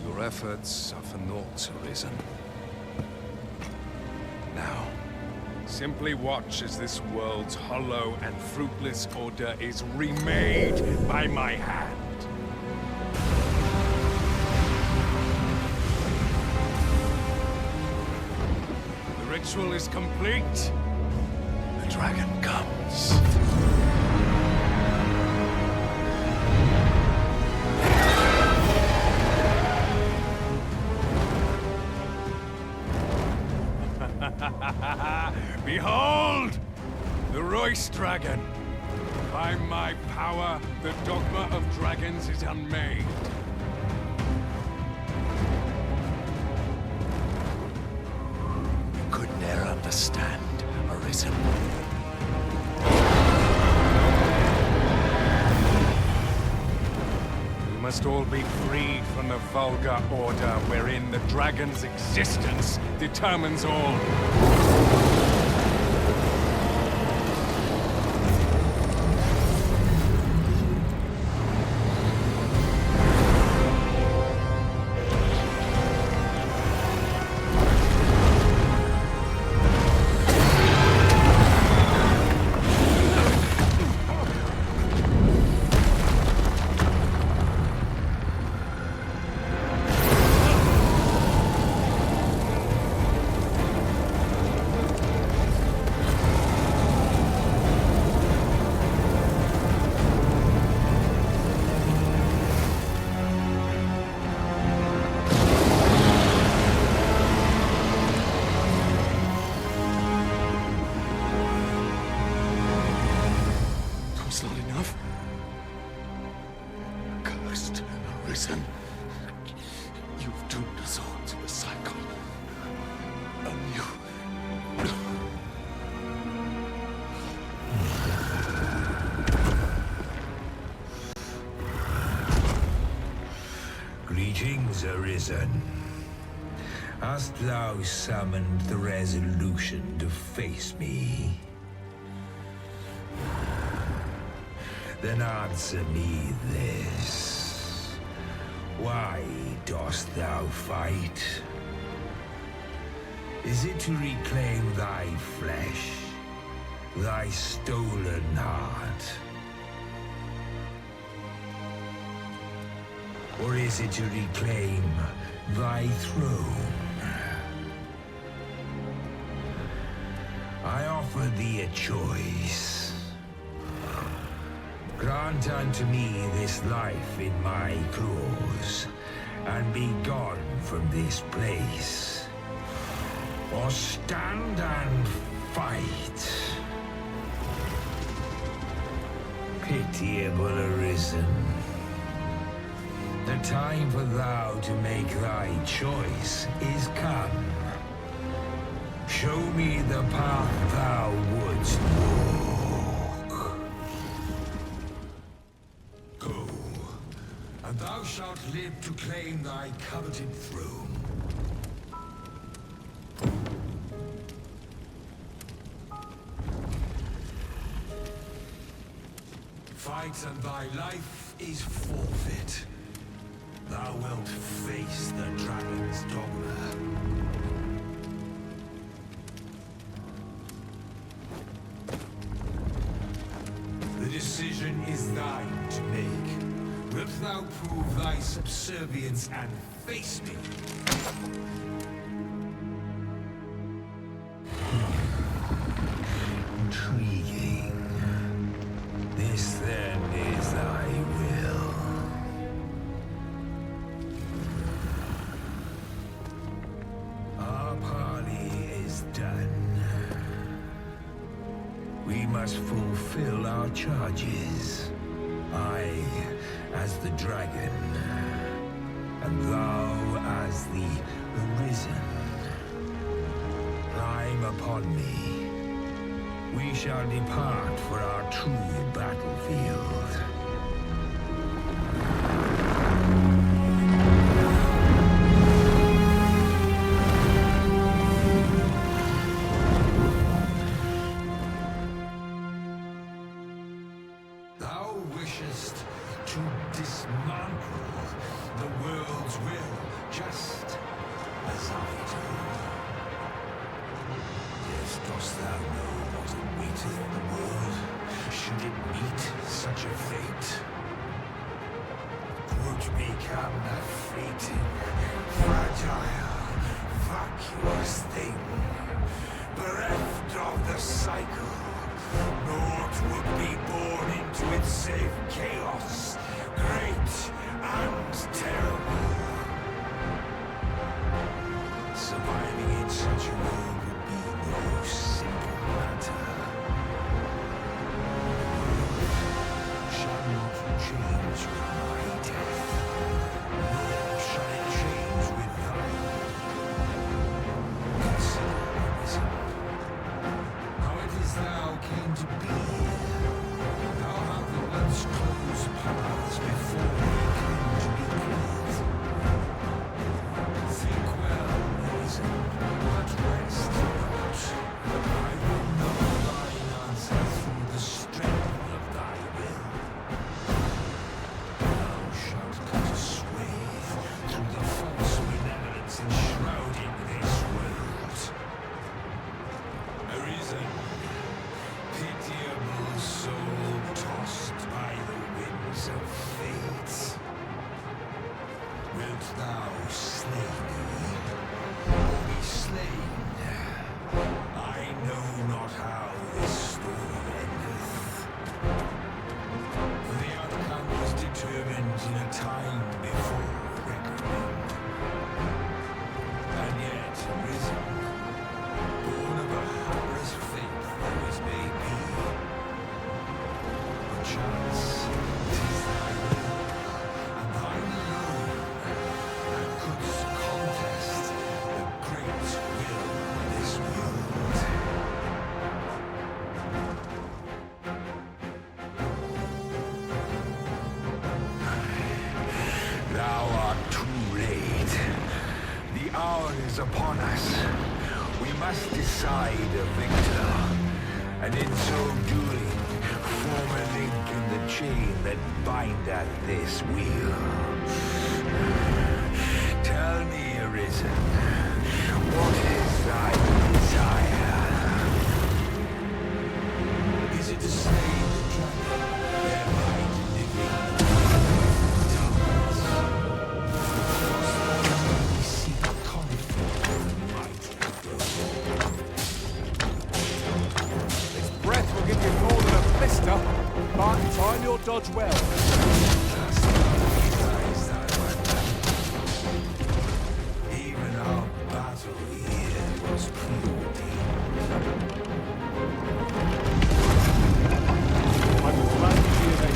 Your efforts are for naught, Arisen. Now, simply watch as this world's hollow and fruitless order is remade by my hand. The ritual is complete. The dragon comes. Behold! The Royce Dragon! By my power, the dogma of dragons is unmade. You could ne'er understand, Arisen. We must all be freed from the vulgar order wherein the dragon's existence determines all. Arisen, you've doomed us all to the cycle. And you... Greetings, Arisen. Hast thou summoned the resolution to face me? Then answer me this. Why dost thou fight? Is it to reclaim thy flesh, thy stolen heart? Or is it to reclaim thy throne? I offer thee a choice. Grant unto me this life in my claws, and be gone from this place. Or stand and fight. Pitiable Arisen. The time for thou to make thy choice is come. Show me the path thou wouldst walk. Go, and thou shalt live to claim thy coveted throne. Fight and thy life is forfeit. Thou wilt face the dragon's dogma. The decision is thine to make. Wilt thou prove thy subservience and face me? Intriguing. This then is thy will. Our parley is done. We must fulfill our charges. I, as the dragon, and thou as the Arisen. Climb upon me. We shall depart for our true battlefield. Thou wishest to dismantle the world's will, just as I do. Yes, dost thou know what awaiteth the world, should it meet such a fate? Would become a fleeting, fragile, vacuous thing, bereft of the cycle. Naught would be born into its safe chaos, great and terrible. Surviving in such a world would be no simple matter. Shall not change with my death, nor shall it change with thine. Consider, Arisen, how it is thou came to be. Thou hast the once closed paths before we came to be cleared. Think well, Arisen, but rest not. I will know thine answer through the strength of thy will. Thou shalt cut a swathe through the false benevolence enshrouding this world. Arisen, pitiable soul tossed by the winds of fate. Wilt thou slay me, or be slain? I know not how this story endeth. For the outcome was determined in a time before reckoning. And yet, Arisen, born of a hapless faith though it may be, perchance 'tis thy will, and thine alone, that couldst contest the great will of this world. Thou art too late. The hour is upon us. We must decide a victor, and in so doing, form a link in the chain that bindeth this wheel. Tell me, Arisen, what is thy desire? Is it to slay the dragon, thereby delivering we seek conflict with the mighty Its breath will give you more than a blister, but time your dodge well. Even our battle here was preordained. I'm glad to be of aid.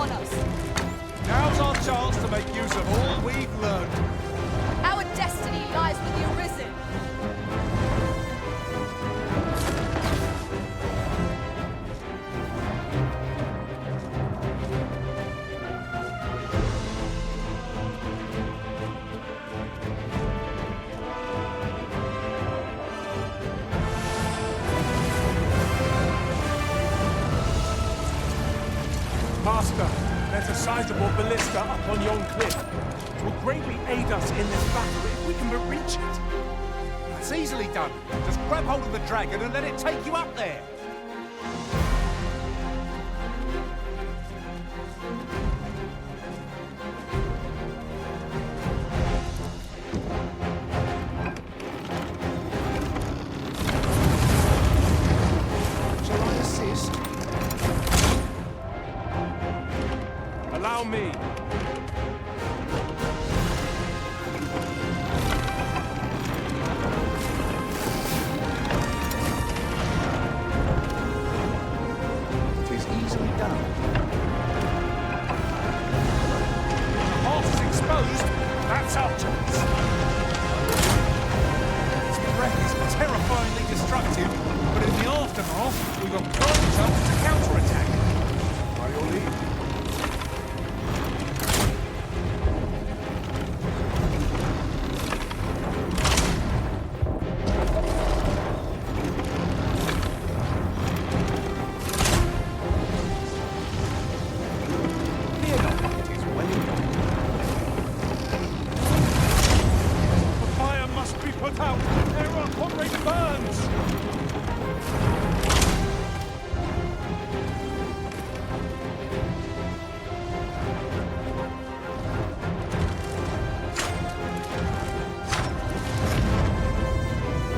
upon us. Now's our chance to make use of all we've learned. Our destiny lies with the Arisen. Master, there's a sizable ballista up on yon cliff. Will greatly aid us in this battle if we can but reach it. That's easily done. Just grab hold of the dragon and let it take you up there. Shall I assist? Allow me. It is easily done. The horse is exposed. That's our chance. Its breath is terrifyingly destructive, but in the aftermath, we've got prime chance to counterattack. By your leave.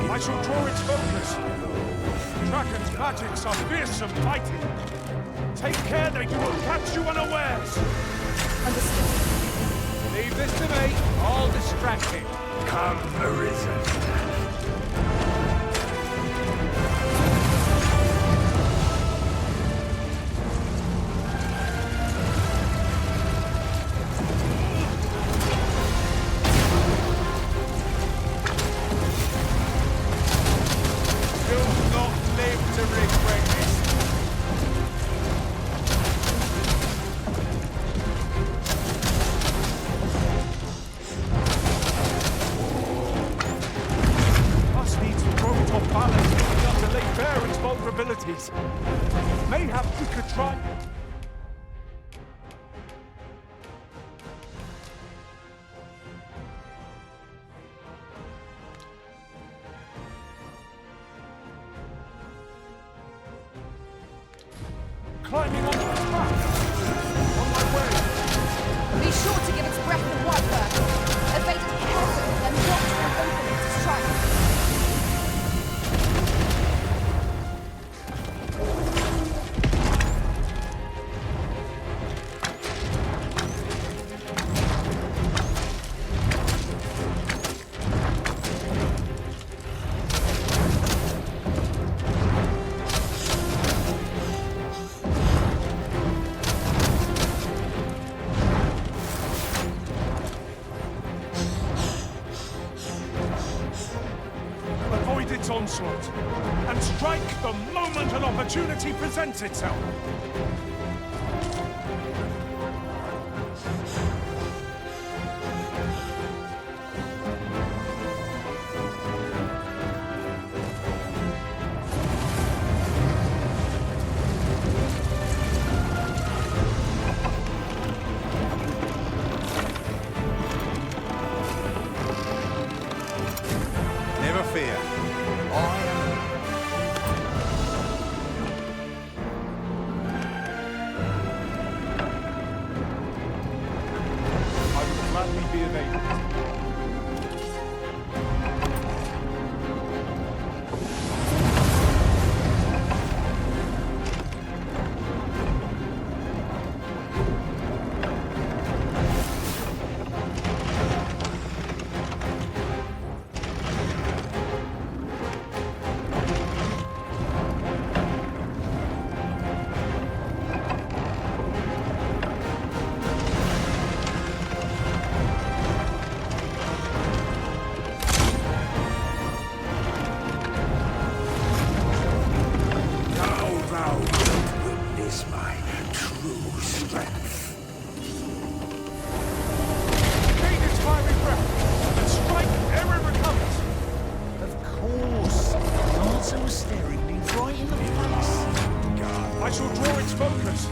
I shall draw its focus. Dragon's magics are fierce and mighty. Take care they do not catch you unawares. Understood. Leave this to me. I'll distract him. Come, Arisen. Mayhap we could try. Climbing onto its back. On my way. Be sure to give its breath the white work. Evade it carefully and watch for an opening to strike. Avoid its onslaught, and strike the moment an opportunity presents itself. Never fear. I will gladly be evaded. strength. Take this fiery breath and strike ere it recovers. Of course. The answer was staring me right in the face. I shall draw its focus.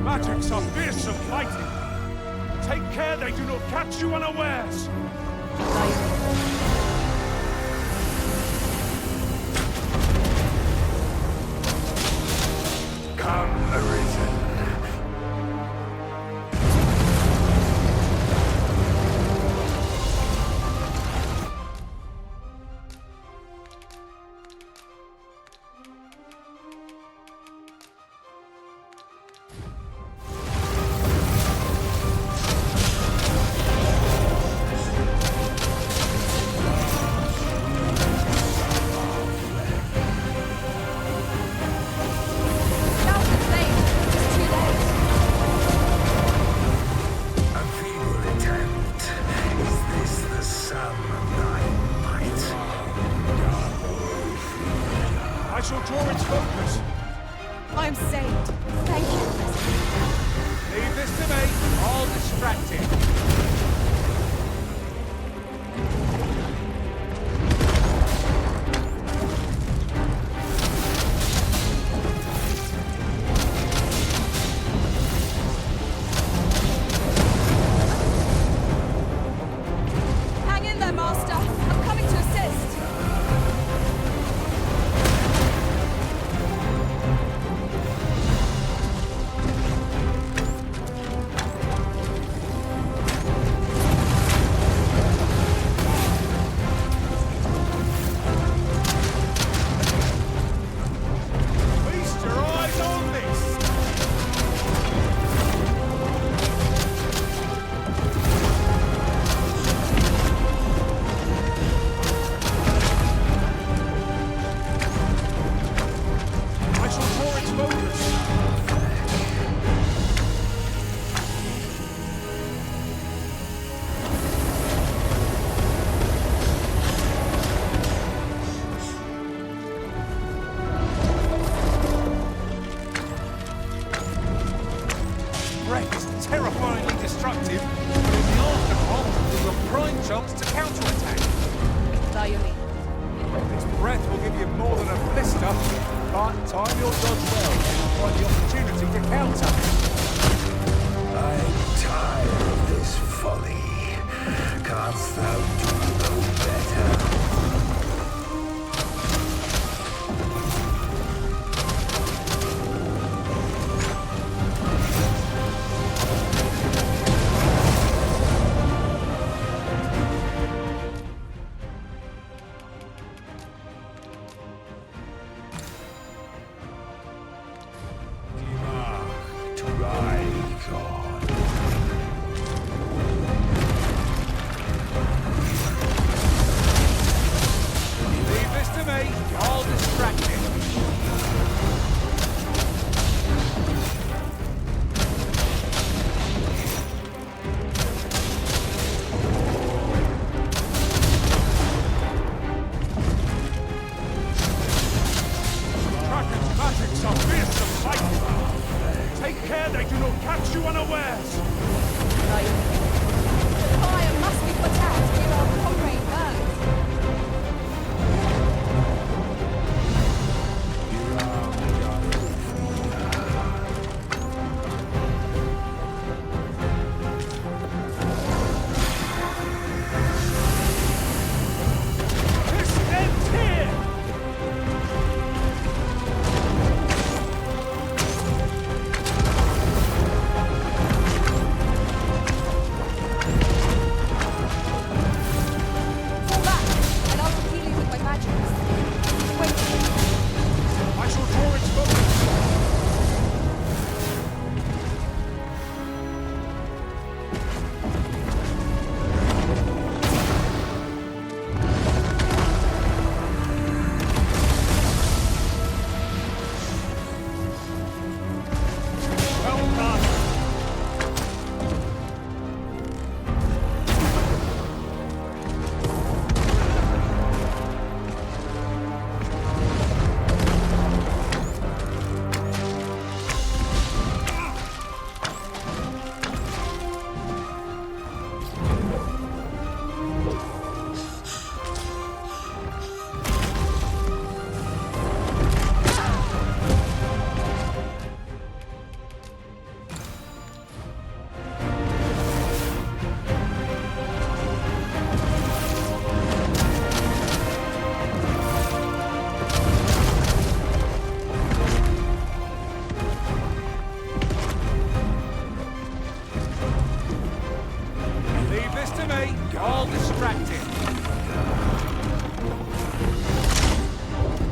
Magics are fierce and mighty. Take care they do not catch you unawares. Come, Arisen. I shall draw its focus. I am saved. Thank you. Leave this to me. I'll distract it. Hang in there, Master. I'm coming to assist. Terrifyingly destructive, but in the aftermath, there's a prime chance to counterattack. Its breath will give you more than a blister, but time your dodge well, and find the opportunity to counter. I'm tired of this folly. Canst thou do no better? Leave this to me, I'll distract it. Dragon's magics are fierce and mighty. Take care they do not catch you unawares. tonight. Fire must be put out to hear our comrade burn. All distracted.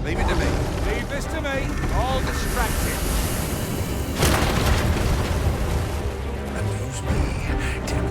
Leave it to me. Leave this to me. All distracted. Amuse me, Tim.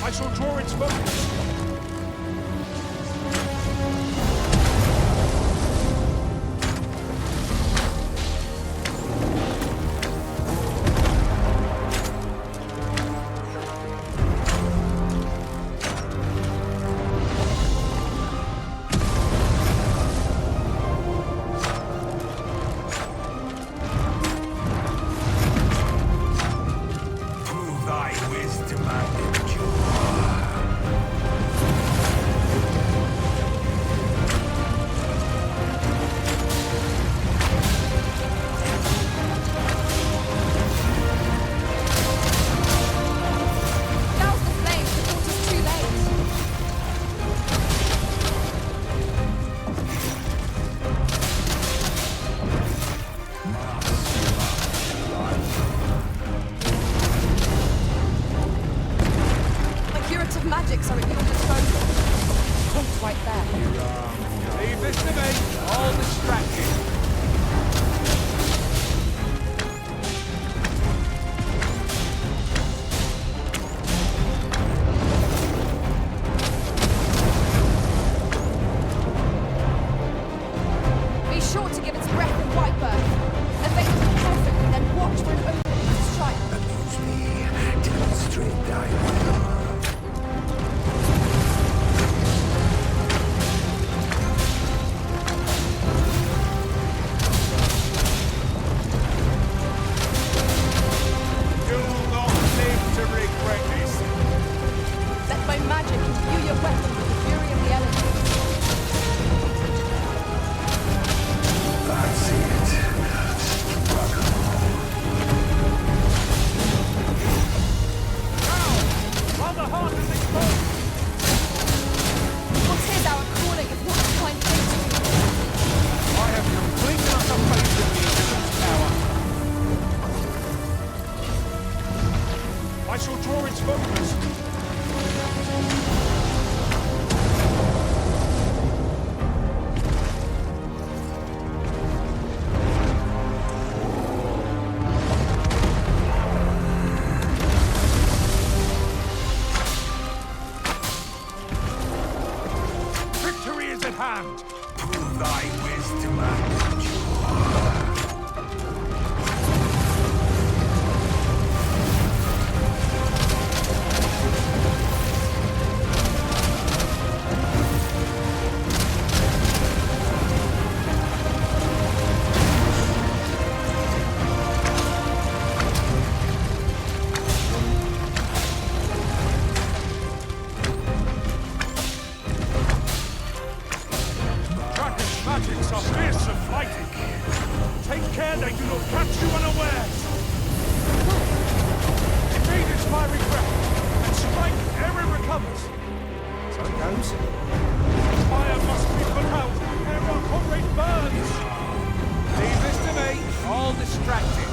I shall draw its focus. Prove thy wisdom and endure. Let's focus. Victory is at hand! Prove thy wisdom and endure. Dragon's magics are fierce and fighting. Take care they do not catch you unawares. Evade its fiery breath and strike ere it recovers. So it goes. Fire must be put out ere our comrade burns. Leave this to me. I'll distract him.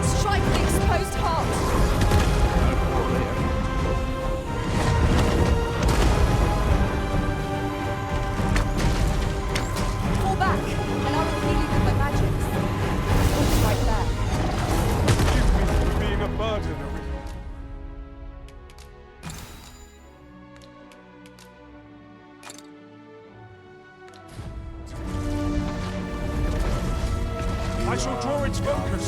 Strike the exposed heart! Fall back, and I will heal you with my magics. It's right there. Excuse me for being a burden, are we? I shall draw its focus.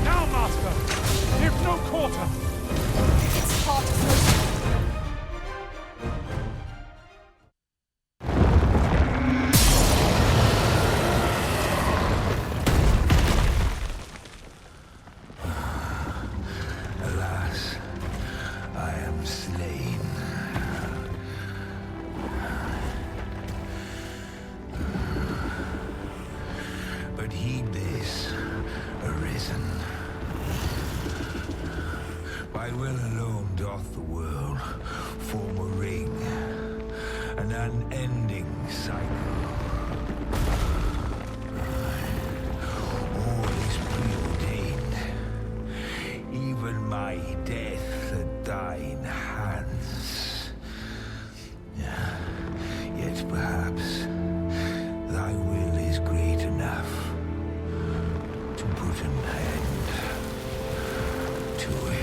Now, Master! Give no quarter! Its heart is open. Alas, I am slain. But heed this, Arisen. By will alone doth the world form a ring, an unending cycle. All is preordained, even my death at thine hands. Yet perhaps thy will is great enough to put an end to it.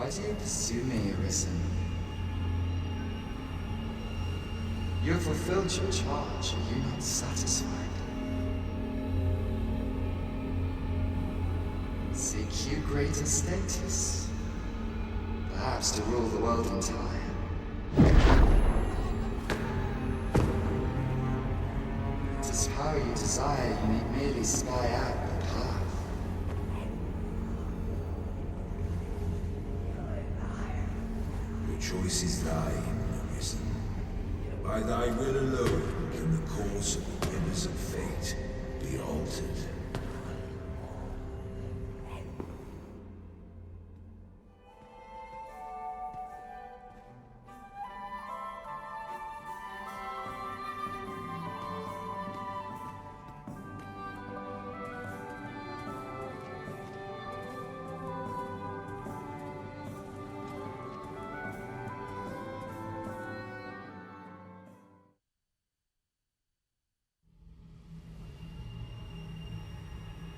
Why do you pursue me, Arisen? You have fulfilled your charge, are you not satisfied? Seek you greater status? Perhaps to rule the world entire? It is power you desire, you need merely spy out the path. Your choice is thine, Arisen. By thy will alone can the course of the winners of fate be altered.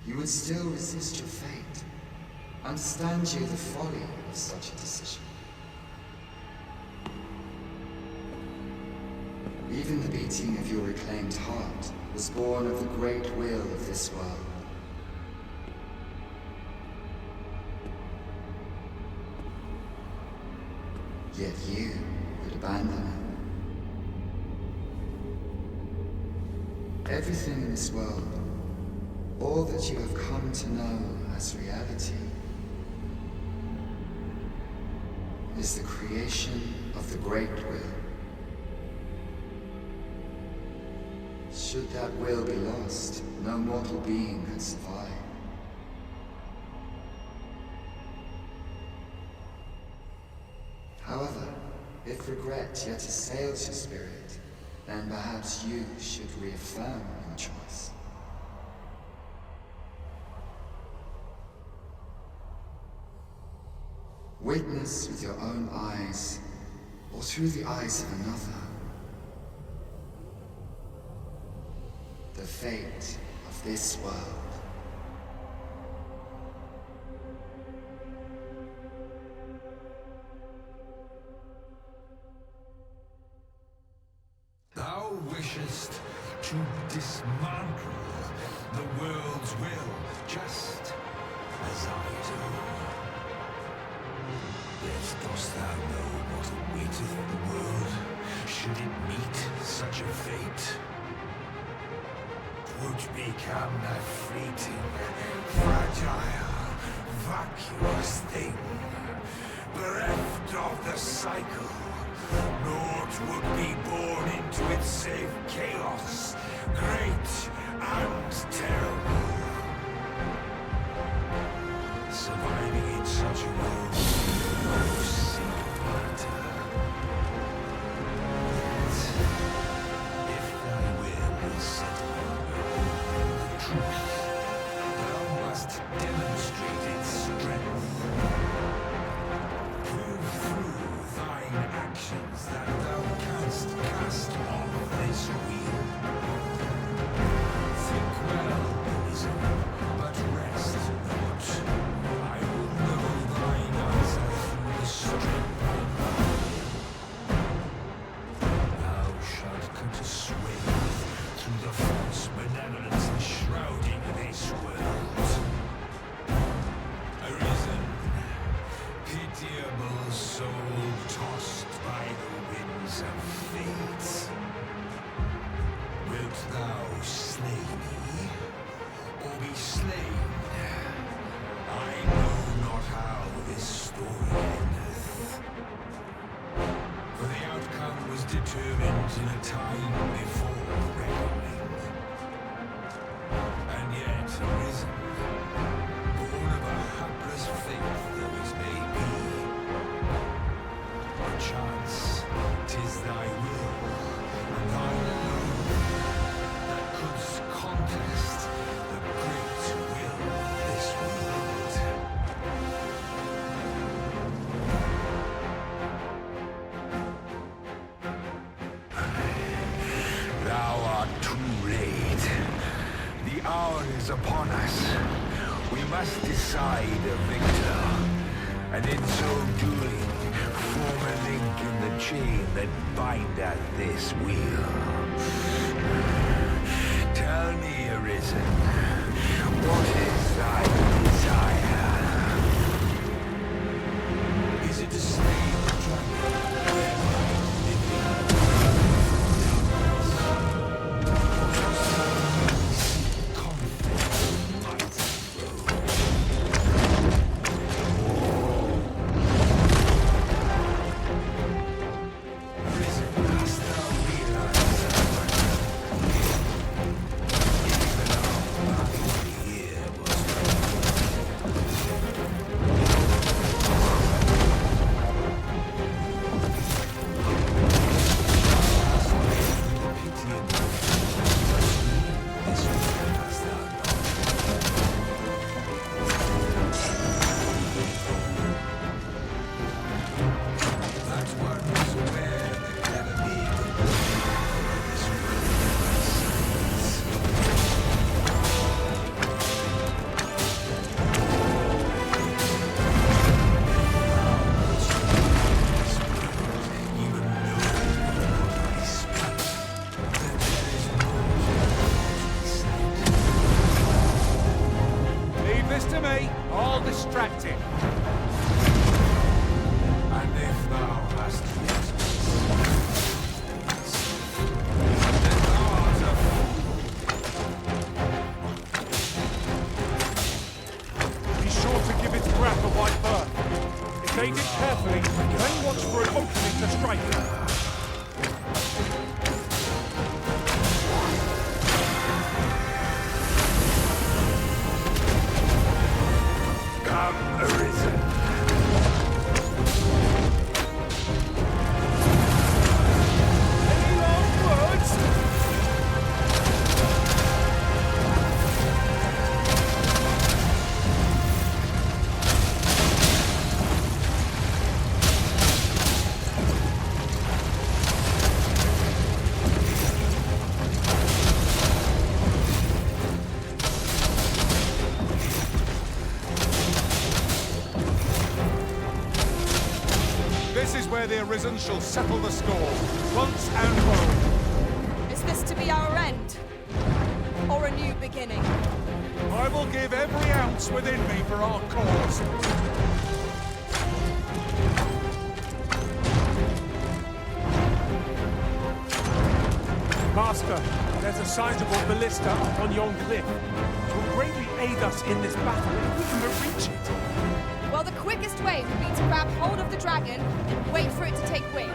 You would still resist your fate. Understand you the folly of such a decision. Even the beating of your reclaimed heart was born of the great will of this world. Yet you would abandon it. Everything in this world, all that you have come to know as reality, is the creation of the great will. Should that will be lost, no mortal being could survive. However, if regret yet assails your spirit, then perhaps you should reaffirm your choice. Witness with your own eyes, or through the eyes of another, the fate of this world. Thou wishest to dismantle the world's will, just as I do. Yet dost thou know what awaiteth the world, should it meet such a fate? 'Twould become a fleeting, fragile, vacuous thing, bereft of the cycle. Naught would be born into it save chaos, great and terrible. Surviving in such a world, no single matter. Yet, if thy will is set upon the truth, thou must demonstrate its strength. Prove through thine actions that thou canst cast off this wheel. Think well, Arisen, but rest not. I will know thine answer through the strength of mine. Thou shalt come to sway through the false benevolence enshrouding this world. Arisen, pitiable soul tossed by the winds of fate. Wilt thou slay me, or be slain? I know not how this story endeth, for the outcome was determined in a time before reckoning. And yet, Arisen, born of a hapless faith though it may be, perchance 'tis thy will, and thine alone, that couldst contest the great will of this world. Thou art too late. The hour is upon us. We must decide a victor, and in so chain that bindeth this wheel. Tell me, Arisen, what is thy desire? Is it to slay the dragon? The Arisen shall settle the score, once and for all. Is this to be our end? Or a new beginning? I will give every ounce within me for our cause. Master, there's a sizable ballista up on yon cliff. It will greatly aid us in this battle if we can but reach it. Well, the quickest way would be to grab hold of the dragon and wait for it to take wing.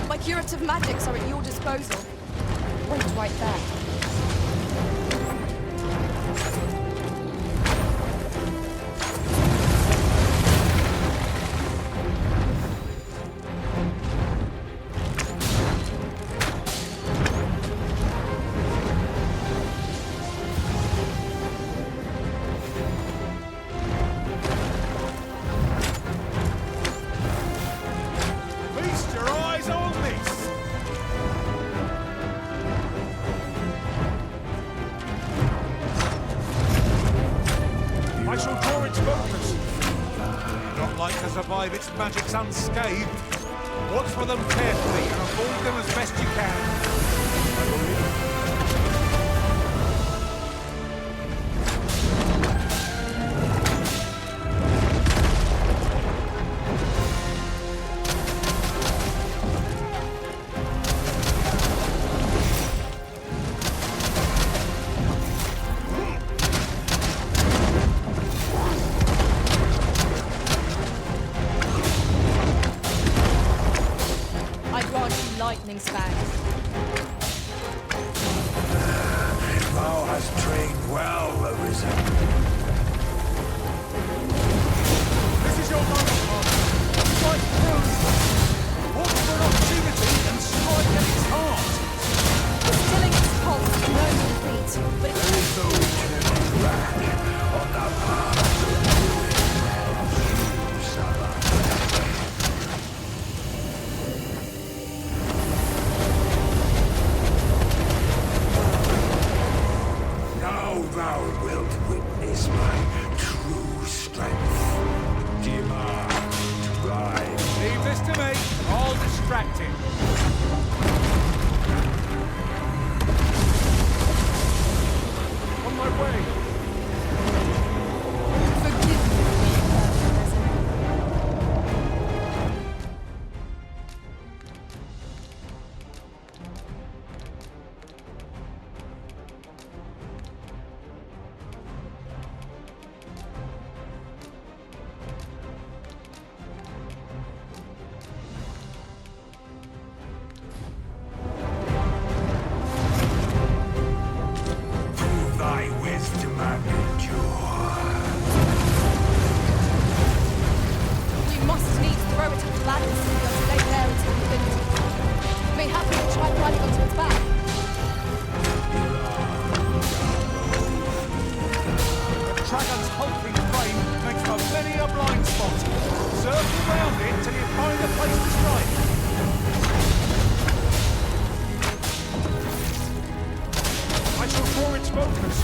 My curative magics are at your disposal. Wait right there. I shall draw its focus. Not like to survive its magics unscathed. Watch for them carefully and avoid them as best you can. Lightning spangs. Thou hast trained well, Arisen. This is your moment, Father. Strike through. Watch for an opportunity and strike at its heart. We're stilling its pulse with no defeat, but There is no turning back on the path of you, Sabbath. Thou wilt witness my true strength. Demand drive. Leave this to me. I'll distract him. On my way. forgive me. Prove thy wisdom and endure. We must needs throw it at the ladder so we'll stay there until infinity. Mayhap we will try climbing onto its back. The dragon's hulking frame makes for many a blind spot. Circle round it till you find a place to strike. I shall draw its focus.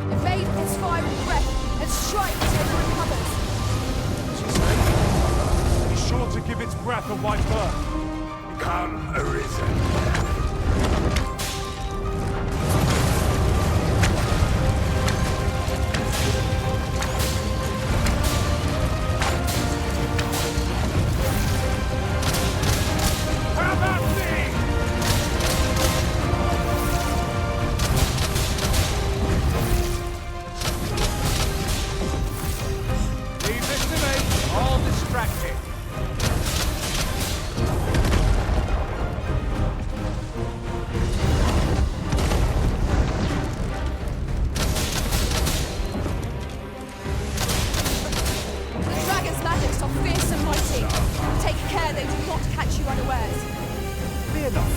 Evade its fiery breath and strike whatever it covers. Be sure to give its breath a wide berth. Come, Arisen. How about me? Leave this to me. I'll distract it. The dragon's magics are fierce and mighty. Take care they do not catch you unawares. Fear not.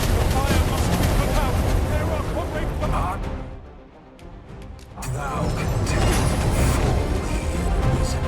The fire must be put out. There are what they put. Thou contend before me, Arisen.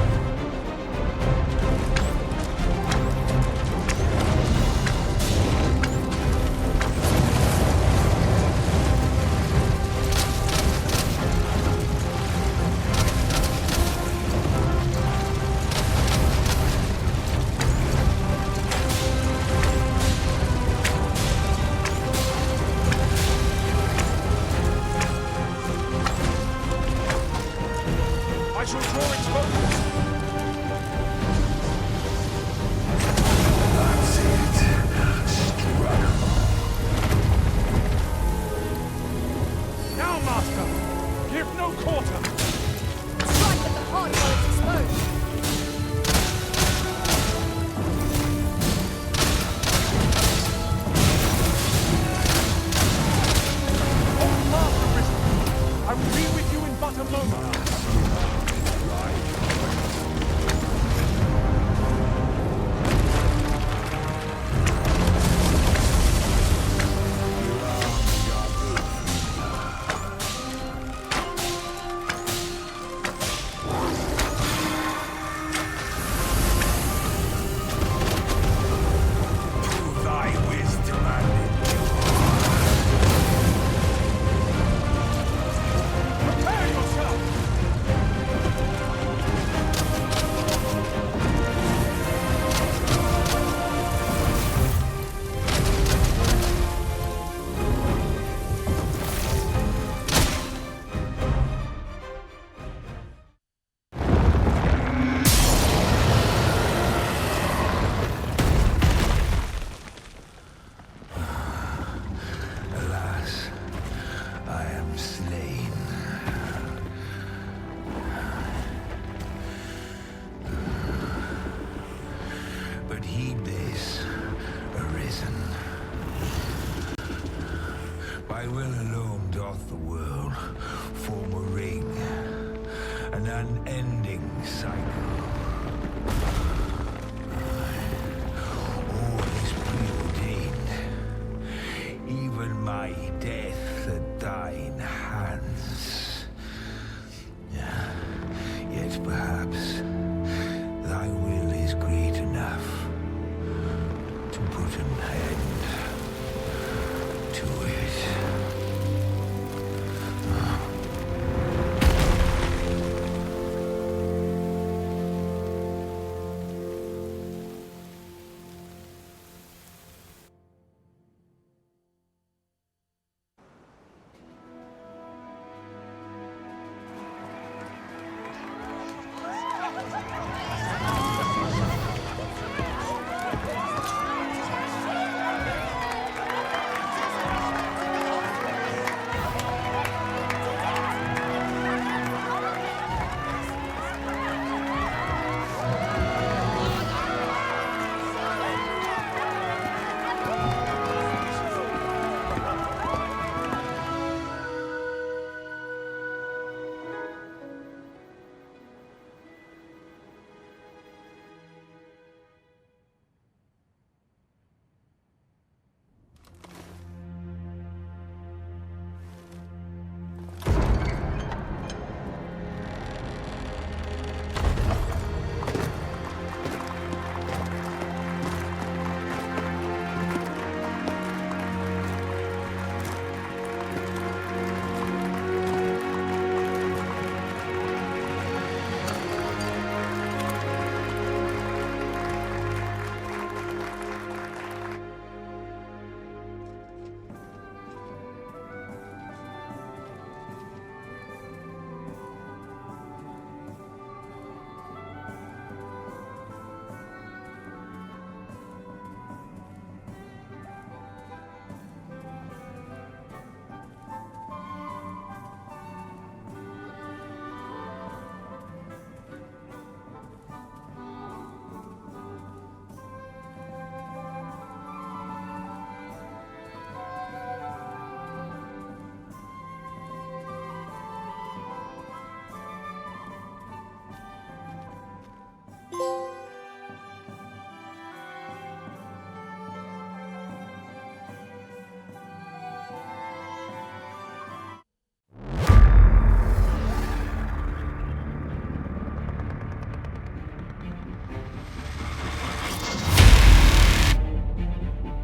heed this, Arisen. By will alone doth the world form a ring, an unending cycle.